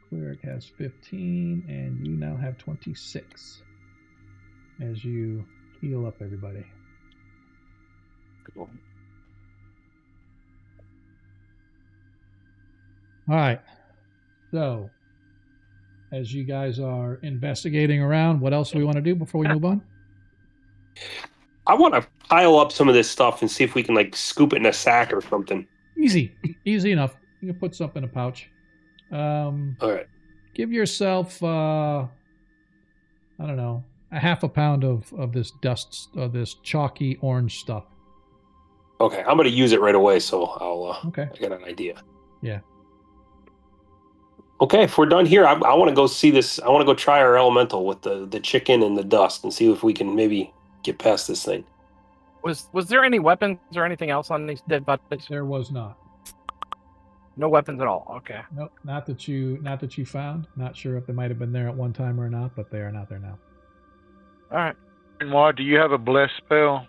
Cleric has 15, and you now have 26 as you heal up everybody. Cool. All right. So, as you guys are investigating around, what else do we want to do before we move on? I want to pile up some of this stuff and see if we can, like, scoop it in a sack or something. Easy enough. You can put something in a pouch. All right. Give yourself, I don't know, a half a pound of this dust, of this chalky orange stuff. Okay, I'm going to use it right away, so I'll Okay. I got an idea. Yeah. Okay, if we're done here, I want to go see this. I want to go try our elemental with the chicken and the dust and see if we can maybe get past this thing. Was there any weapons or anything else on these dead bodies? There was not. No weapons at all. Okay. Nope, not that you found. Not sure if they might have been there at one time or not, but they are not there now. All right. Benoit, do you have a bless spell?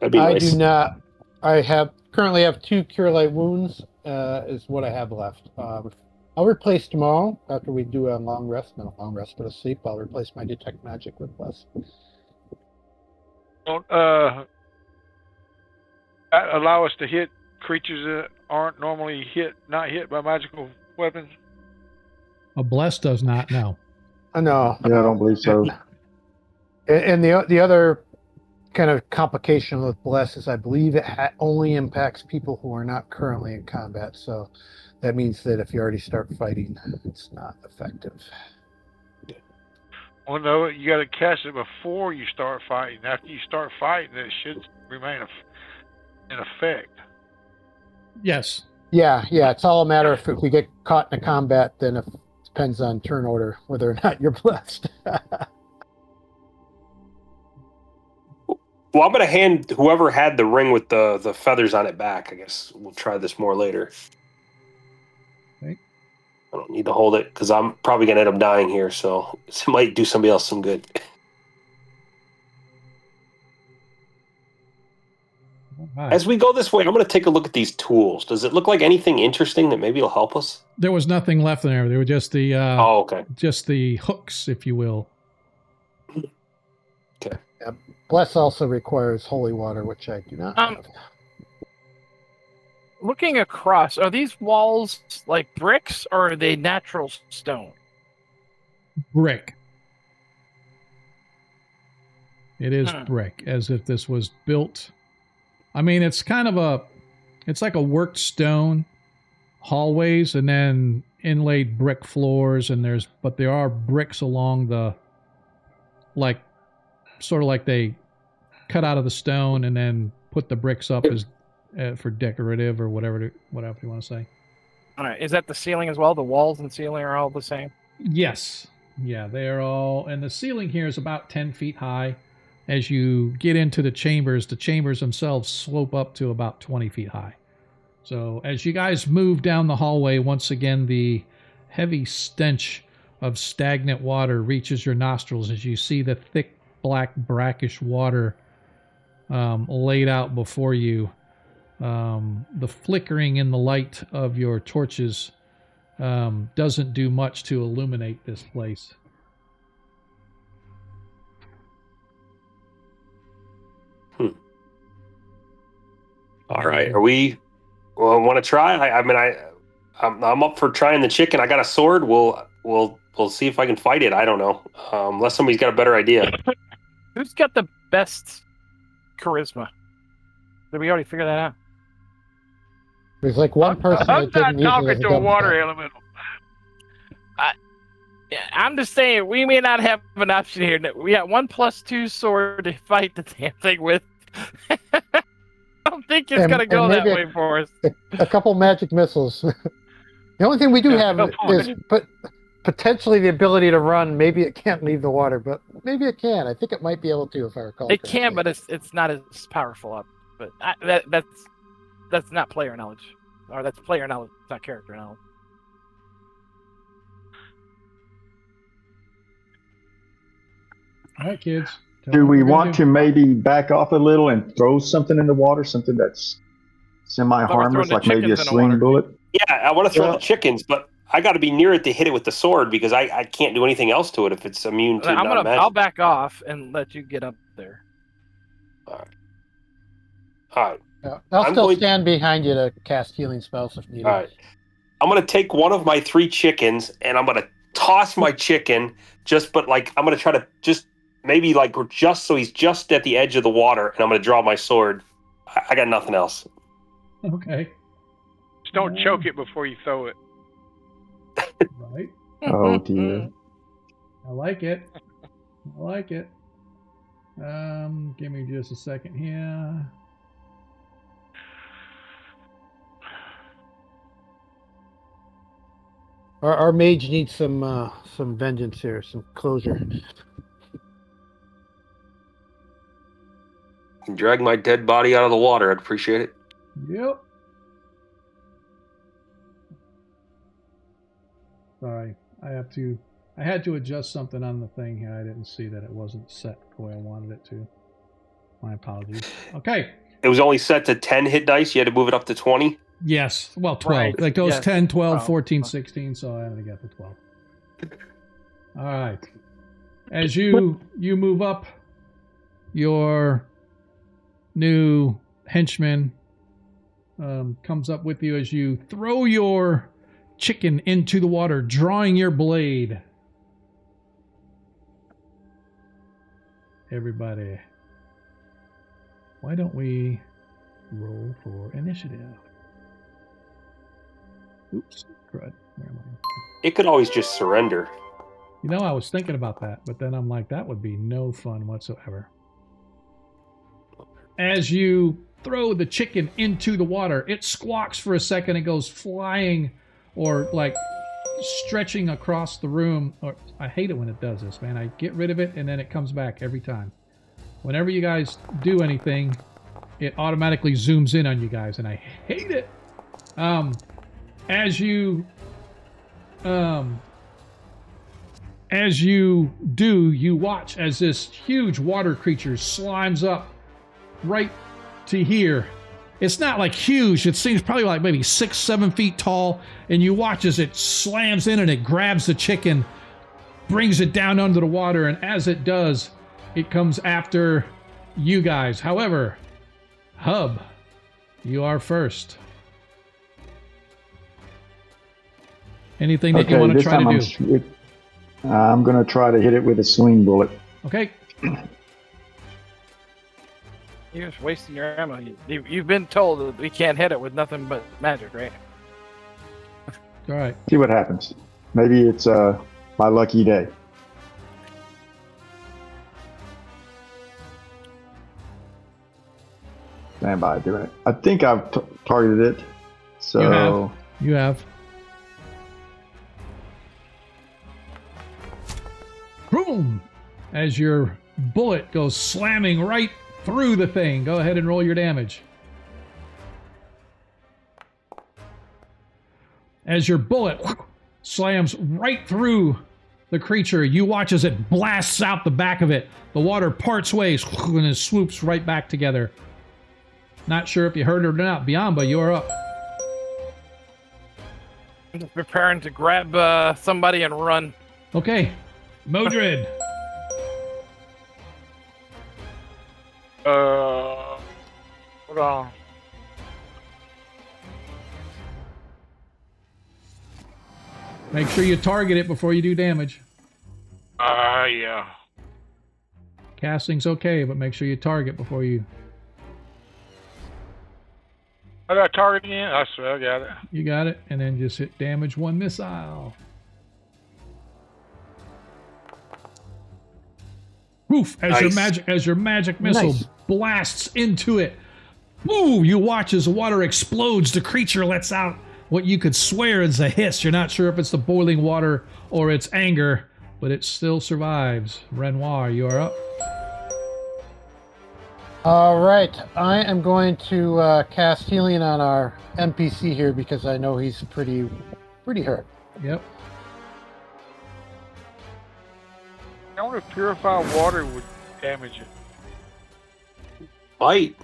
That'd be I nice. do not. I currently have 2 cure light wounds. Is what I have left. I'll replace tomorrow after we do a long rest. Not a long rest, but a sleep. I'll replace my detect magic with bless. Don't allow us to hit creatures that aren't normally not hit by magical weapons. A bless does not, no. No. yeah, I don't believe so. And the other kind of complication with Bless is I believe it only impacts people who are not currently in combat. So that means that if you already start fighting, it's not effective. Well, no, you got to cast it before you start fighting. After you start fighting, it should remain in effect. Yes. Yeah. It's all a matter of if we get caught in a combat, then it depends on turn order whether or not you're blessed. Well, I'm going to hand whoever had the ring with the feathers on it back. I guess we'll try this more later. Okay. I don't need to hold it because I'm probably going to end up dying here, so it might do somebody else some good. Right. As we go this way, I'm going to take a look at these tools. Does it look like anything interesting that maybe will help us? There was nothing left in there. There were just the Oh, okay. just the hooks, if you will. Okay. Yeah. Bless also requires holy water, which I do not have. Looking across, are these walls like bricks or are they natural stone? Brick. It is Hmm. brick, as if this was built. I mean, it's kind of it's like a worked stone hallways and then inlaid brick floors, and but there are bricks along the, like, sort of like they cut out of the stone and then put the bricks up as for decorative or whatever you want to say. All right, is that the ceiling as well? The walls and ceiling are all the same? Yes. Yeah, they are all, and the ceiling here is about 10 feet high. As you get into the chambers themselves slope up to about 20 feet high. So as you guys move down the hallway, once again, the heavy stench of stagnant water reaches your nostrils as you see the thick, black, brackish water laid out before you. The flickering in the light of your torches doesn't do much to illuminate this place. All right. Are we? Well, want to try? I'm up for trying the chicken. I got a sword. We'll see if I can fight it. I don't know. Unless somebody's got a better idea. Who's got the best charisma? Did we already figure that out? There's like one person I'm that didn't not usually talking to a water elemental. Yeah, I'm just saying we may not have an option here. We got 1+2 sword to fight the damn thing with. I don't think it's gonna go that way for us. A couple magic missiles. The only thing we do have is potentially the ability to run. Maybe it can't leave the water, but maybe it can. I think it might be able to, if I recall. It can, but it's not as powerful up. But that's not player knowledge, or that's player knowledge, not character knowledge. All right, kids. Do we want to maybe back off a little and throw something in the water, something that's semi-harmless, like maybe a sling bullet? Yeah, I want to throw the chickens, but I got to be near it to hit it with the sword because I can't do anything else to it if it's immune to non-magic. I'll back off and let you get up there. All right. I'll still stand behind you to cast healing spells if needed. All right. I'm going to take one of my 3 chickens and I'm going to toss my chicken I'm going to try to just maybe just so he's just at the edge of the water, and I'm going to draw my sword. I got nothing else. Okay. Just don't choke it before you throw it. Right. Oh dear. I like it. Give me just a second here. Our mage needs some vengeance here, some closure. Can drag my dead body out of the water. I'd appreciate it. Yep. Sorry, I had to adjust something on the thing here. I didn't see that it wasn't set the way I wanted it to. My apologies. Okay. It was only set to 10 hit dice. You had to move it up to 20? Yes. Well, 12. Right. Like those Yes. 10, 12, 12. 14, 16, so I had to get the 12. All right. As you move up, your new henchman comes up with you as you throw your chicken into the water, drawing your blade. Everybody, Why don't we roll for initiative? Oops, crud. Where am I? It could always just surrender. You know, I was thinking about that, but then I'm like, that would be no fun whatsoever. As you throw the chicken into the water, it squawks for a second and goes flying or like stretching across the room. Or I hate it when it does this, man. I get rid of it and then it comes back every time. Whenever you guys do anything, it automatically zooms in on you guys, and I hate it. As you do, you watch as this huge water creature slimes up right to here. It's not like huge. It seems probably like maybe 6-7 feet tall, and you watch as it slams in and it grabs the chicken, brings it down under the water, and as it does, it comes after you guys. However, Hub, you are first. Anything that you want to try to do? I'm going to try to hit it with a swing bullet. Okay. You're just wasting your ammo. You've been told that we can't hit it with nothing but magic, right? All right. See what happens. Maybe it's my lucky day. Stand by doing it. I think I've targeted it. So You have. Boom! As your bullet goes slamming right through the thing. Go ahead and roll your damage. As your bullet slams right through the creature, you watch as it blasts out the back of it. The water parts ways and it swoops right back together. Not sure if you heard it or not. Biamba, you're up. I'm just preparing to grab somebody and run. Okay. Modred. Hold on. Make sure you target it before you do damage. Yeah. Casting's okay, but make sure you target before you... How do I target again? I swear I got it. You got it, and then just hit damage 1 missile. Poof! As your magic missile blasts into it. Woo! You watch as the water explodes. The creature lets out what you could swear is a hiss. You're not sure if it's the boiling water or it's anger, but it still survives. Renoir, you are up. All right, I am going to cast healing on our NPC here because I know he's pretty hurt. Yep. I wonder if purified water would damage it. Bite.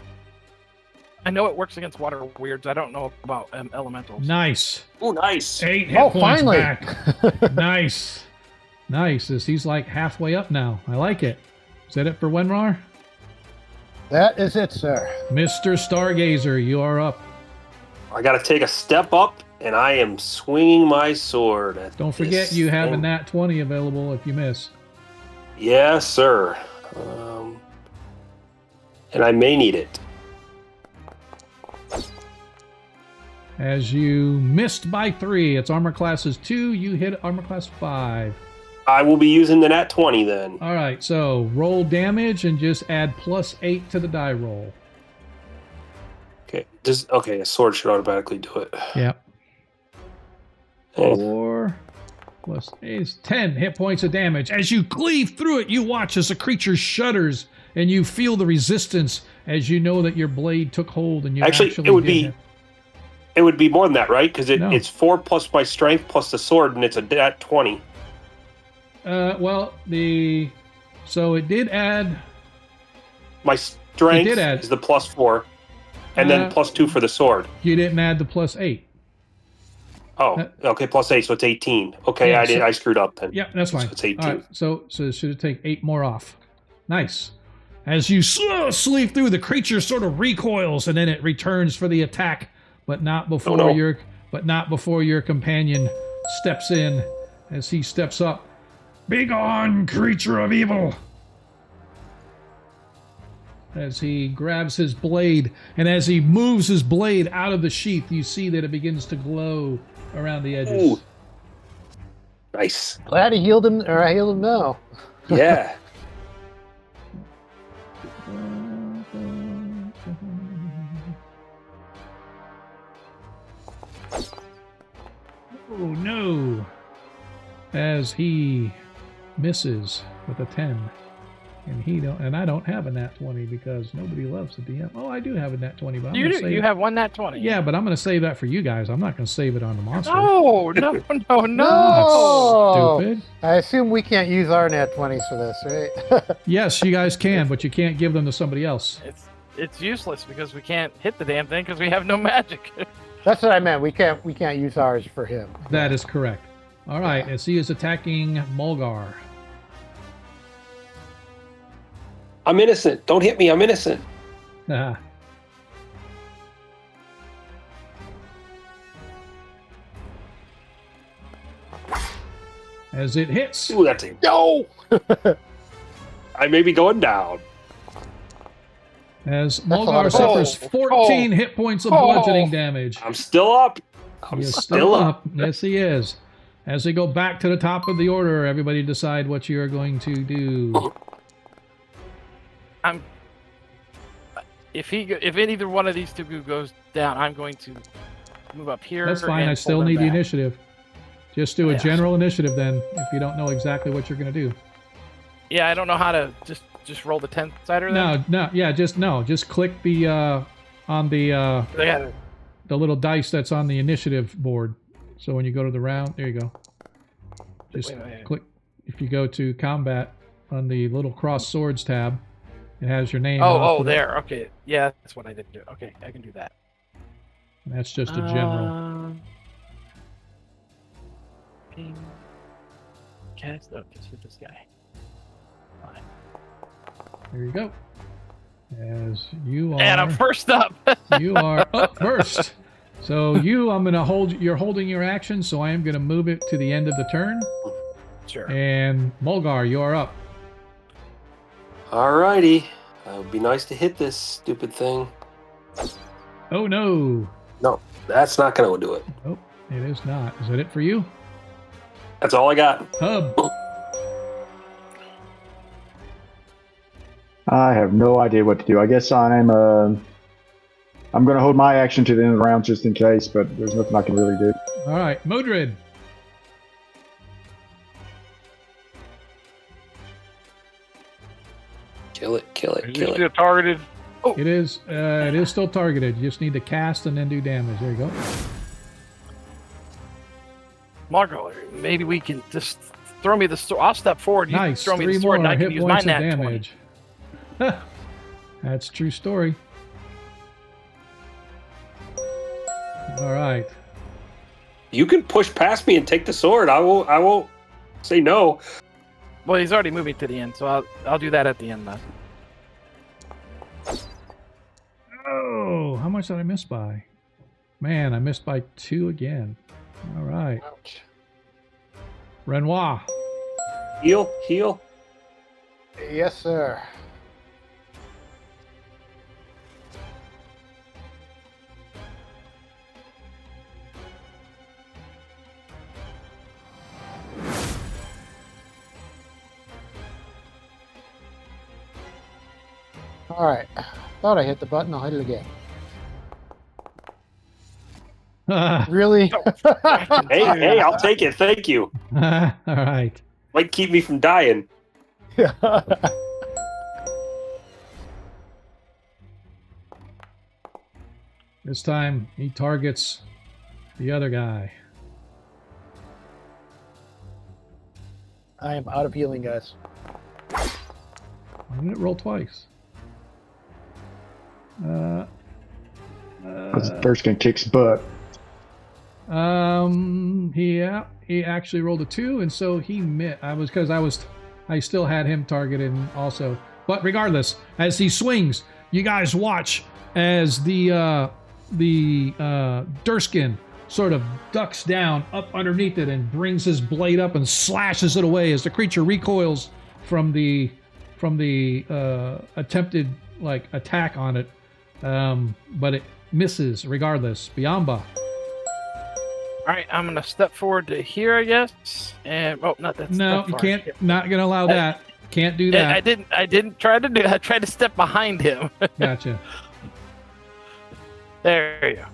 I know it works against water weirds. I don't know about elementals. Nice. Oh, nice. 8 hit points finally. back. Nice. Nice. He's like halfway up now. I like it. Is that it for Wenrar? That is it, sir. Mr. Stargazer, you are up. I got to take a step up, and I am swinging my sword at Don't forget this you have a thing. nat 20 available if you miss. Yes, sir. And I may need it. As you missed by 3, it's armor class is 2, you hit armor class 5. I will be using the nat 20 then. All right, so roll damage and just add +8 to the die roll. Okay. Okay, a sword should automatically do it. Yep. Oh, 4 plus 8 is 10 hit points of damage. As you cleave through it, you watch as the creature shudders and you feel the resistance as you know that your blade took hold and you Actually, actually it would did be hit. It would be more than that, right? Because No. it's 4 plus my strength plus the sword, and it's a nat 20. So it did add. My strength did add- is the +4, and then +2 for the sword. You didn't add the +8. Oh, okay, +8, so it's 18. Okay, Yeah, I screwed up then. Yep, that's fine. So it's 18. All right, so it should take 8 more off. Nice. As you sleeve through, the creature sort of recoils and then it returns for the attack, but not before no. your companion steps in. As he steps up, "Begone, creature of evil!" as he grabs his blade, and as he moves his blade out of the sheath, you see that it begins to glow around the edges. Ooh. Nice. Glad he healed him, or I healed him now. Yeah. Oh no! As he misses with a 10. And I don't have a nat 20 because nobody loves the DM. Oh, I do have a nat 20, but I'm You gonna do. save You it. have one nat 20. Yeah, but I'm going to save that for you guys. I'm not going to save it on the monster. No, no, no, no. No! Stupid. I assume we can't use our nat 20s for this, right? Yes, you guys can, but you can't give them to somebody else. It's useless because we can't hit the damn thing because we have no magic. That's what I meant. We can't use ours for him. That is correct. All right, as he is attacking Mulgar. I'm innocent. Don't hit me. I'm innocent. Ah. As it hits. Ooh, that's a no. I may be going down. As a lot Mulgar of suffers damage. 14 hit points of bludgeoning damage. I'm still up. He I'm is still up. Yes, he is. As we go back to the top of the order, everybody decide what you are going to do. If either one of these two goes down, I'm going to move up here. That's fine. and I still pull them need the back. initiative. Just do a Yeah. general initiative then, if you don't know exactly what you're going to do. Yeah, I don't know how to just roll the 10 sider. Just click the on the Yeah. the little dice that's on the initiative board. So when you go to the round, there you go. Just Wait. click. If you go to combat on the little cross swords tab, it has your name. Oh, there. Okay. Yeah, that's what I didn't do. Okay, I can do that. That's just a general. Ping. Cast. Oh, just hit this guy. Fine. There you go. As you are. And I'm first up. You are up first. So I'm gonna hold. You're holding your action, so I am gonna move it to the end of the turn. Sure. And Mulgar, you are up. Alrighty. It would be nice to hit this stupid thing. Oh no! No, that's not going to do it. Oh, it is not. Is that it for you, That's all I got. Hub? I have no idea what to do. I guess I'm going to hold my action to the end of the round just in case, but there's nothing I can really do. All right, Modred. Kill it, kill it, Is kill he it. still targeted? It is still targeted. You just need to cast and then do damage. There you go. Margot, maybe we can just throw me the sword. I'll step forward. You Nice. throw me 3 the sword, more and I can hit use my points of nat 20. damage. That's a true story. All right. You can push past me and take the sword. I won't say no. Well, he's already moving to the end, so I'll do that at the end then. Oh, how much did I miss by? Man, I missed by 2 again. All right. Ouch. Renoir. Heal, heal. Yes, sir. All right. Thought I hit the button. I'll hit it again. Really? Hey, I'll take it. Thank you. All right. Might keep me from dying. This time he targets the other guy. I am out of healing, guys. Why did it roll twice? Thurston kicks butt. He actually rolled a 2, and so he missed. I still had him targeted also. But regardless, as he swings, you guys watch as the Durskin sort of ducks down up underneath it and brings his blade up and slashes it away as the creature recoils from the attempted like attack on it, but it misses regardless. Biamba. All right, I'm gonna step forward to here, I guess. And not that. No, that you far. can't. Not gonna allow that. Can't do that. I didn't try to do that. I tried to step behind him. Gotcha. There you go.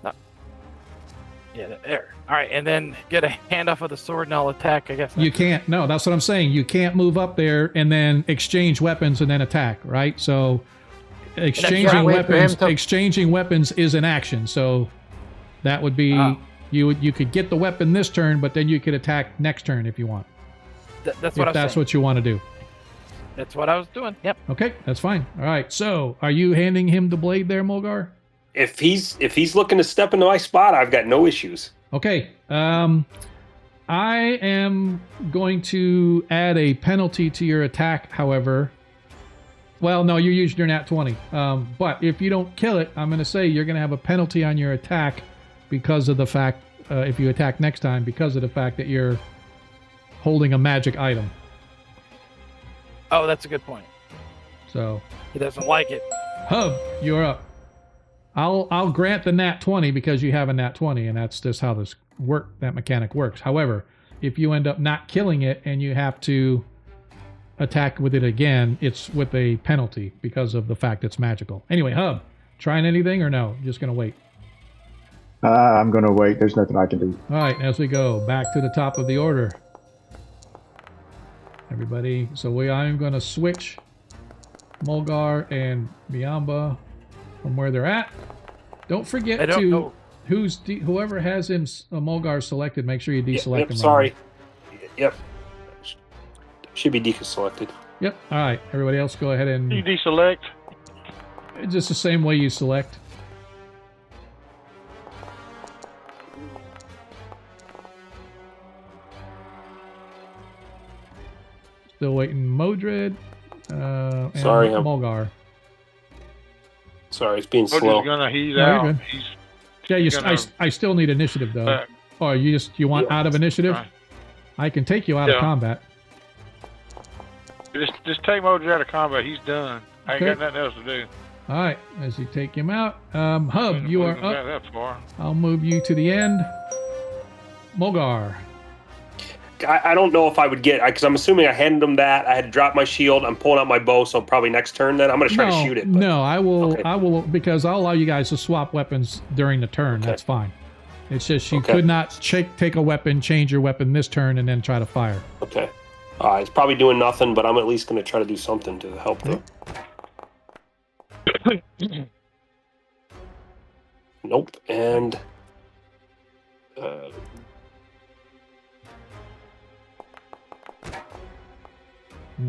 No. Yeah, there. All right, and then get a handoff of the sword and I'll attack, I guess. You can't. No, that's what I'm saying. You can't move up there and then exchange weapons and then attack, right? So exchanging weapons is an action. So that would be you could get the weapon this turn, but then you could attack next turn if you want. That's what that's what you want to do. That's what I was doing. Yep. Okay, that's fine. All right. So, are you handing him the blade there, Mulgar? If he's looking to step into my spot, I've got no issues. Okay. I am going to add a penalty to your attack, however. Well, no, you used your nat 20. But if you don't kill it, I'm going to say you're going to have a penalty on your attack because of the fact, if you attack next time, because of the fact that you're holding a magic item. Oh, that's a good point. So he doesn't like it. Hub, you're up. I'll grant the nat 20 because you have a nat 20, and that's just how that mechanic works. However, if you end up not killing it and you have to attack with it again, it's with a penalty because of the fact it's magical. Anyway, Hub, trying anything or no? Just gonna wait. I'm gonna wait. There's nothing I can do. All right, as we go back to the top of the order. Everybody, so I'm going to switch Mulgar and Biamba from where they're at. Don't forget whoever has him Mulgar selected, make sure you deselect him. Sorry. Yep. Should be deselected. Yep. All right. Everybody else go ahead and... You deselect? Just the same way you select. Still waiting Modred and Sorry, Mulgar. Sorry, it's being slow. He's No, out. I still need initiative though. Oh, you want out of initiative? Right. I can take you out of combat. Just take Modred out of combat. He's done. I ain't got nothing else to do. All right, as you take him out, Hub, you are up. That far. I'll move you to the end. Mulgar. I don't know if I would get, because I'm assuming I handed him that. I had to drop my shield. I'm pulling out my bow, so probably next turn then I'm going to try to shoot it. But... No, I will, because I'll allow you guys to swap weapons during the turn. Okay. That's fine. It's just you could not take a weapon, change your weapon this turn, and then try to fire. Okay. It's probably doing nothing, but I'm at least going to try to do something to help them. Nope. And...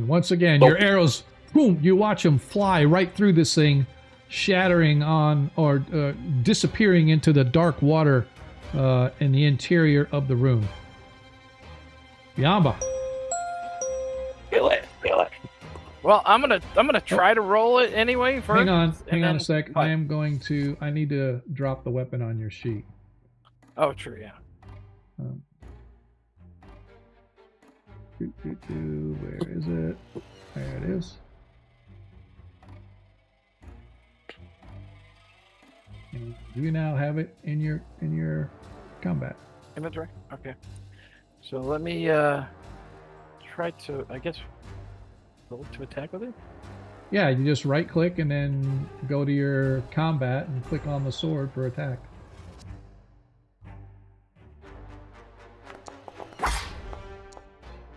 once again, your arrows, boom, you watch them fly right through this thing, shattering on or disappearing into the dark water in the interior of the room. Biamba. Feel it. Well, I'm gonna try to roll it anyway first. Hang on a sec. I need to drop the weapon on your sheet. Oh, true, yeah. Where is it? There it is. And you now have it in your combat inventory. Okay. So let me try to, I guess, roll to attack with it. Yeah, you just right click and then go to your combat and click on the sword for attack.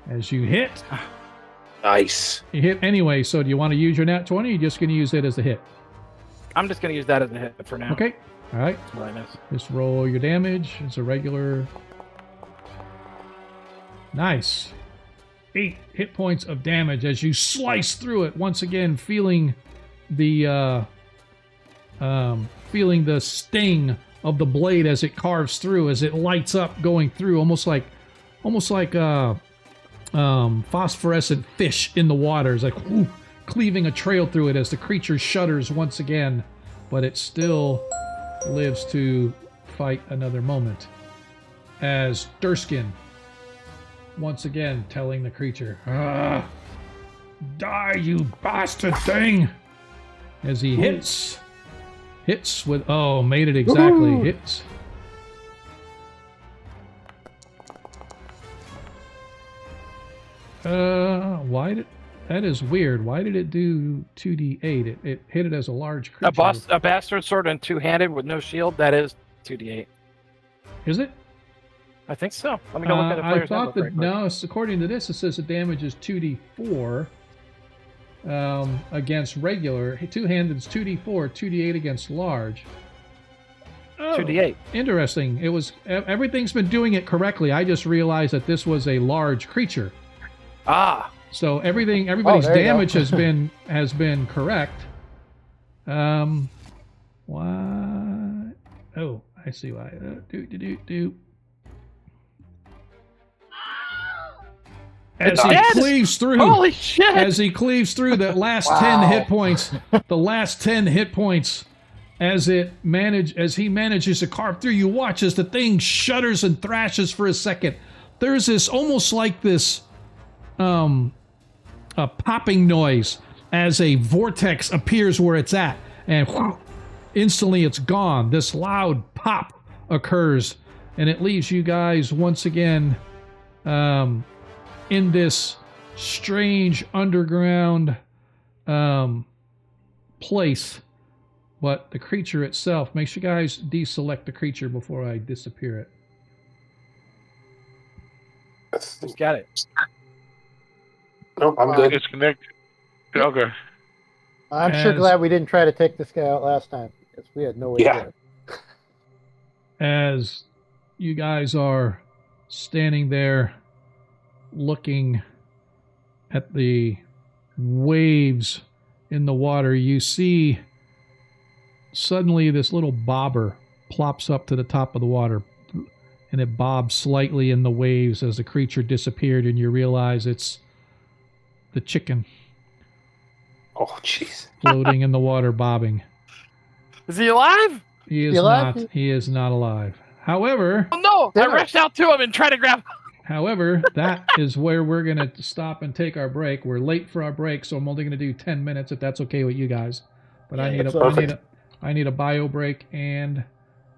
As you hit. Nice. You hit anyway, so do you want to use your nat 20 or are you just going to use it as a hit? I'm just going to use that as a hit for now. Okay. All right. Just roll your damage. It's a regular. Nice. 8 hit points of damage as you slice through it. Once again, feeling the sting of the blade as it carves through, as it lights up going through, almost like phosphorescent fish in the water. It's like cleaving a trail through it as the creature shudders once again, but it still lives to fight another moment. As Durskin, once again telling the creature, die, you bastard thing! as he hits with made it exactly. Woohoo! Hits. That is weird. Why did it do 2d8? It hit it as a large creature. A bastard sword and two-handed with no shield. That is 2d8. Is it? I think so. Let me go look at the player's I thought handbook that right quick. no. According to this, it says the damage is 2d4 against regular. Two-handed is 2d4, 2d8 against large. Oh, 2d8. Interesting. It was everything's been doing it correctly. I just realized that this was a large creature. Ah. So everybody's there you damage go. has been correct. Why? Oh, I see why. As he cleaves through. Holy shit! As he cleaves through the last 10 hit points, as he manages to carve through, you watch as the thing shudders and thrashes for a second. There's this almost like this a popping noise as a vortex appears where it's at, and whew, instantly it's gone. This loud pop occurs, and it leaves you guys once again in this strange underground place. But the creature itself, make sure you guys deselect the creature before I disappear it. Just got it. No, I'm good. It's connected. Okay. I'm sure As- glad we didn't try to take this guy out last time because we had no way Yeah. to do it. As you guys are standing there looking at the waves in the water, you see suddenly this little bobber plops up to the top of the water, and it bobs slightly in the waves as the creature disappeared, and you realize it's the chicken Oh, jeez. floating in the water, bobbing. Is he alive? He is You alive? not. He is not alive. However, Oh no! I Damn it. rushed out to him and tried to grab him. that is where we're going to stop and take our break. We're late for our break, so I'm only going to do 10 minutes if that's okay with you guys. But I need that's I need a bio break and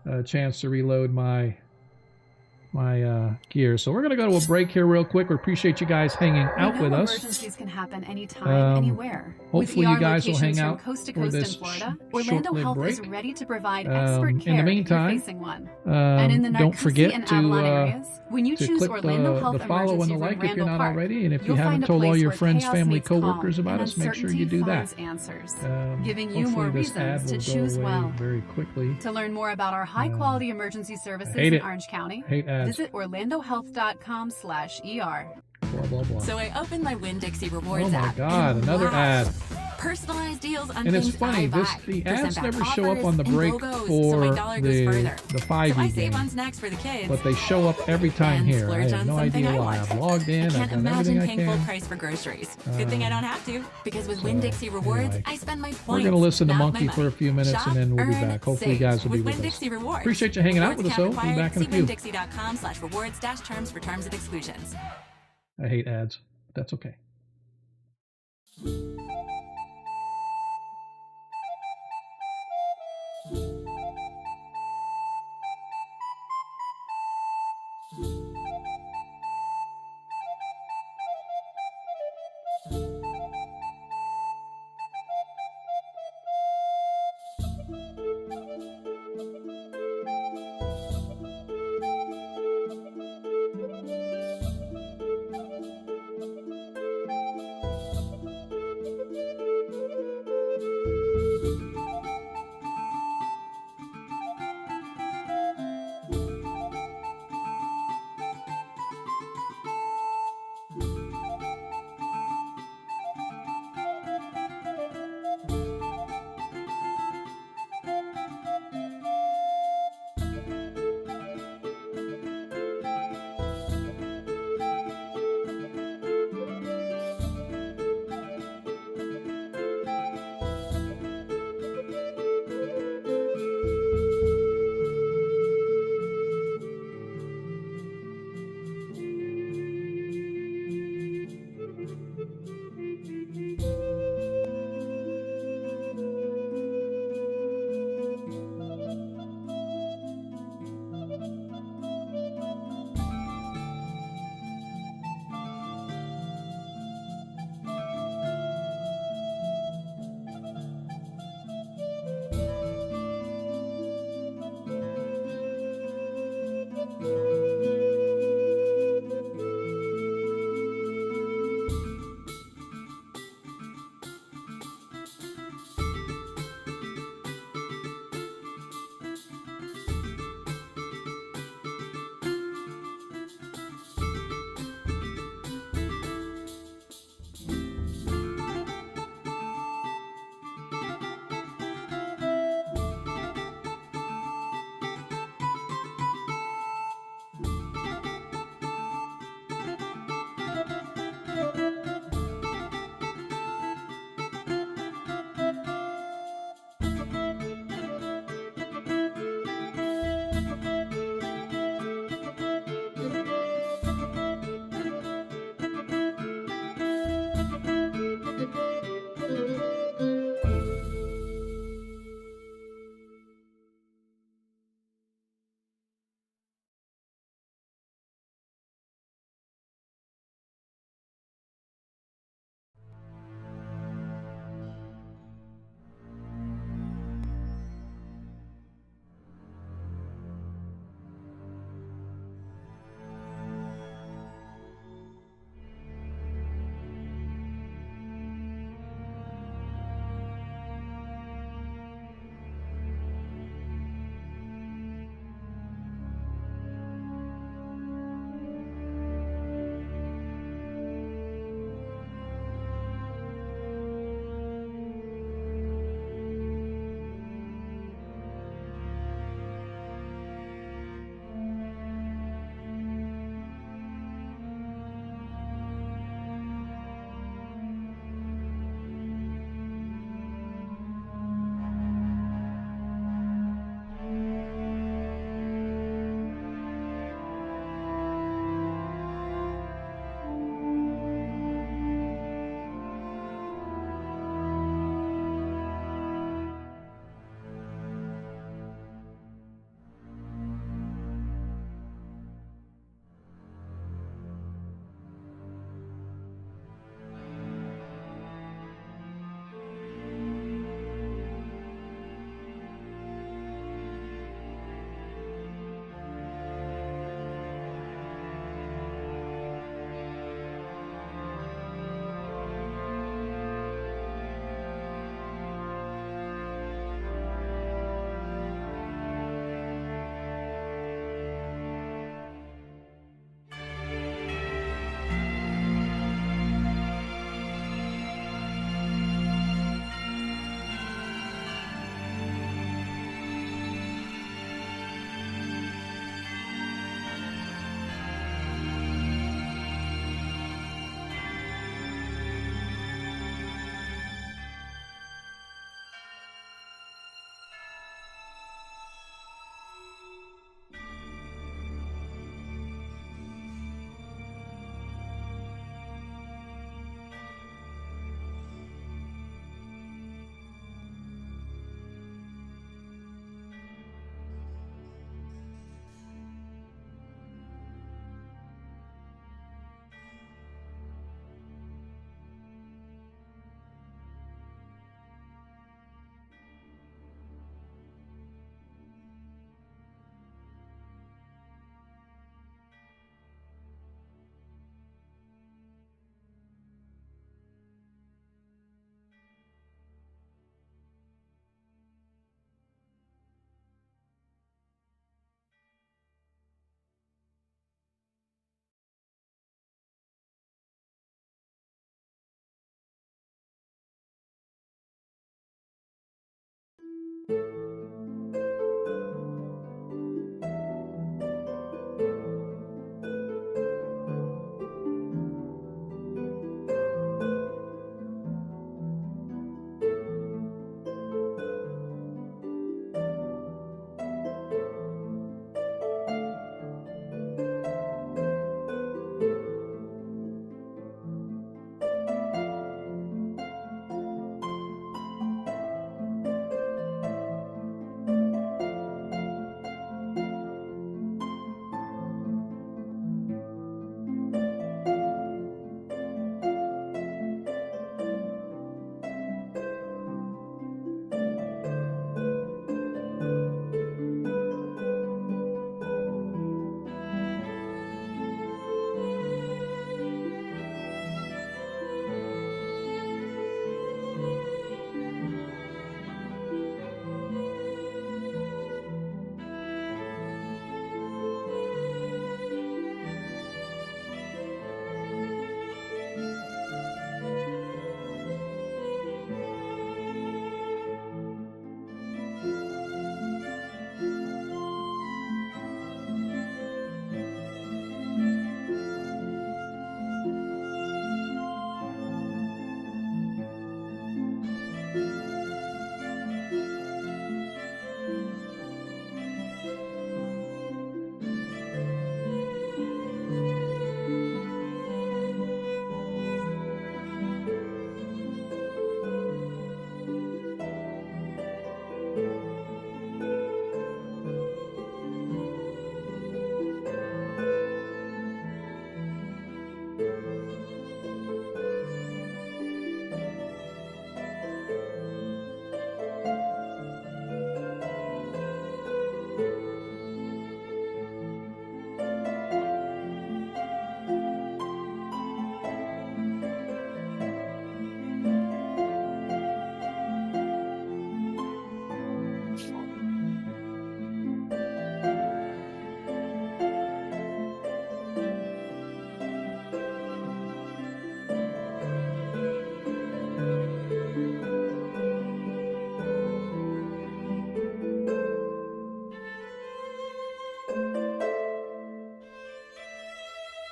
a chance to reload my gear. So we're going to go to a break here real quick. We appreciate you guys hanging out with us. Emergencies can happen anytime, anywhere. With Hopefully you ER guys will locations hang from out coast to for coast this in Florida, Orlando short-lived Health is break. ready to provide expert care In the meantime, if you're facing one. And in the don't Narcoosee forget and to Avalon areas, when you to choose click Orlando Health the follow and Emergency the like Room if you're Randall not Park, already, and if you you'll haven't find a told all place your where friends, chaos family, meets calm coworkers about and us, make sure you uncertainty do that. finds answers, giving you Hopefully more this ad reasons to will go choose away well. very quickly. To learn more about our high-quality emergency services hate in it. Orange County, Hate ads. visit orlandohealth.com/ER. Blah blah blah. So I opened my Winn-Dixie Rewards Oh my app. God! and Another wow, ad. Personalized deals on And it's things funny, I buy. the Percent ads back never show up offers on the and break logos, so for my dollar goes further. the So 5e I save game, on snacks for the kids. but they show up every time And here. I splurge have on no something idea I why. want. I've logged in. I I've can't done everything imagine I paying full can. price for groceries. Good thing I don't have to, because with Winn-Dixie Rewards, anyway, I spend my points. We're gonna listen to not Monkey my for a money. few minutes, Shop, and then we'll be earn, back. Hopefully, you save guys will be with with us. Winn-Dixie Rewards. Appreciate you hanging out with us, though. We'll be back in a few. Winn-Dixie.com/rewards-terms for terms and exclusions. I hate ads. But that's okay.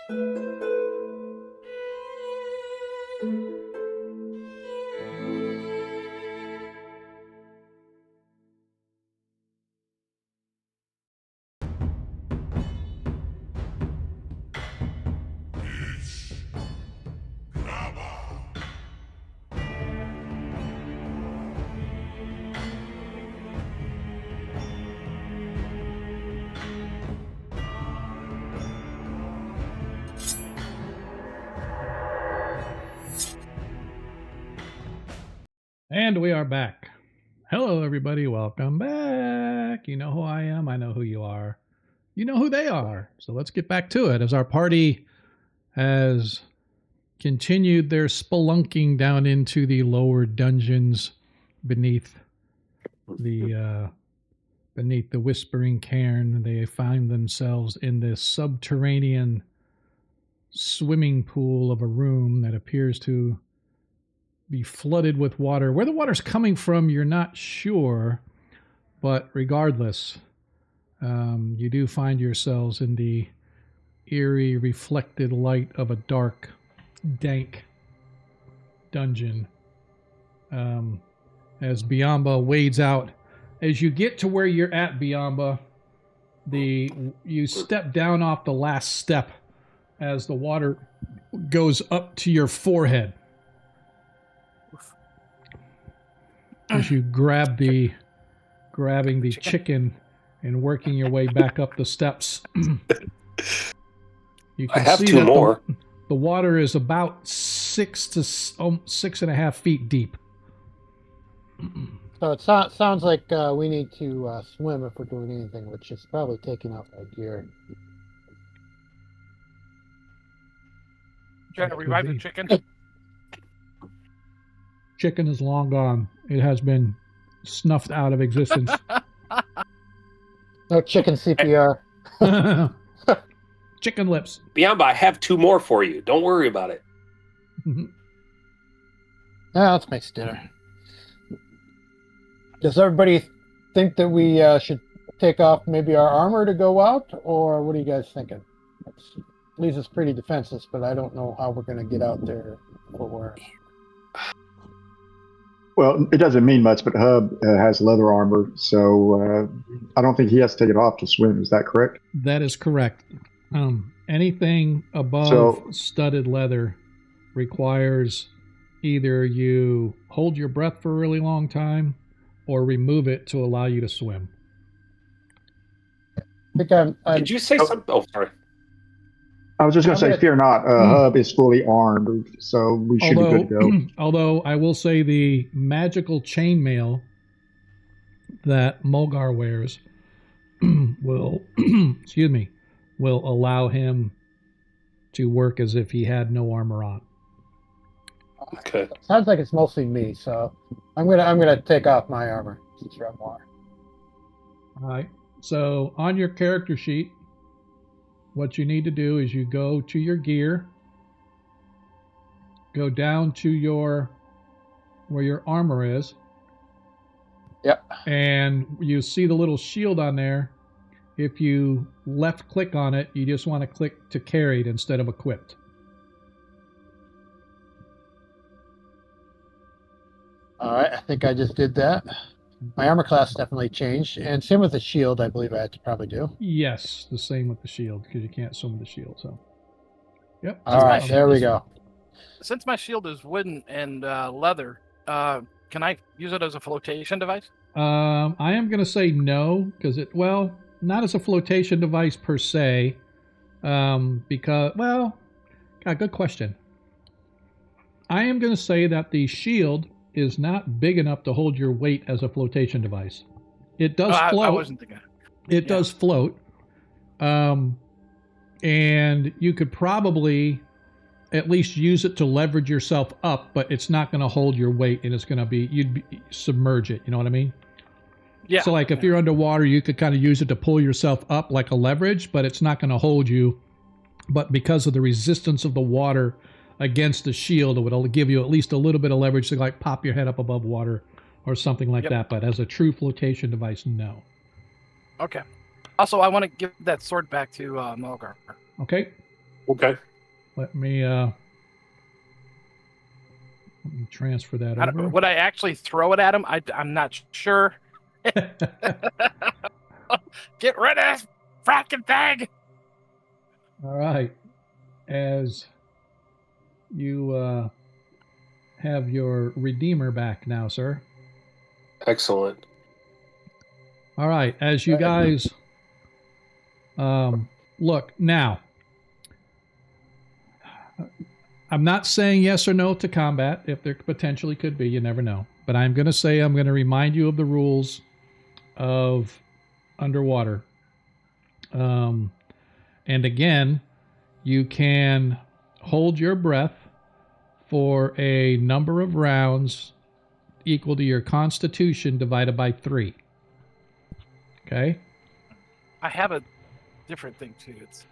And we are back. Hello, everybody. Welcome back. You know who I am. I know who you are. You know who they are. So let's get back to it as our party has continued their spelunking down into the lower dungeons beneath the Whispering Cairn. They find themselves in this subterranean swimming pool of a room that appears to be flooded with water. Where the water's coming from, you're not sure, but regardless, you do find yourselves in the eerie, reflected light of a dark, dank dungeon. As Biamba wades out, as you get to where you're at, Biamba, you step down off the last step as the water goes up to your forehead. As you grabbing the chicken and working your way back up the steps. You can I have see two that more. The water is about 6 to 6.5 feet deep. So it sounds like we need to swim if we're doing anything, which is probably taking out our gear. Trying to revive the chicken. Chicken is long gone. It has been snuffed out of existence. No chicken CPR. Chicken lips. Biamba, I have two more for you. Don't worry about it. Yeah, let's make dinner. Does everybody think that we should take off maybe our armor to go out, or what are you guys thinking? It leaves us pretty defenseless, but I don't know how we're going to get out there for work. Well, it doesn't mean much, but Hub has leather armor, so I don't think he has to take it off to swim. Is that correct? That is correct. Anything above studded leather requires either you hold your breath for a really long time or remove it to allow you to swim. I think I'm Did you say something? Oh, sorry. I was just going to say, fear not. Hub is fully armed, so we should be good to go. Although I will say the magical chainmail that Mulgar wears will, will allow him to work as if he had no armor on. Okay. Sounds like it's mostly me, so I'm gonna take off my armor since you're on water. All right. So on your character sheet, what you need to do is you go to your gear, go down to where your armor is. Yep. And you see the little shield on there. If you left click on it, you just want to click to carried instead of equipped. All right, I think I just did that. My armor class definitely changed, and same with the shield. I believe I had to probably do. Yes, the same with the shield because you can't swim with the shield. So, yep. All right, there we go. Since my shield is wooden and leather, can I use it as a flotation device? I am going to say no because not as a flotation device per se, because good question. I am going to say that the shield is not big enough to hold your weight as a flotation device. It does float. I wasn't thinking. It does float. And you could probably at least use it to leverage yourself up, but it's not going to hold your weight, and you'd submerge it. You know what I mean? Yeah. So like if you're underwater, you could kind of use it to pull yourself up like a leverage, but it's not going to hold you. But because of the resistance of the water against the shield, it would give you at least a little bit of leverage to like pop your head up above water or something like that. But as a true flotation device, no. Okay. Also, I want to give that sword back to Mulgar. Okay. Okay. Let me transfer that over. Would I actually throw it at him? I'm not sure. Get rid of this fracking thing! All right. As you have your Redeemer back now, sir. Excellent. All right. As you guys look now, I'm not saying yes or no to combat. If there potentially could be, you never know. But I'm going to say I'm going to remind you of the rules of underwater. And again, you can hold your breath for a number of rounds equal to your constitution divided by 3. Okay? I have a different thing too. It's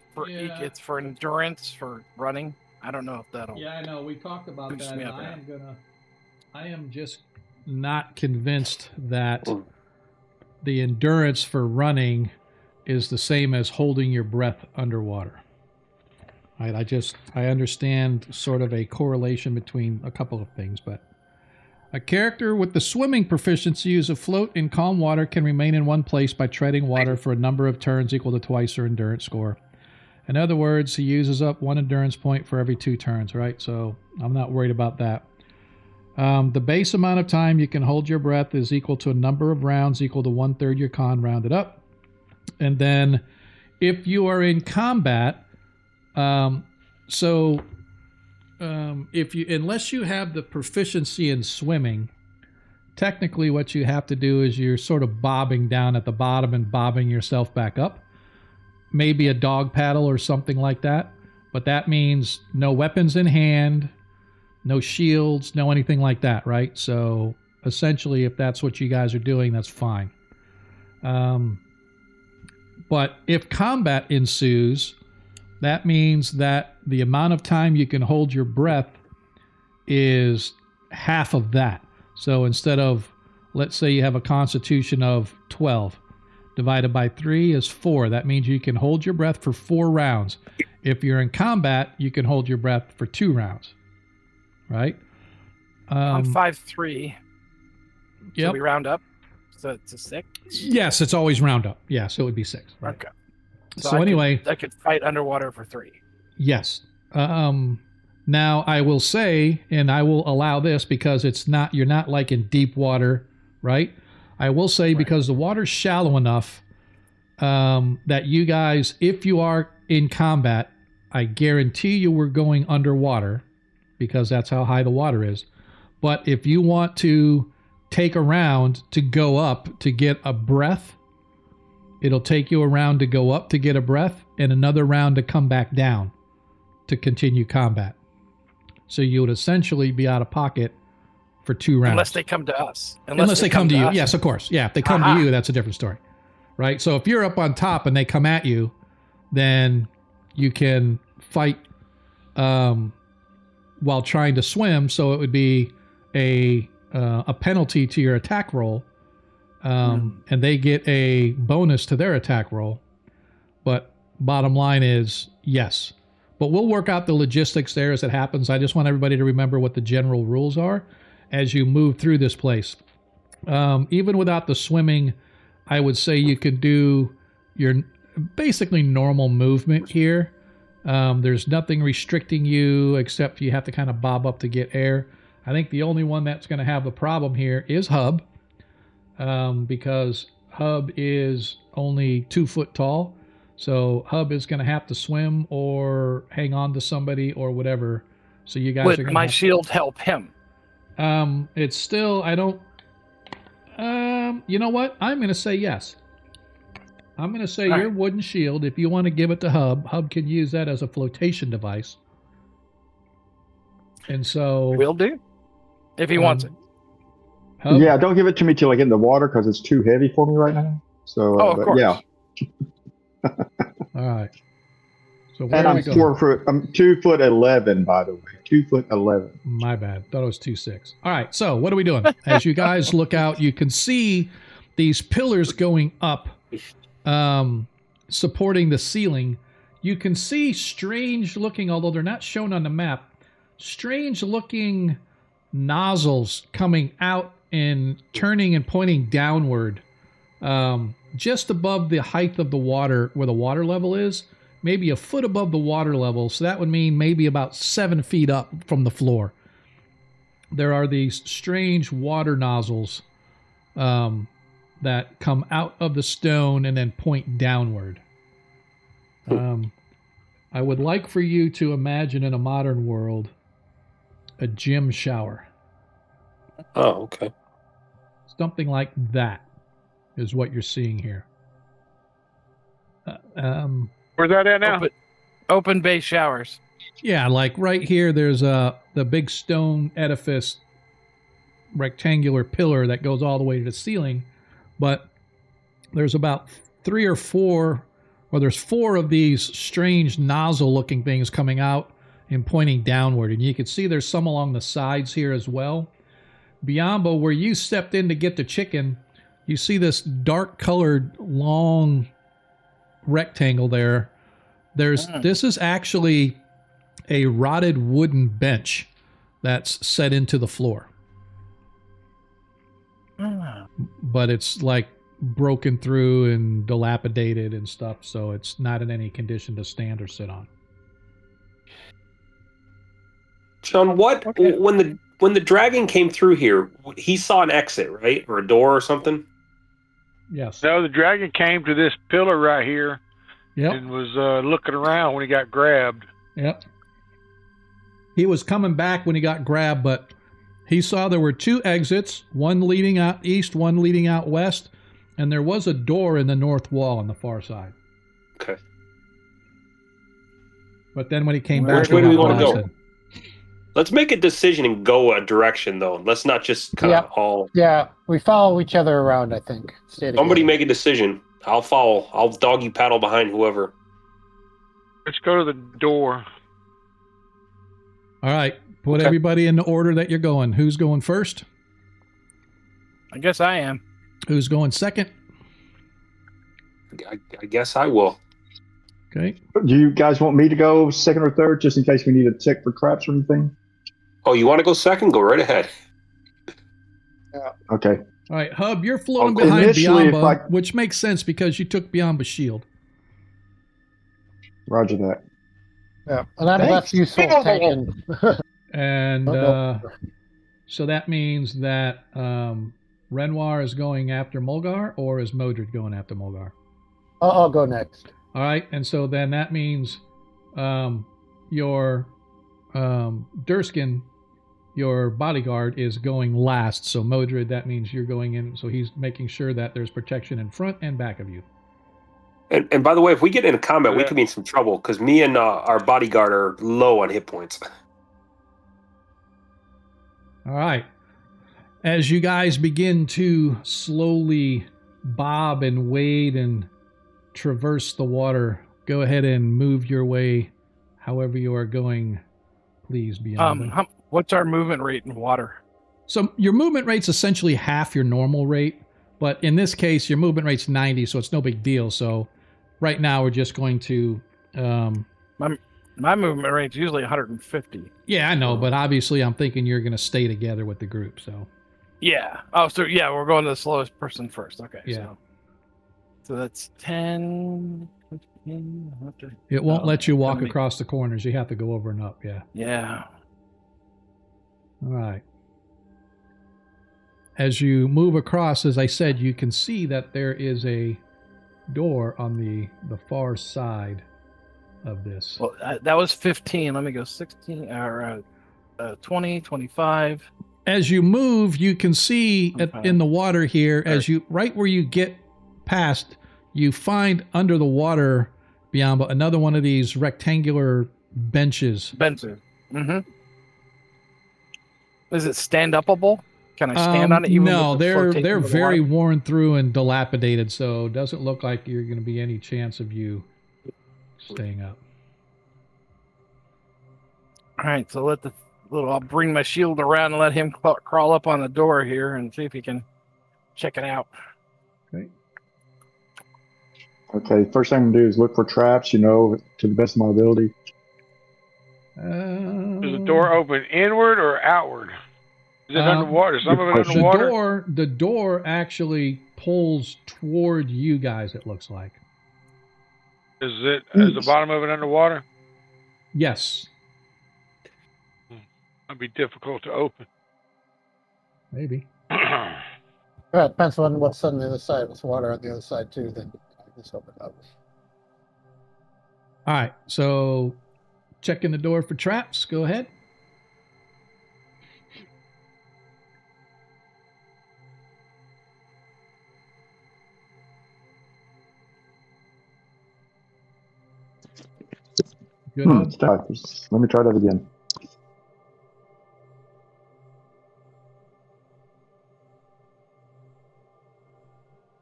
for endurance, for running. I don't know if that'll. Yeah, I know. We talked about boost that. me And up I am just not convinced that the endurance for running is the same as holding your breath underwater. Right? I understand sort of a correlation between a couple of things, but a character with the swimming proficiency who's afloat in calm water can remain in one place by treading water for a number of turns equal to twice their endurance score. In other words, he uses up 1 endurance point for every 2 turns, right? So I'm not worried about that. The base amount of time you can hold your breath is equal to a number of rounds equal to 1/3 your con rounded up. And then if you are in combat, unless you have the proficiency in swimming, technically what you have to do is you're sort of bobbing down at the bottom and bobbing yourself back up. Maybe a dog paddle or something like that. But that means no weapons in hand, no shields, no anything like that, right? So essentially, if that's what you guys are doing, that's fine. But if combat ensues, that means that the amount of time you can hold your breath is half of that. So instead of, let's say you have a constitution of 12, divided by 3 is 4. That means you can hold your breath for 4 rounds. If you're in combat, you can hold your breath for 2 rounds. Right? I'm 5'3". Yep. So we round up. So it's a 6? Yes, it's always round up. Yeah, so it would be 6. Right? Okay. So anyway, I could fight underwater for 3. Yes. Now I will say, and I will allow this because you're not like in deep water, right? I will say because the water's shallow enough that you guys, if you are in combat, I guarantee you we're going underwater because that's how high the water is. But if you want to take a round to go up to get a breath, it'll take you a round to go up to get a breath and another round to come back down to continue combat. So you would essentially be out of pocket for 2 rounds. Unless they come to us. Unless they come to you. Yes, of course. Yeah, if they come to you, that's a different story. Right? So if you're up on top and they come at you, then you can fight while trying to swim. So it would be a penalty to your attack roll. And they get a bonus to their attack roll. But bottom line is, yes. But we'll work out the logistics there as it happens. I just want everybody to remember what the general rules are as you move through this place. Even without the swimming, I would say you could do your basically normal movement here. There's nothing restricting you except you have to kind of bob up to get air. I think the only one that's going to have a problem here is Hub. Because Hub is only 2 foot tall. So Hub is going to have to swim or hang on to somebody or whatever. So you guys are going to my shield help him? It's still, I don't, you know what? I'm going to say yes. I'm going to say your wooden shield, if you want to give it to Hub, Hub can use that as a flotation device. And so... Will do. If he wants it. Hub? Yeah, don't give it to me till I get in the water because it's too heavy for me right now. So, of course. Yeah. All right. So and I'm 4 foot. I'm 2'11", by the way. 2'11". My bad. Thought it was 2'6". All right. So what are we doing? As you guys look out, you can see these pillars going up, supporting the ceiling. you can see strange looking, although they're not shown on the map, strange looking nozzles coming out and turning and pointing downward, just above the height of the water, where the water level is, maybe a foot above the water level. So that would mean maybe about 7 feet up from the floor. There are these strange water nozzles that come out of the stone and then point downward. I would like for you to imagine in a modern world a gym shower. Oh, okay. Something like that is what you're seeing here. Where's that at now? Open bay showers. Yeah, like right here, there's the big stone edifice, rectangular pillar that goes all the way to the ceiling, but there's about 3 or 4, or there's 4 of these strange nozzle-looking things coming out and pointing downward, and you can see there's some along the sides here as well. Biombo, where you stepped in to get the chicken, you see this dark-colored long rectangle there. This is actually a rotted wooden bench that's set into the floor. But it's like broken through and dilapidated and stuff, so it's not in any condition to stand or sit on. John, when the dragon came through here, he saw an exit, right? Or a door or something? Yes. No, the dragon came to this pillar right here Yep. and was looking around when he got grabbed. Yep. He was coming back when he got grabbed, but he saw there were 2 exits, one leading out east, one leading out west, and there was a door in the north wall on the far side. Okay. But then when he came Which back, way do we got want to go? blasted. Let's make a decision and go a direction, though. Let's not just kind of all... Yeah, we follow each other around, I think. Stay together. Somebody make a decision. I'll follow. I'll doggy paddle behind whoever. Let's go to the door. All right. Put Okay. everybody in the order that you're going. Who's going first? I guess I am. Who's going second? I guess I will. Okay. Do you guys want me to go second or third, just in case we need to check for traps or anything? Oh, you want to go second? Go right ahead. Okay. All right, Hub, you're floating Okay. behind Initially, if Biamba, I- which makes sense because you took Biamba's shield. Roger that. Yeah, and I'm less Thanks. useful tanking. And Oh, so that means that Renoir is going after Mulgar, or is Modred going after Mulgar? I'll go next. All right, and so then that means your Durskin, your bodyguard, is going last. So Modred, that means you're going in. So he's making sure that there's protection in front and back of you. And by the way, if we get into combat, we Yeah. could be in some trouble because me and our bodyguard are low on hit points. All right. As you guys begin to slowly bob and wade and traverse the water, go ahead and move your way however you are going, please, Biamba. What's our movement rate in water? So your movement rate's essentially half your normal rate, but in this case, your movement rate's 90, so it's no big deal. So right now, we're just going to... My movement rate's usually 150. yeah, I know, but obviously I'm thinking you're going to stay together with the group, so... Yeah. Oh, so yeah, we're going to the slowest person first. Okay. Yeah. So that's 10. 15, It won't let you walk gonna be- across the corners. You have to go over and up, yeah. Yeah. All right. As you move across, as I said, you can see that there is a door on the far side of this. Well, that was 15. Let me go 16 or 20, 25. As you move, you can see in the water here, as you right where you get past, you find under the water, Biamba, another one of these rectangular benches. Benson. Mm-hmm. Is it stand-upable? Can I stand on it? Even No, with the flotation they're of the very water? worn through and dilapidated, so it doesn't look like you're going to be any chance of you staying up. All right, so I'll bring my shield around and let him crawl up on the door here and see if he can check it out. Okay. Okay, first thing I'm gonna do is look for traps, to the best of my ability. Is the door open inward or outward? Is it underwater? Is some of it good question. underwater? The door actually pulls toward you guys, it looks like. Is the bottom of it underwater? Yes. That'd be difficult to open. Maybe. Yeah, it depends on what's on the other side. If it's water on the other side too, then I just open up. All right, so checking the door for traps. Go ahead. Good. Let me try that again.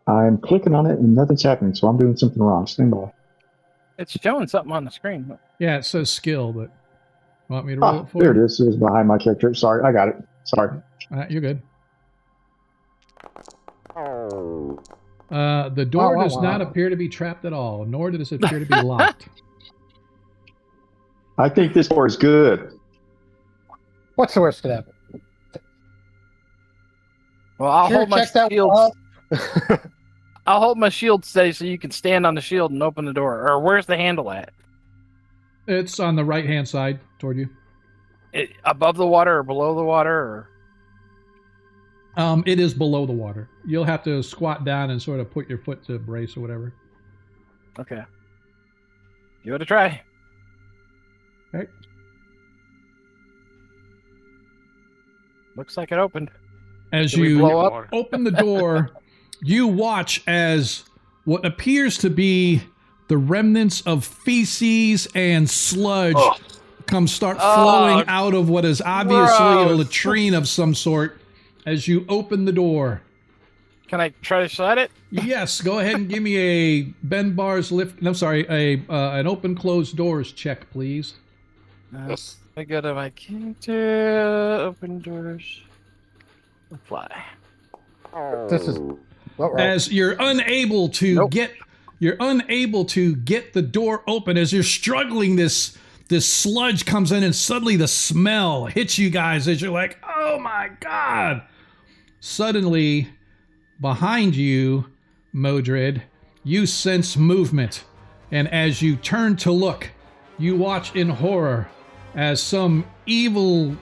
I'm clicking on it and nothing's happening, so I'm doing something wrong. Stand by. It's showing something on the screen. Yeah, it says skill, but want me to roll it for there you? it is. It was behind my character. Sorry, I got it. Sorry. You're good. The door does not appear to be trapped at all, nor does it appear to be locked. I think this door is good. What's the worst that happen? Well, I'll hold my shield. wall. I'll hold my shield steady so you can stand on the shield and open the door. Or where's the handle at? It's on the right-hand side toward you. Above the water or below the water? Or? It is below the water. You'll have to squat down and sort of put your foot to brace or whatever. Okay. Give it a try. Okay. Looks like it opened. As Did we you blow up? open the door, you watch as what appears to be the remnants of feces and sludge start flowing out of what is obviously a latrine of some sort as you open the door. Can I try to slide it? Yes, go ahead and give me a Ben Bars lift. No, sorry, an open closed doors check, please. I go to my character, open doors, fly. This is as you're unable to get the door open as you're struggling. This sludge comes in and suddenly the smell hits you guys as you're like, oh my god. Suddenly behind you, Modred, you sense movement, and as you turn to look, you watch in horror as some evil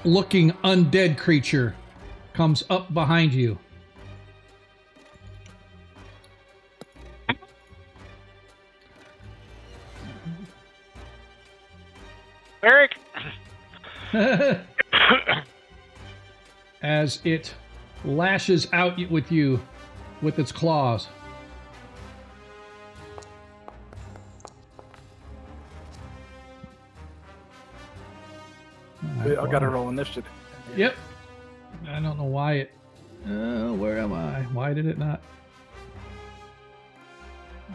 looking undead creature comes up behind you. Eric! As it lashes out with you with its claws. I got to roll initiative. Yep. I don't know why it... where am I? Why did it not...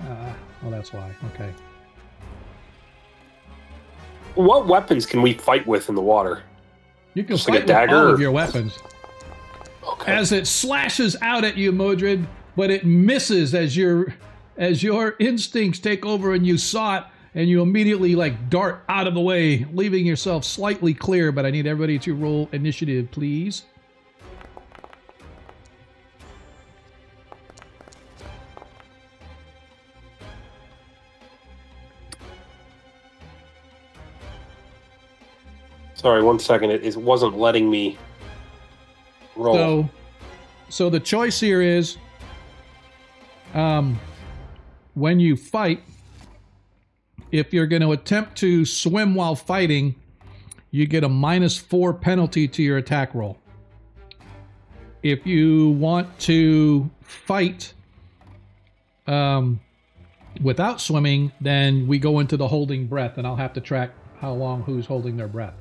well, that's why. Okay. What weapons can we fight with in the water? You can Just fight like a with dagger? all of your weapons. Okay. As it slashes out at you, Modred, but it misses as your instincts take over and you saw it, and you immediately dart out of the way, leaving yourself slightly clear. But I need everybody to roll initiative, please. Sorry, 1 second. It wasn't letting me roll. So the choice here is, when you fight, if you're going to attempt to swim while fighting, you get a -4 penalty to your attack roll. If you want to fight without swimming, then we go into the holding breath, and I'll have to track how long who's holding their breath.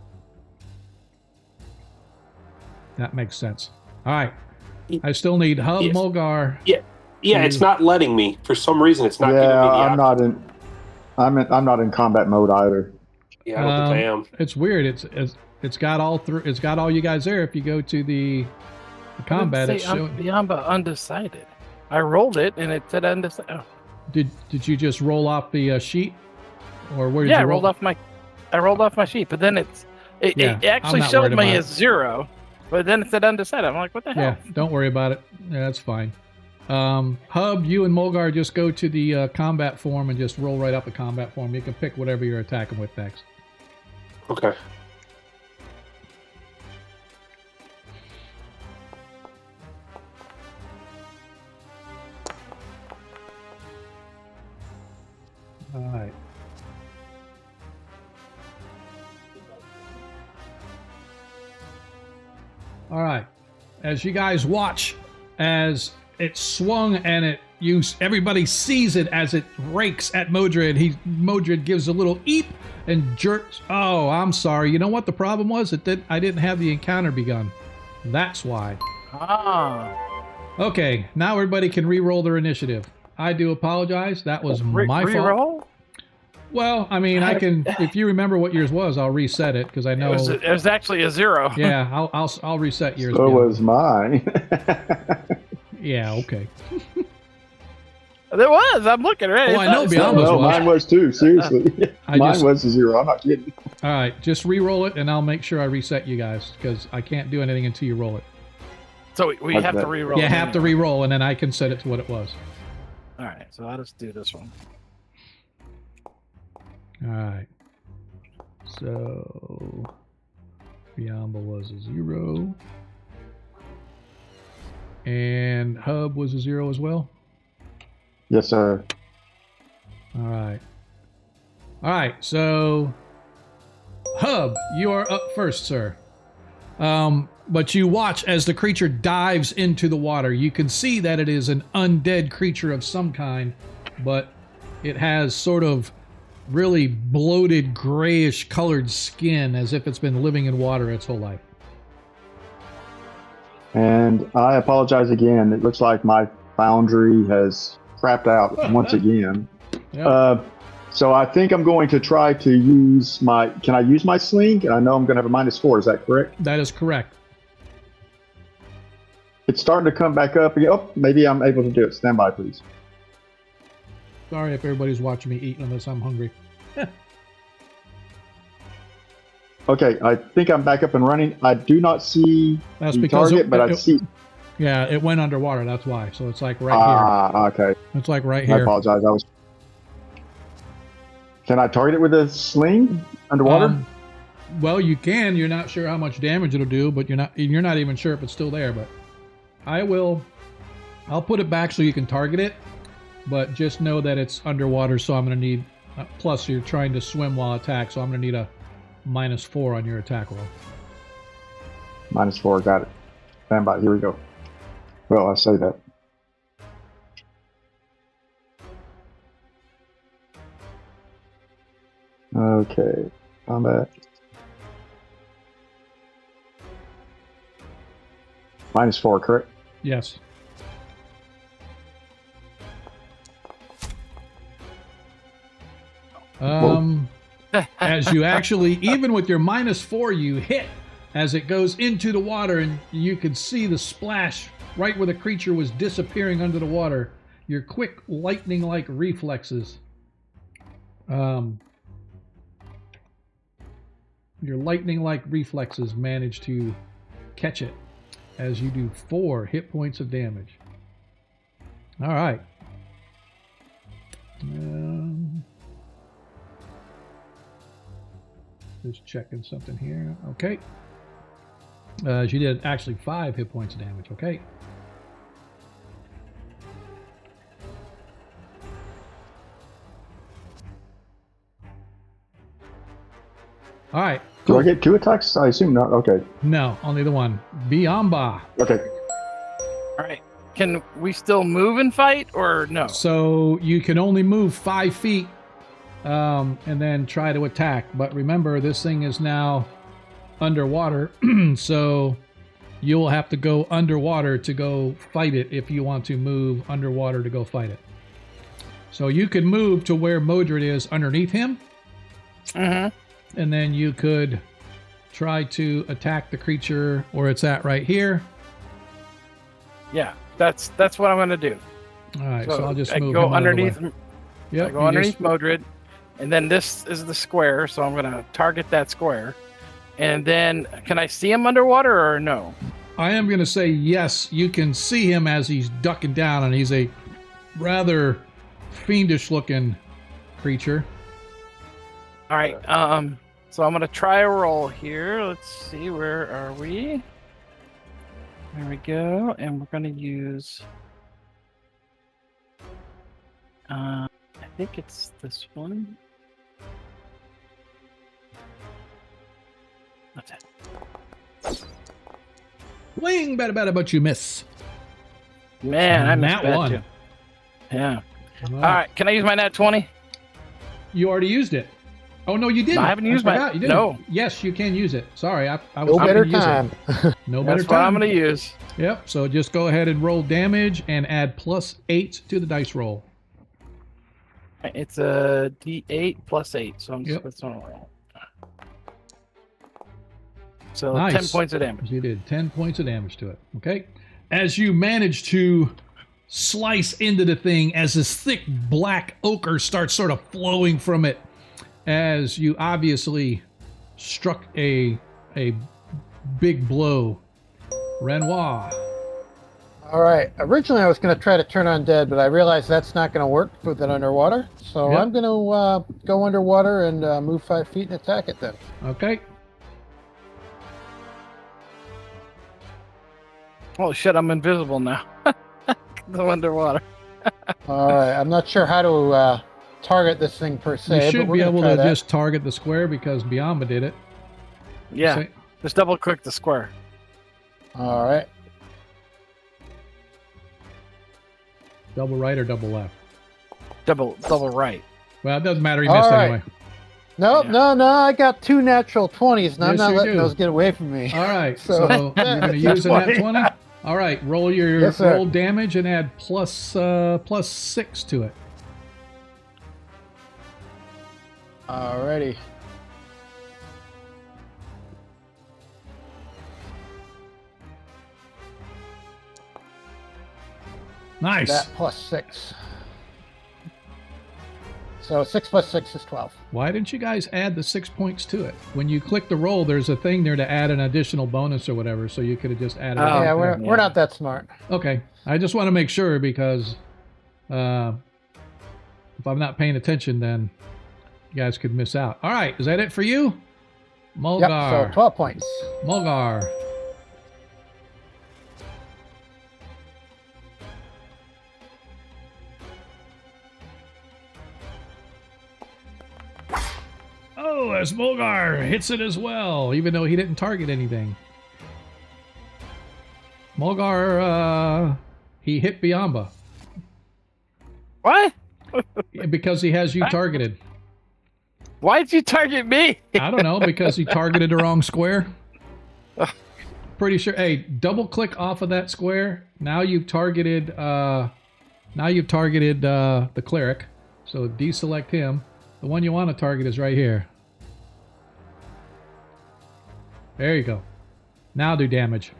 That makes sense. All right. I still need Hub Mulgar. Yeah, it's not letting me. For some reason, it's not giving me the option. I'm not in combat mode either. Yeah, I don't think I am. It's weird. It's got all you guys there. If you go to the combat, it's showing. Beyond but undecided. I rolled it and it said undecided. Oh. Did you just roll off the sheet, or where did Yeah, you I roll? rolled off my sheet, but then it Yeah, actually I'm not showed worried me about as 0, but then it said undecided. I'm like, what the hell? Yeah, don't worry about it. Yeah, that's fine. Hub, you and Mulgar just go to the combat form and just roll right up the combat form. You can pick whatever you're attacking with next. Okay. All right. All right. As you guys watch, as it swung and everybody sees it as it rakes at Modred. Modred gives a little eep and jerks. Oh, I'm sorry. You know what the problem was? I didn't have the encounter begun. That's why. Ah. Okay, now everybody can re-roll their initiative. I do apologize. That was my fault. Re-roll? Well, I mean, I can. If you remember what yours was, I'll reset it because I know it was actually a 0. Yeah, I'll reset yours. So was mine. Yeah. Okay. There was. I'm looking right. Oh, I know Bianca's No, was. mine was too. Seriously, mine was a 0. I'm not kidding. All right, just re-roll it, and I'll make sure I reset you guys because I can't do anything until you roll it. So we have to re-roll. You have to re-roll, and then I can set it to what it was. All right, so I'll just do this one. All right. So Biamba was a 0. And Hub was a 0 as well? Yes, sir. All right. All right, so Hub, you are up first, sir. But you watch as the creature dives into the water. You can see that it is an undead creature of some kind, but it has sort of really bloated, grayish colored skin as if it's been living in water its whole life. And I apologize again. It looks like my foundry has crapped out once again. Yep. So I think I'm going to try to use can I use my sling? And I know I'm going to have a -4. Is that correct? That is correct. It's starting to come back up again. Oh, maybe I'm able to do it. Stand by, please. Sorry if everybody's watching me eat unless I'm hungry. Okay, I think I'm back up and running. I do not see That's the because target, but I see. Yeah, it went underwater. That's why. So it's like right Okay. here. It's like right I here. apologize. Can I target it with a sling underwater? Well, you can. You're not sure how much damage it'll do, but you're not even sure if it's still there. But I'll put it back so you can target it. But just know that it's underwater, so I'm going to need. Plus, you're trying to swim while attack, so I'm going to need a -4 on your attack roll. -4, got it. Stand by. Here we go. Well, I say that. Okay, combat. -4, correct? Yes. As you actually, even with your -4, you hit as it goes into the water, and you can see the splash right where the creature was disappearing under the water. Your quick lightning-like reflexes. Your lightning-like reflexes manage to catch it as you do 4 hit points of damage. All right. Just checking something here. Okay. She did actually 5 hit points of damage. Okay. All right. Cool. Do I get 2 attacks? I assume not. Okay. No, only the one. Biamba. Okay. All right. Can we still move and fight, or no? So you can only move 5 feet and then try to attack. But remember, this thing is now underwater, so you'll have to go underwater to go fight it if you want to move underwater to go fight it. So you can move to where Modred is underneath him. Mm-hmm. And then you could try to attack the creature where it's at right here. Yeah, that's what I'm going to do. All right, so I'll just I move go him out of the way. underneath. Yep, I go you underneath just- Modred, and then this is the square, so I'm gonna target that square. And then, can I see him underwater or no? I am going to say yes. You can see him as he's ducking down, and he's a rather fiendish-looking creature. All right. So I'm gonna try a roll here. Let's see, where are we? There we go, and we're gonna use. I think it's this one. That's it. Bling, bada, but you miss. Man, I missed Nat that one. too. Yeah. All All right. Can I use my nat 20? You already used it. Oh, no, you didn't. No, I haven't used my- forgot. You didn't. no. Yes, you can use it. Sorry, I was No going better to use time. it. No better That's what I'm time. gonna use. Yep, so just go ahead and roll damage and add +8 to the dice roll. It's a D8 plus 8, so I'm just Yep. that's what I'm rolling. So Nice. 10 points of damage. You did 10 points of damage to it. Okay. As you manage to slice into the thing, as this thick black ochre starts sort of flowing from it, as you obviously struck a big blow. Renoir. All right. Originally, I was going to try to turn undead, but I realized that's not going to work with it underwater. So Yep. I'm going to go underwater and move 5 feet and attack it then. Okay. Oh shit, I'm invisible now. I'm underwater. All right. I'm not sure how to target this thing per se. You but should we're be gonna able try to that. just target the square because Biamba did it. Yeah. So- Just double click the square. All right. double right or double left. Double right. Well, it doesn't matter. He All missed right. anyway. Nope, Yeah. no. I got 2 natural 20s, and I'm Yes, not you letting do. those get away from me. All right. So- So, you're going to use a nat 20? All right. Roll your Yes, sir. roll damage and add +6 to it. Alrighty. Nice. That +6. So 6 plus 6 is 12. Why didn't you guys add the 6 points to it? When you click the roll, there's a thing there to add an additional bonus or whatever, so you could have just added it. Oh, right yeah, there. we're not that smart. Okay. I just want to make sure because if I'm not paying attention, then you guys could miss out. All right. Is that it for you? Mulgar. Yep, so 12 points. Mulgar. Oh, as Mulgar hits it as well, even though he didn't target anything. Mulgar, he hit Biamba What? because he has you targeted. Why'd you target me? I don't know, because he targeted the wrong square. Pretty sure. Hey, double click off of that square. Now you've targeted. The cleric. So deselect him. The one you want to target is right here. There you go. Now do damage.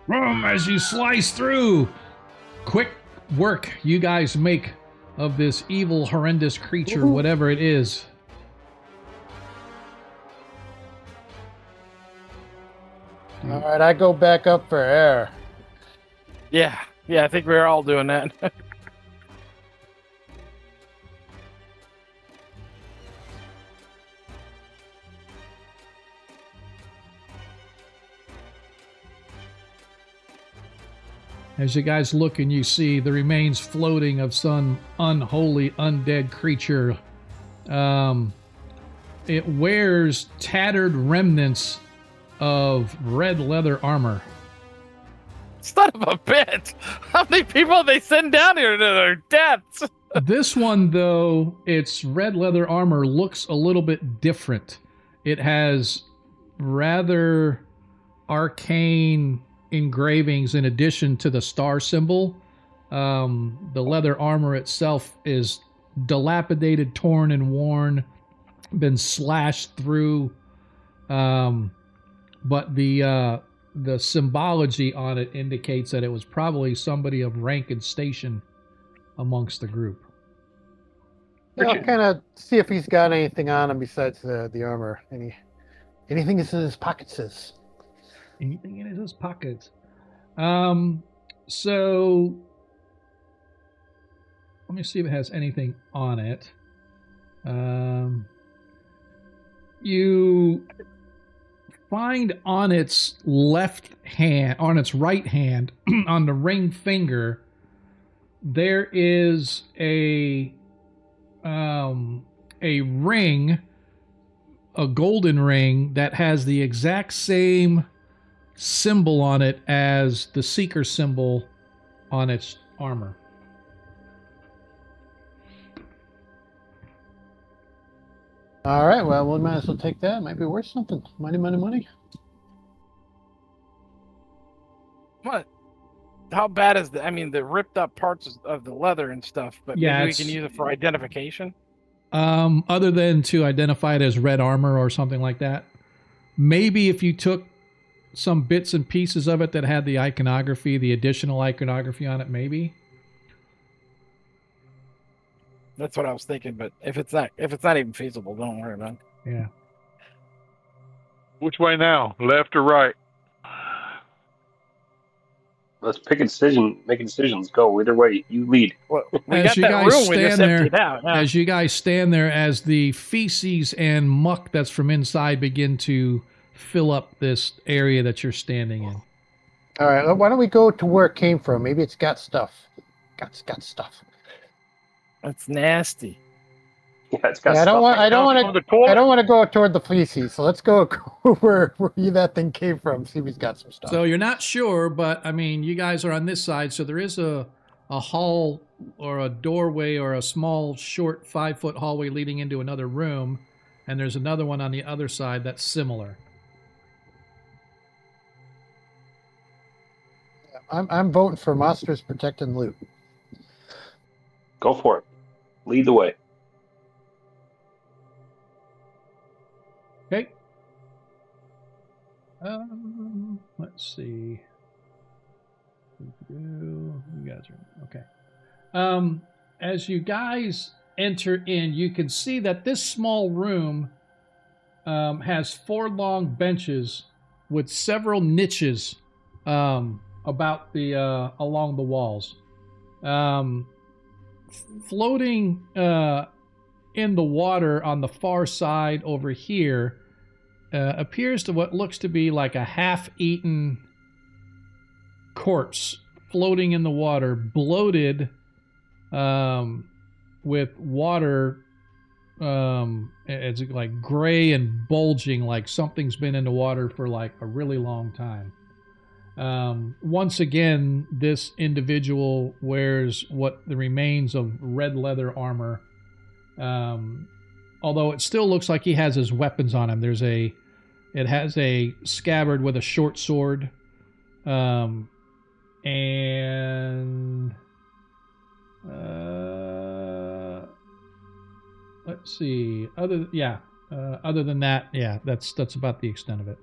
Boom, as you slice through. Quick work you guys make of this evil, horrendous creature, whatever it is. All right, I go back up for air. Yeah, I think we're all doing that. As you guys look and you see the remains floating of some unholy, undead creature. It wears tattered remnants of red leather armor. Son of a bitch! How many people have they send down here to their deaths? This one, though, its red leather armor looks a little bit different. It has rather arcane engravings in addition to the star symbol. The leather armor itself is dilapidated, torn, and worn. been slashed through, but the symbology on it indicates that it was probably somebody of rank and station amongst the group. Yeah, I'll kind of see if he's got anything on him besides the armor. Anything is in his pockets. Anything in his pockets. So let me see if it has anything on it. You find on its left hand, on its right hand, on the ring finger, there is a ring, a golden ring that has the exact same symbol on it as the Seeker symbol on its armor. All right, well, we might as well take that. Might be worth something. Money. What? How bad is the? I mean, the ripped up parts of the leather and stuff. But Yeah, maybe we can use it for identification. Other than to identify it as red armor or something like that. Maybe if you took some bits and pieces of it that had the iconography, the additional iconography on it, maybe. That's what I was thinking. But if it's not even feasible, don't worry about it. Yeah. Which way now? Left or right? Let's pick a decision. Make a decision. Let's go. Either way, you lead. Well, we As got you that guys room. We just stand there, emptied out. Now. as you guys stand there, as the feces and muck that's from inside begin to fill up this area that you're standing in. All right, why don't we go to where it came from? Maybe it's got stuff. Got stuff. That's nasty. Yeah, it's got. Yeah, I don't want to go toward the feces. So let's go where that thing came from. See if he's got some stuff. So you're not sure, but I mean, you guys are on this side, so there is a hall or a doorway or a small, short 5-foot hallway leading into another room, and there's another one on the other side that's similar. I'm voting for monsters protecting loot. Go for it. Lead the way. Okay. Let's see. You guys are okay. As you guys enter in, you can see that this small room has 4 long benches with several niches about the along the walls. Floating in the water on the far side over here appears to what looks to be like a half-eaten corpse floating in the water, bloated with water. It's like gray and bulging, like something's been in the water for like a really long time. Once again, this individual wears what the remains of red leather armor. Although it still looks like he has his weapons on him. It has a scabbard with a short sword. And let's see. Other than that, yeah, that's about the extent of it.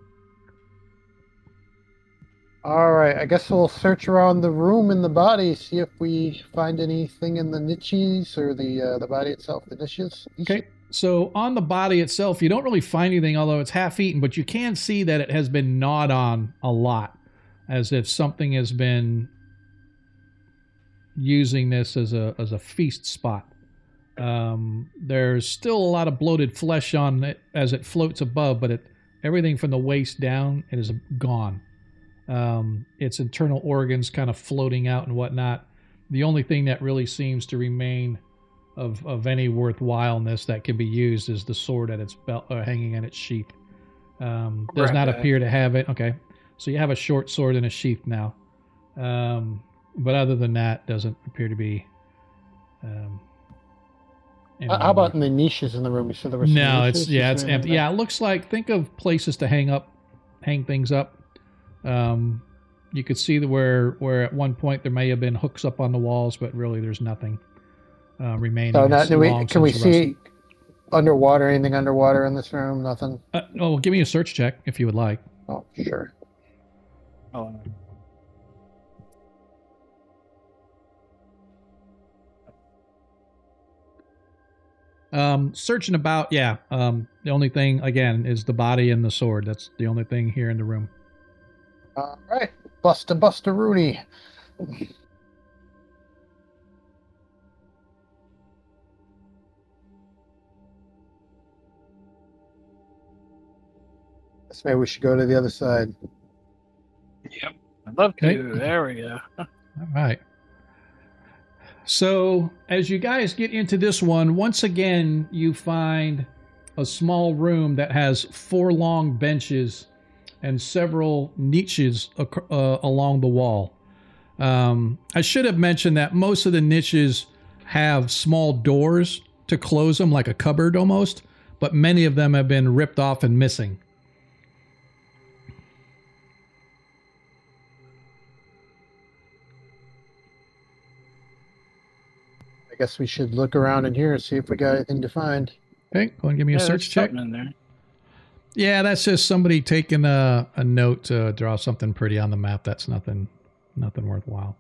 All right, I guess we'll search around the room and the body, see if we find anything in the niches or the body itself, the niches. Okay, so on the body itself, you don't really find anything, although it's half-eaten, but you can see that it has been gnawed on a lot, as if something has been using this as a feast spot. There's still a lot of bloated flesh on it as it floats above, but everything from the waist down is gone. Its internal organs kind of floating out and whatnot. The only thing that really seems to remain of any worthwhileness that can be used is the sword at its belt, hanging in its sheath. Does not appear to have it. Okay, so you have a short sword in a sheath now. But other than that, doesn't appear to be. How about in the niches in the room? You said there were some niches? It's empty. Yeah, it looks like, think of places to hang things up. You could see where at one point there may have been hooks up on the walls, but really there's nothing remaining. So can we see underwater? Anything underwater in this room? Nothing? Oh, give me a search check if you would like. Oh, sure. Oh. Searching about, yeah. The only thing, again, is the body and the sword. That's the only thing here in the room. All right. Buster Rooney. Guess maybe we should go to the other side. Yep. I'd love Okay. to. There we go. All right. So as you guys get into this one, once again, you find a small room that has 4 long benches and several niches along the wall. I should have mentioned that most of the niches have small doors to close them, like a cupboard almost, but many of them have been ripped off and missing. I guess we should look around in here and see if we got anything to find. Okay, go and give me a Yeah, search there's check. something in there. Yeah, that's just somebody taking a note to draw something pretty on the map. That's nothing worthwhile.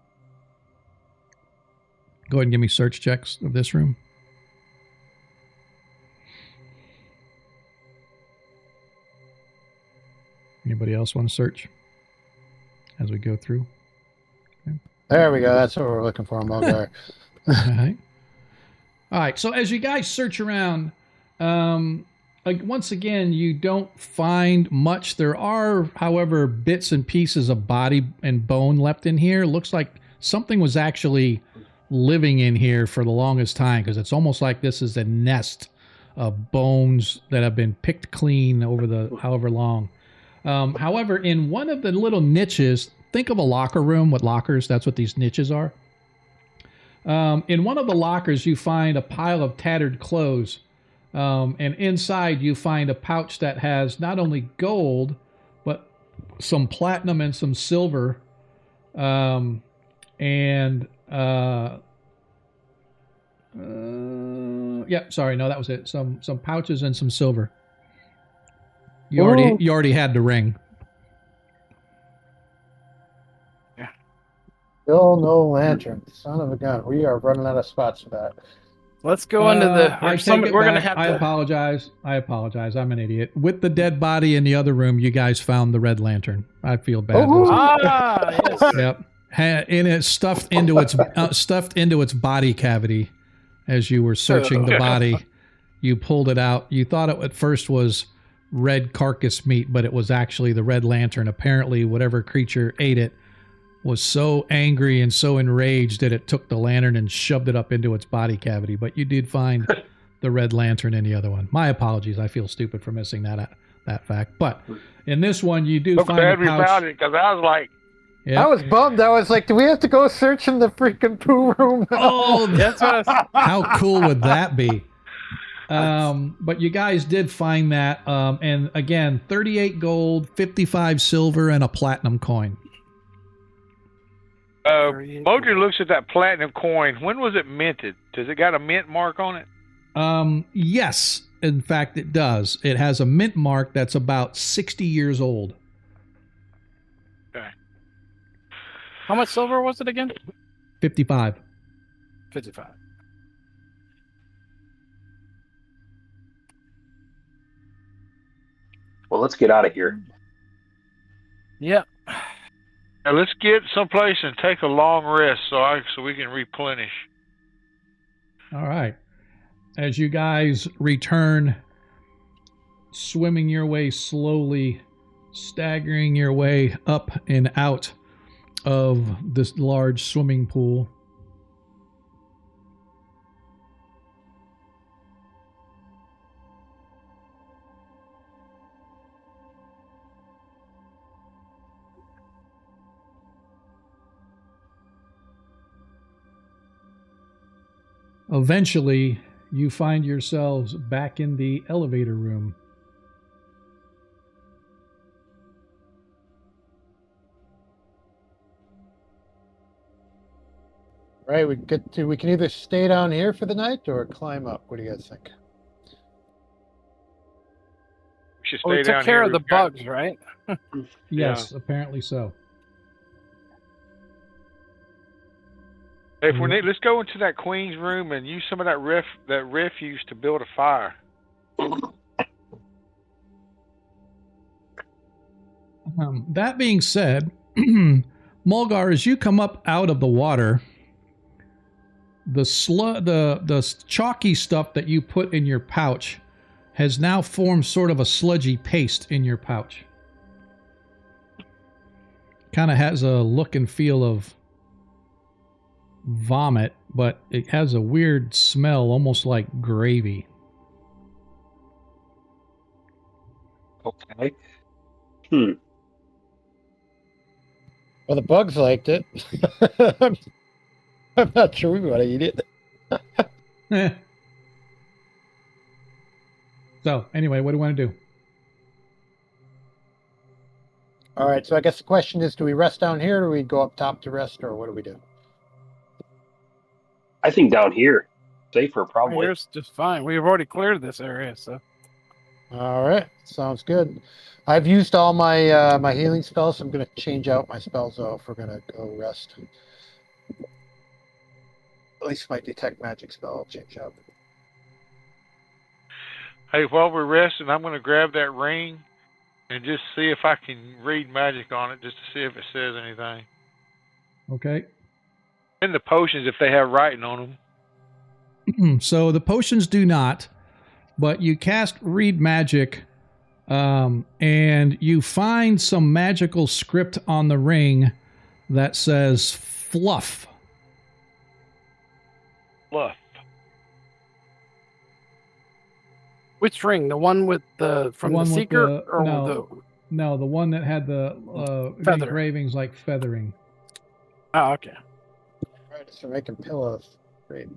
Go ahead and give me search checks of this room. Anybody else want to search as we go through? Okay. There we go. That's what we're looking for, Mulgar. All right. All right. So as you guys search around, like once again, you don't find much. There are, however, bits and pieces of body and bone left in here. Looks like something was actually living in here for the longest time, because it's almost like this is a nest of bones that have been picked clean over the however long. However, in one of the little niches, think of a locker room with lockers. That's what these niches are. In one of the lockers, you find a pile of tattered clothes. And inside, you find a pouch that has not only gold, but some platinum and some silver. Sorry, no, that was it. Some pouches and some silver. You already had the ring. Still no lantern. Son of a gun. We are running out of spots for that. Let's go into the. I take it we're back. gonna have I to. apologize. I'm an idiot. With the dead body in the other room, you guys found the red lantern. I feel bad. Yes. Yep. And it's stuffed into its body cavity. As you were searching the body, you pulled it out. You thought it at first was red carcass meat, but it was actually the red lantern. Apparently, whatever creature ate it was so angry and so enraged that it took the lantern and shoved it up into its body cavity. But you did find the red lantern in the other one. My apologies. I feel stupid for missing that fact. But in this one, you do find a pouch. We found it, because I was like, Yep. I was bummed. I was like, do we have to go search in the freaking poo room now? Oh, That's what I was. how cool would that be? But you guys did find that. And again, 38 gold, 55 silver, and a platinum coin. Modred looks at that platinum coin. When was it minted? Does it got a mint mark on it? Yes, in fact, it does. It has a mint mark that's about 60 years old. Okay. How much silver was it again? 55. 55. Well, let's get out of here. Yep. Now let's get someplace and take a long rest so we can replenish. All right. As you guys return, swimming your way slowly, staggering your way up and out of this large swimming pool. Eventually, you find yourselves back in the elevator room. Right, we can either stay down here for the night or climb up. What do you guys think? should Oh, we stay took down care here. of the We've got- bugs, right? Yes, apparently so. If we need, let's go into that queen's room and use some of that refuse to build a fire. That being said, Mulgar, as you come up out of the water, the chalky stuff that you put in your pouch has now formed sort of a sludgy paste in your pouch. Kind of has a look and feel of vomit, but it has a weird smell, almost like gravy. Okay. Well, the bugs liked it. I'm not sure we want to eat it. So, anyway, what do you want to do? All right, so I guess the question is, do we rest down here, or do we go up top to rest, or what do we do? I think down here, safer probably. Here's just fine. We've already cleared this area, so. All right, sounds good. I've used all my my healing spells, so I'm going to change out my spells, though, if we're going to go rest. At least my detect magic spell I'll change out. Hey, while we're resting, I'm going to grab that ring and just see if I can read magic on it, just to see if it says anything. Okay. And the potions, if they have writing on them. So the potions do not, but you cast read magic, and you find some magical script on the ring that says fluff. Fluff. Which ring? The one with the from the seeker, or no, the one that had the engravings like feathering. Oh, okay. Right, it's for making pillows. Great.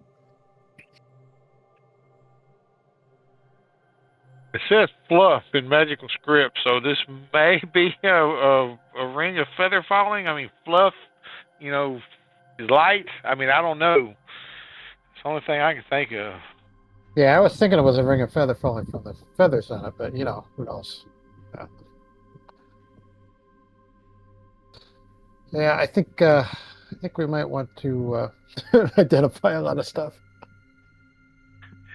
It says fluff in magical script, so this may be a ring of feather falling. I mean, fluff, is light. I mean, I don't know. It's the only thing I can think of. Yeah, I was thinking it was a ring of feather falling from the feathers on it, but, who knows? Yeah, I think we might want to identify a lot of stuff.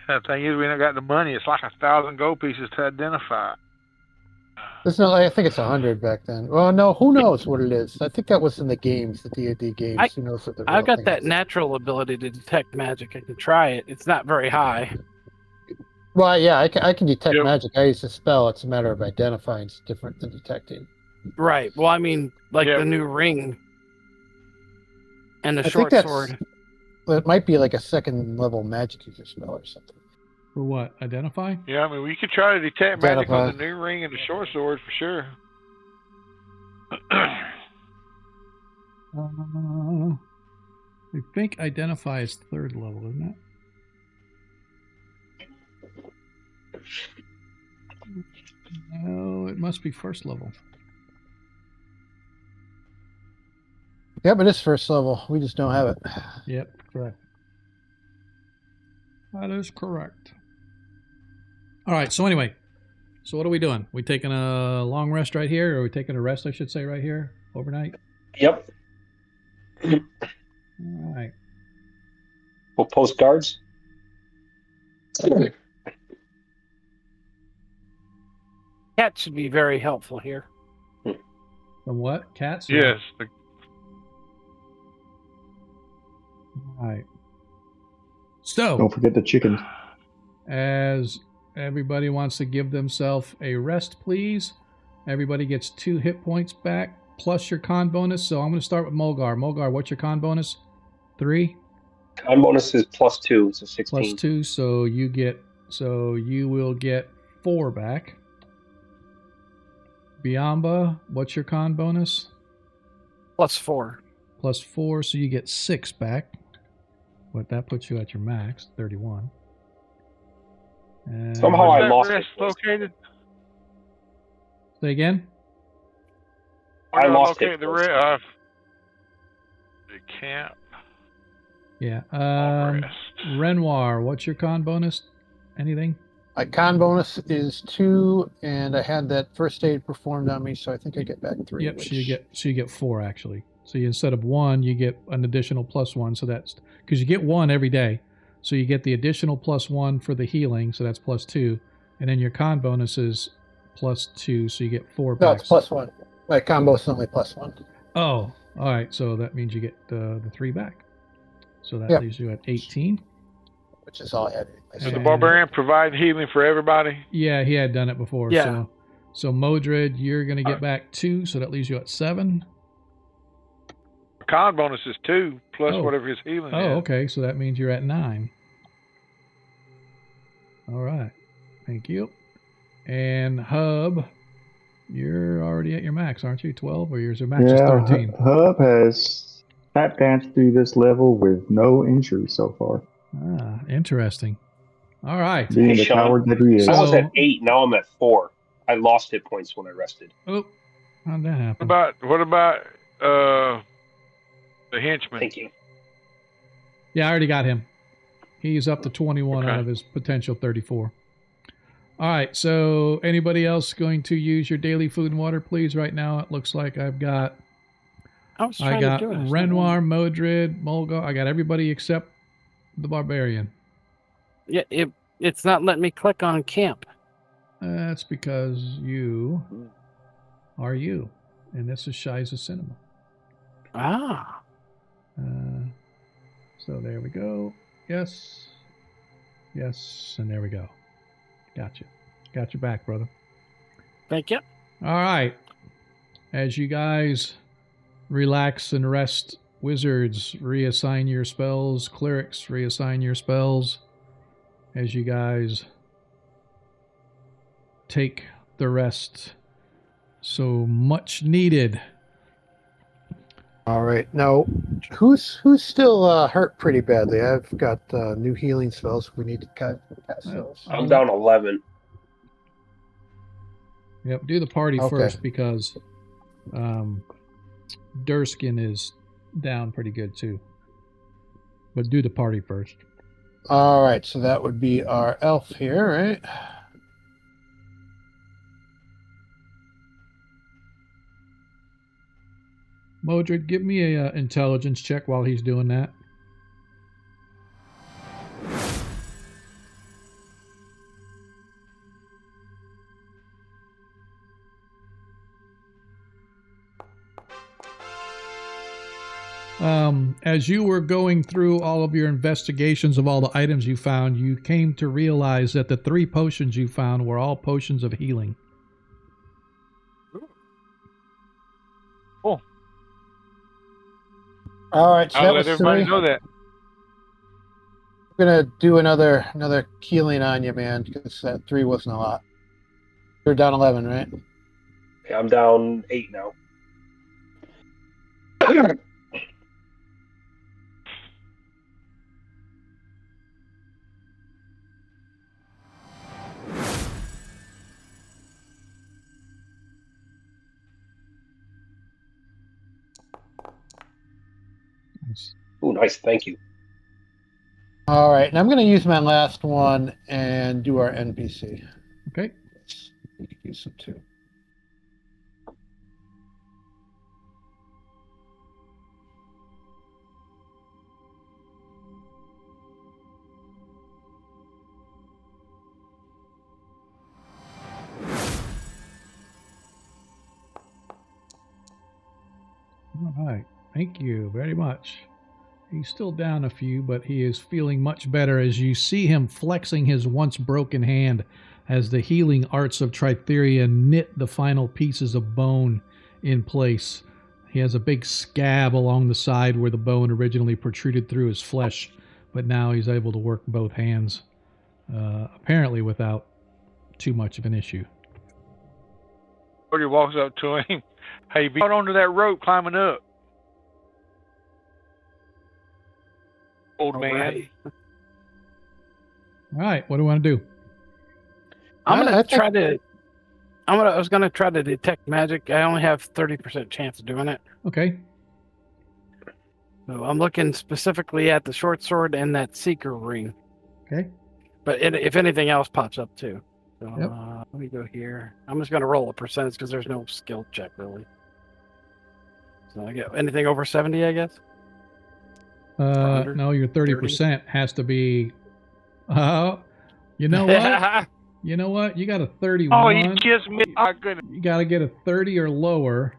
The thing is, we don't got the money. It's like 1,000 gold pieces to identify. It's not. I think it's 100 back then. Well, no, who knows what it is? I think that was in the games, the D&D games. Who knows what the real I've got thing that is. natural ability to detect magic. I can try it. It's not very high. Well, yeah, I can detect magic. I use a spell. It's a matter of identifying. It's different than detecting. Right. Well, I mean, like the new ring and the short sword. It might be like a second level magic user spell or something. For what? Identify? Yeah, I mean, we could try to detect magic on the new ring and the short sword for sure. I think identify is third level, isn't it? No, it must be first level. Yeah, but it's first level. We just don't have it. Yep, correct. That is correct. All right, so anyway, so what are we doing? We taking a long rest right here, or are we taking a rest, I should say, right here, overnight? Yep. All right. We'll post guards. Cat should be very helpful here. From what? Cats? Yes. All right. So, don't forget the chickens. As everybody wants to give themselves a rest, please. Everybody gets 2 hit points back plus your con bonus. So I'm going to start with Mulgar. Mulgar, what's your con bonus? 3? Con bonus is +2, so 16. +2, so you will get 4 back. Biamba, what's your con bonus? +4. +4, so you get 6 back. But that puts you at your max, 31. And somehow I lost rest it. Located? Say again? I lost it. The camp. Yeah. Renoir, what's your con bonus? Anything? My con bonus is 2, and I had that first aid performed on me, so I think I get back 3. Yep, so you get 4 actually. So instead of 1, you get an additional +1. So that's because you get 1 every day. So you get the additional +1 for the healing, so that's +2, and then your con bonus is +2, so you get 4 No, back. it's +1. My combo is only +1. Oh, all right. So that means you get the 3 back. So that Yep. leaves you at 18. Which is all I had. Does the And- barbarian provide healing for everybody? Yeah, he had done it before. Yeah. So Modred, you're going to get back 2, so that leaves you at 7. Con bonus is 2 plus Oh. whatever his healing Oh, is. okay. So that means you're at 9. All right. Thank you. And Hub, you're already at your max, aren't you? 12, or yours max is 13? Hub has tap danced through this level with no injury so far. Ah, interesting. All right. Being Hey, the Sean. coward that he is. I was So- at 8, now I'm at 4. I lost hit points when I rested. Oh, how'd that happen? What about the henchman? Thank you. Yeah, I already got him. He's up to 21 Okay. out of his potential 34. All right. So anybody else going to use your daily food and water, please? Right now, it looks like I got Renoir, Modred, Mulga. I got everybody except the barbarian. Yeah, it's not letting me click on camp. That's because you are you, and this is Shiza Cinema. Ah. So there we go. Yes. Yes, and there we go. Gotcha. Got your back, brother. Thank you. All right. As you guys relax and rest, wizards, reassign your spells. Clerics, reassign your spells. As you guys take the rest so much needed. All right. Now, who's still hurt pretty badly? I've got new healing spells. We need to cast those. I'm down 11. Yep, do the party Okay. first because Durskin is down pretty good too. But do the party first. All right. So that would be our elf here, right? Modred, give me a intelligence check while he's doing that. As you were going through all of your investigations of all the items you found, you came to realize that the 3 potions you found were all potions of healing. Cool. All right. So I'll that let was everybody 3. know that. I'm gonna do another healing on you, man, because that 3 wasn't a lot. You're down 11, right? Yeah, I'm down 8 now. Ooh, nice. Thank you. All right, and I'm gonna use my last one and do our NPC. Okay. We could use some too. All right. Thank you very much. He's still down a few, but he is feeling much better as you see him flexing his once broken hand as the healing arts of Tritheria knit the final pieces of bone in place. He has a big scab along the side where the bone originally protruded through his flesh, but now he's able to work both hands, apparently without too much of an issue. Cody walks up to him. Hey, be out onto that rope climbing up. Old man. Right. All right, what do you want to do? I'm I gonna think- try to. I was gonna try to detect magic. I only have 30% chance of doing it. Okay. So I'm looking specifically at the short sword and that seeker ring. Okay. But if anything else pops up too. So, Yep. let me go here. I'm just going to roll a percentage because there's no skill check really. So I get anything over 70, I guess. No, your 30% has to be. You know what? You know what? You got a 31. Oh, you kissed me. Oh, goodness. You got to get a 30 or lower.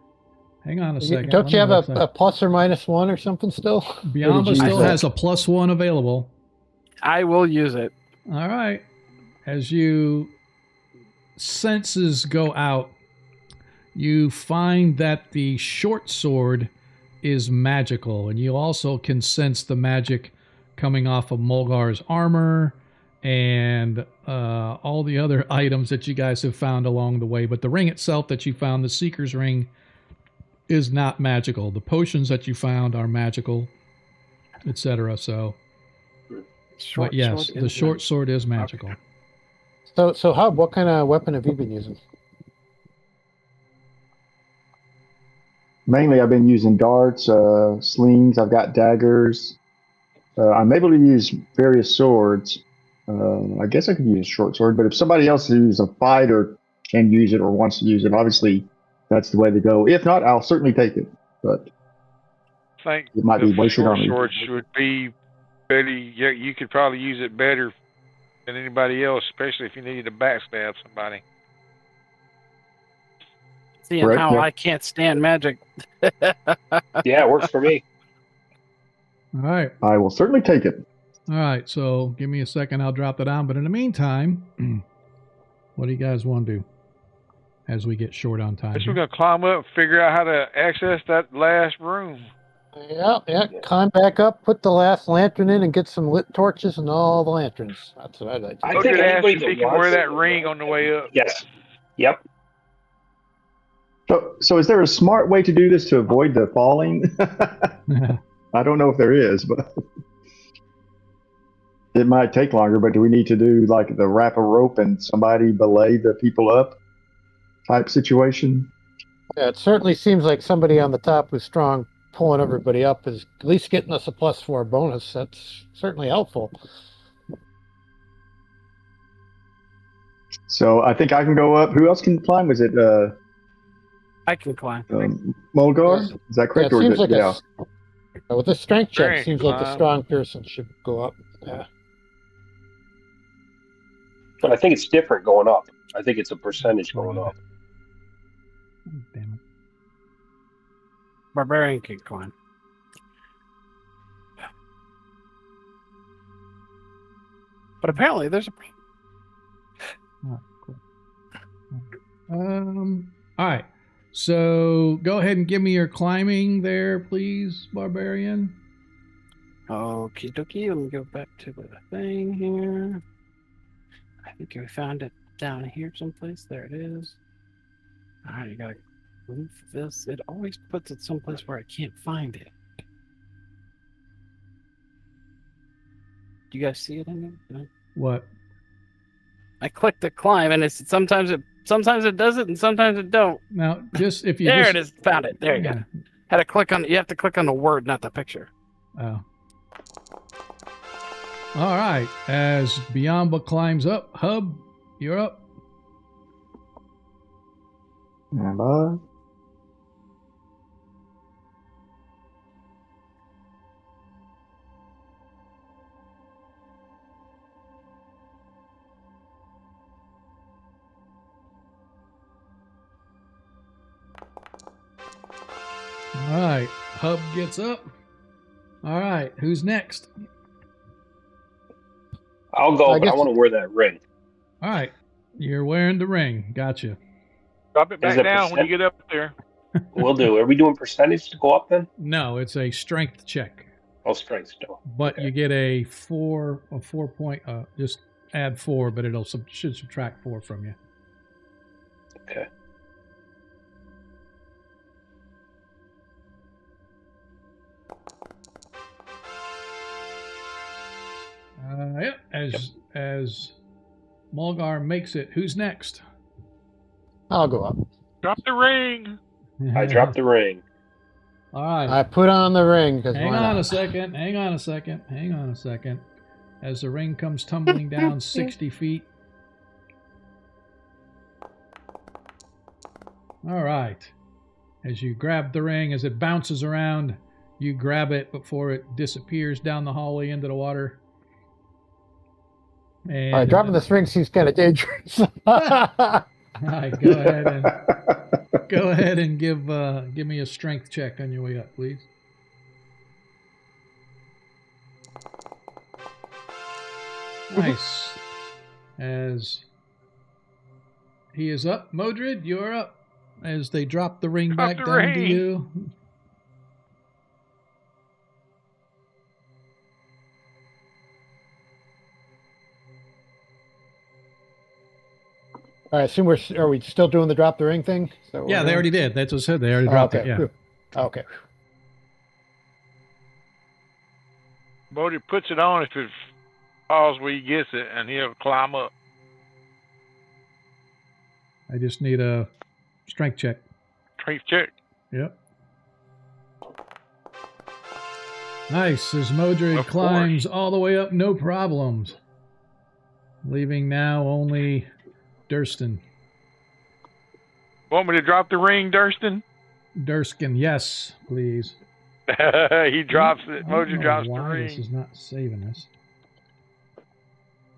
Hang on a second. Don't you have a plus or minus 1 or something still? Biamba still has a +1 available. I will use it. All right. As you senses go out, you find that the short sword is magical, and you also can sense the magic coming off of Mulgar's armor and all the other items that you guys have found along the way. But the ring itself that you found, the Seeker's Ring, is not magical. The potions that you found are magical, etc. So, but yes, the short sword is magical. Okay. So Hub, what kind of weapon have you been using? Mainly, I've been using darts, slings. I've got daggers. I'm able to use various swords. I guess I could use a short sword, but if somebody else who's a fighter can use it or wants to use it, obviously that's the way to go. If not, I'll certainly take it. But I think it might be wasted on me. Short sword would be better. You could probably use it better than anybody else, especially if you needed to backstab somebody. Seeing Correct, how yeah. I can't stand magic. Yeah, it works for me. All right. I will certainly take it. All right. So give me a second. I'll drop that down. But in the meantime, what do you guys want to do as we get short on time? Guess we're going to climb up and figure out how to access that last room. Yeah. Climb back up, put the last lantern in, and get some lit torches and all the lanterns. That's what I'd like to do. I think anybody if that he can wants wear that it- ring on the way up. Yes. Yep. So is there a smart way to do this to avoid the falling? I don't know if there is, but it might take longer. But do we need to do like the wrap a rope and somebody belay the people up type situation? Yeah, it certainly seems like somebody on the top who's strong pulling everybody up is at least getting us a +4 bonus. That's certainly helpful. So I think I can go up. Who else can climb? Was it I can climb. Mulgar? Is that correct? Yeah, it or seems is it, like with a strength check, Strength, seems like a strong person should go up. Yeah. But I think it's different going up. I think it's a percentage going up. Damn it. Barbarian can climb. But apparently there's a... All right, cool. All right. So go ahead and give me your climbing there, please, Barbarian. Okie dokie. Let me go back to the thing here. I think we found it down here someplace. There it is. All right, you gotta move this. It always puts it someplace where I can't find it. Do you guys see it in there? No? What? I clicked the climb, and it's sometimes it does it, and sometimes it don't. Now, just if you There just, it is. Found it. There you go. Had to click on. You have to click on the word, not the picture. Oh. All right. As Biamba climbs up, Hub, you're up. And I. All right. Hub gets up. All right. Who's next? I'll go, I but I guess- want to wear that ring. All right. You're wearing the ring. Gotcha. Drop it Is back it down when you percent? get up there. We'll do. Are we doing percentage to go up then? No, it's a strength check. Oh, strength still. But Okay. you get a 4 point, just add 4, but it'll should subtract 4 from you. Okay. Yeah, as Mulgar makes it, who's next? I'll go up. Drop the ring. I dropped the ring. All right. I put on the ring because Hang on a second. as the ring comes tumbling down 60 feet. All right. As you grab the ring, as it bounces around, you grab it before it disappears down the hallway into the water. And All right, dropping this ring seems kind of dangerous. all right, go ahead and give me a strength check on your way up, please. Nice. As he is up, Modred, you're up. As they drop the ring back down to you. All right, assume are we still doing the drop the ring thing? Yeah, they already did. That's what I said. They already dropped it. Yeah. Okay. Bodie puts it on if it falls where he gets it, and he'll climb up. I just need a strength check. Strength check. Yep. Nice. As Modred climbs all the way up, no problems. Leaving now only Durston. Want me to drop the ring, Durston? Durskin, yes, please. He drops it. Modred drops the why ring. This is not saving us.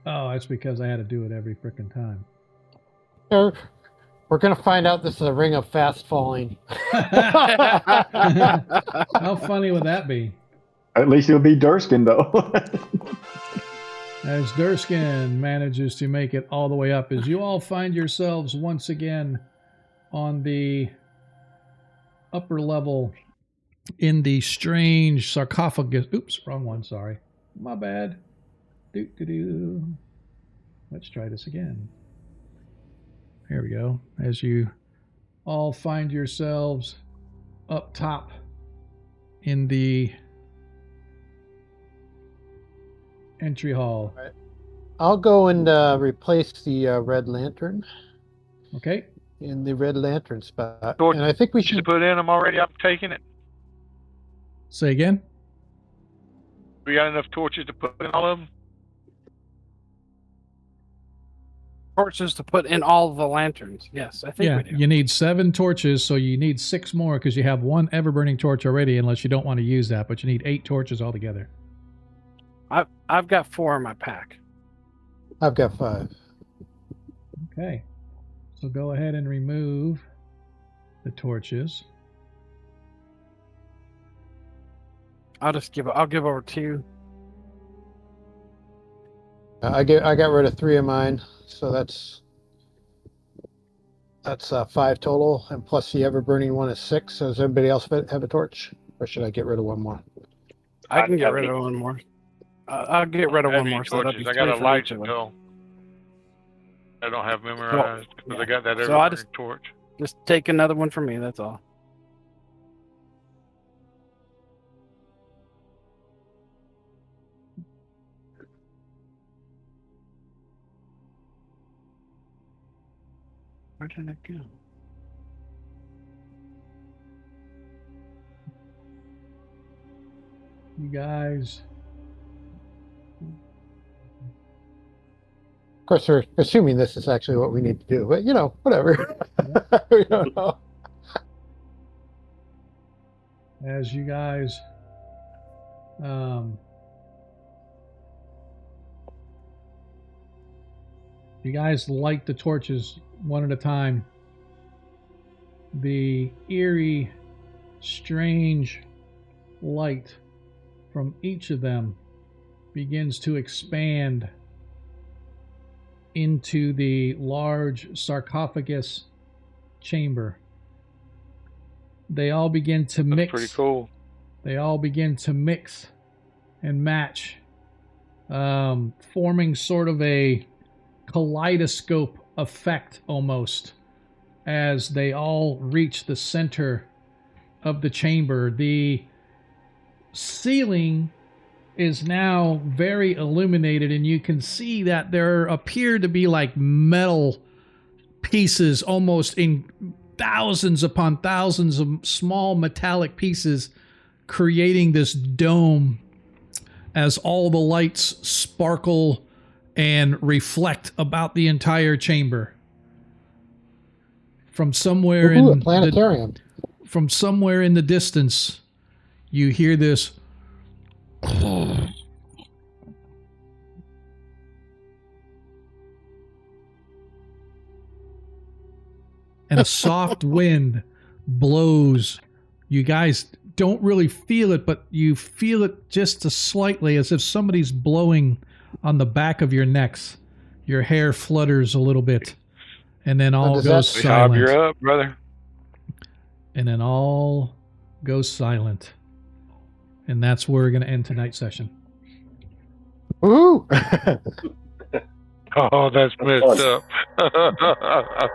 Oh, that's because I had to do it every frickin' time. We're going to find out this is a ring of fast falling. How funny would that be? At least it'll be Durskin, though. As Durskin manages to make it all the way up, as you all find yourselves once again on the upper level in the strange sarcophagus. Oops, wrong one, sorry. My bad. Doo-doo-doo. Let's try this again. There we go. As you all find yourselves up top in the entry hall. Right. I'll go and replace the red lantern. Okay. In the red lantern spot. Torch, and I think we should put in them already. I'm taking it. Say again? We got enough torches to put in all of them? Torches to put in all the lanterns. Yes, I think we do. You need 7 torches, so you need 6 more because you have 1 ever-burning torch already, unless you don't want to use that, but you need 8 torches altogether. I've got 4 in my pack. I've got 5. Okay. So go ahead and remove the torches. I'll give over 2. I got rid of 3 of mine, so that's 5 total, and plus the ever burning one is 6. So does everybody else have a torch, or should I get rid of one more? I can get rid of one more. I'll get rid of one more. So that'll be I got 3 a for light each to of them. go. I don't have memorized because I got that So I ever torch. Just take another one for me. That's all. Where did it go? You guys. Of course, we're assuming this is actually what we need to do, but whatever. We don't know. As you guys light the torches one at a time, the eerie, strange light from each of them begins to expand into the large sarcophagus chamber. They all begin to mix. Pretty cool. They all begin to mix and match, forming sort of a kaleidoscope effect almost as they all reach the center of the chamber. The ceiling is now very illuminated, and you can see that there appear to be like metal pieces, almost in thousands upon thousands of small metallic pieces, creating this dome as all the lights sparkle and reflect about the entire chamber. From somewhere Ooh, a in planetarium. from somewhere in the distance, you hear this and a soft wind blows. You guys don't really feel it, but you feel it just slightly, as if somebody's blowing on the back of your necks. Your hair flutters a little bit, and then all does goes that- Hob, silent. you're up, brother. And then all goes silent. And that's where we're going to end tonight's session. Ooh. Oh, that's messed up.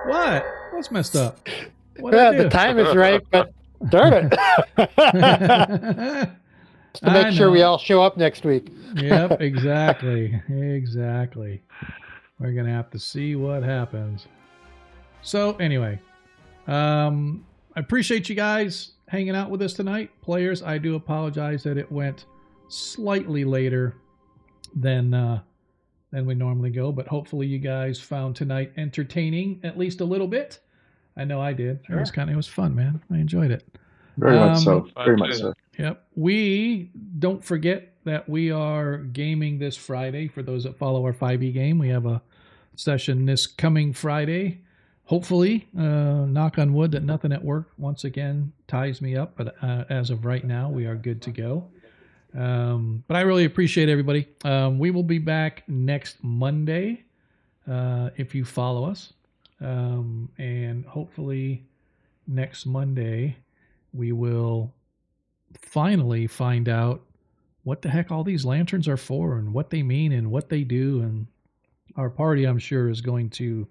What? What's messed up? What Yeah, did I the do? time is right, but darn it. To make sure we all show up next week. Yep, exactly. Exactly. We're going to have to see what happens. So, anyway, I appreciate you guys hanging out with us tonight. Players, I do apologize that it went slightly later than we normally go, but hopefully you guys found tonight entertaining at least a little bit. I know I did. Sure. It was fun, man. I enjoyed it. Very much so. Very much too. so. Yep. We don't forget that we are gaming this Friday. For those that follow our 5e game, we have a session this coming Friday. Hopefully, knock on wood that nothing at work once again ties me up. But as of right now, we are good to go. But I really appreciate everybody. We will be back next Monday if you follow us. And hopefully next Monday we will finally find out what the heck all these lanterns are for and what they mean and what they do. And our party, I'm sure, is going to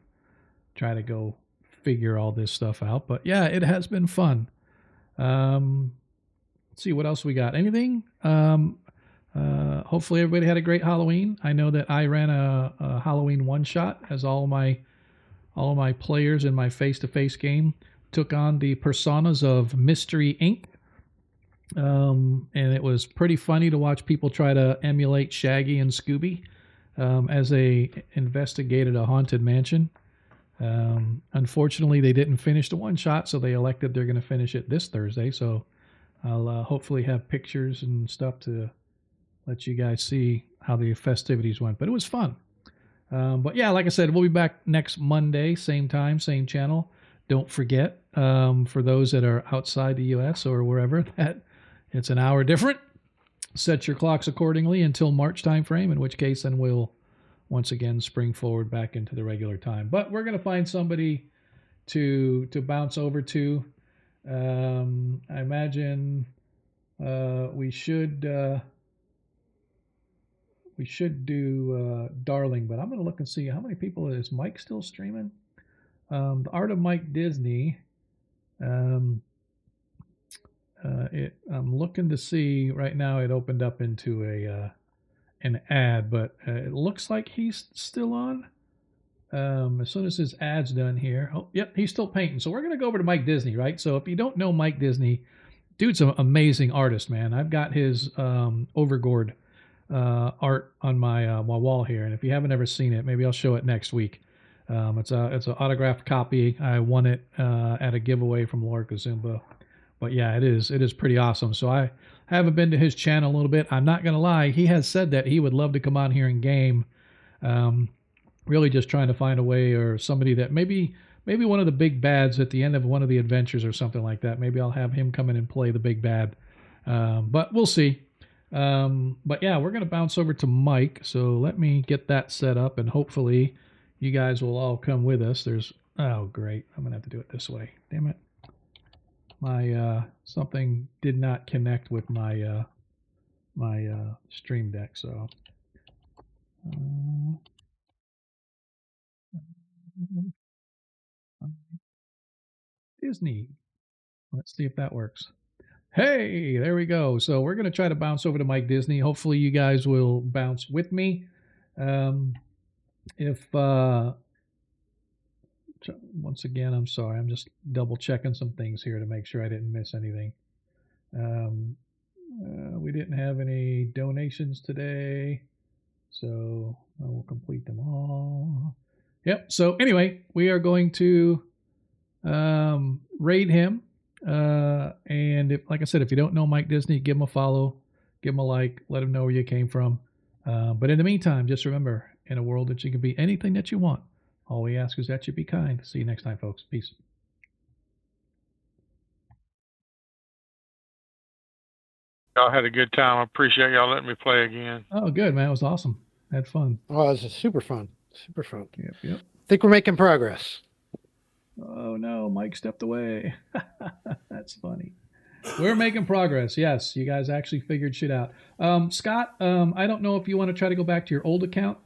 try to go figure all this stuff out. But yeah, it has been fun. Let's see what else we got. Anything? Hopefully everybody had a great Halloween. I know that I ran a Halloween one shot as all of my players in my face-to-face game took on the personas of Mystery Inc. And it was pretty funny to watch people try to emulate Shaggy and Scooby as they investigated a haunted mansion. Unfortunately, they didn't finish the one shot, so they elected they're going to finish it this Thursday. So I'll hopefully have pictures and stuff to let you guys see how the festivities went. But it was fun. But yeah, like I said, we'll be back next Monday, same time, same channel. Don't forget, for those that are outside the U.S. or wherever, that it's an hour different. Set your clocks accordingly until March time frame, in which case then we'll once again spring forward back into the regular time. But we're going to find somebody to bounce over to. I imagine we should do Darling, but I'm going to look and see how many people is Mike still streaming. The Art of Mike Disney. I'm looking to see right now. It opened up into an ad, but it looks like he's still on. As soon as his ad's done here, oh yep, he's still painting. So we're gonna go over to Mike Disney, right? So if you don't know Mike Disney, dude's an amazing artist, man. I've got his Overgourd art on my wall here, and if you haven't ever seen it, maybe I'll show it next week. It's an autographed copy. I won it at a giveaway from Laura Kazumba. But yeah, it is pretty awesome. So I haven't been to his channel a little bit. I'm not gonna lie, he has said that he would love to come on here and game. Really just trying to find a way, or somebody that maybe one of the big bads at the end of one of the adventures or something like that. Maybe I'll have him come in and play the big bad. But we'll see. But yeah, we're gonna bounce over to Mike. So let me get that set up, and hopefully you guys will all come with us. Oh great, I'm gonna have to do it this way. Damn it. My something did not connect with my my stream deck, so Disney. Let's see if that works. Hey, there we go. So we're going to try to bounce over to Mike Disney. Hopefully you guys will bounce with me. If once again, I'm sorry. I'm just double checking some things here to make sure I didn't miss anything. We didn't have any donations today, so I will complete them all. Yep. So anyway, we are going to raid him. And if, like I said, if you don't know Mike Disney, give him a follow, give him a like, let him know where you came from. But in the meantime, just remember, in a world that you can be anything that you want, all we ask is that you be kind. See you next time, folks. Peace. Y'all had a good time. I appreciate y'all letting me play again. Oh, good, man. It was awesome. Had fun. Oh, this is super fun. Super fun. Yep. I think we're making progress. Oh, no. Mike stepped away. That's funny. We're making progress. Yes, you guys actually figured shit out. Scott, I don't know if you want to try to go back to your old account,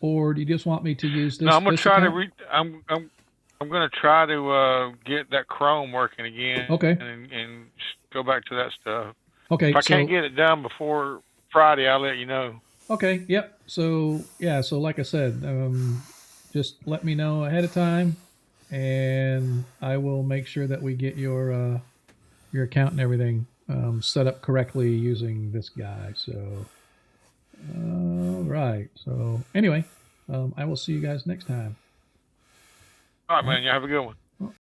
or do you just want me to use this? No, I'm gonna this try account? I'm gonna try to get that Chrome working again. Okay. And go back to that stuff. Okay. If I can't get it done before Friday, I'll let you know. Okay. Yep. So yeah. So like I said, just let me know ahead of time, and I will make sure that we get your account and everything set up correctly using this guy. So, all right. So anyway, I will see you guys next time. All right, man. You have a good one.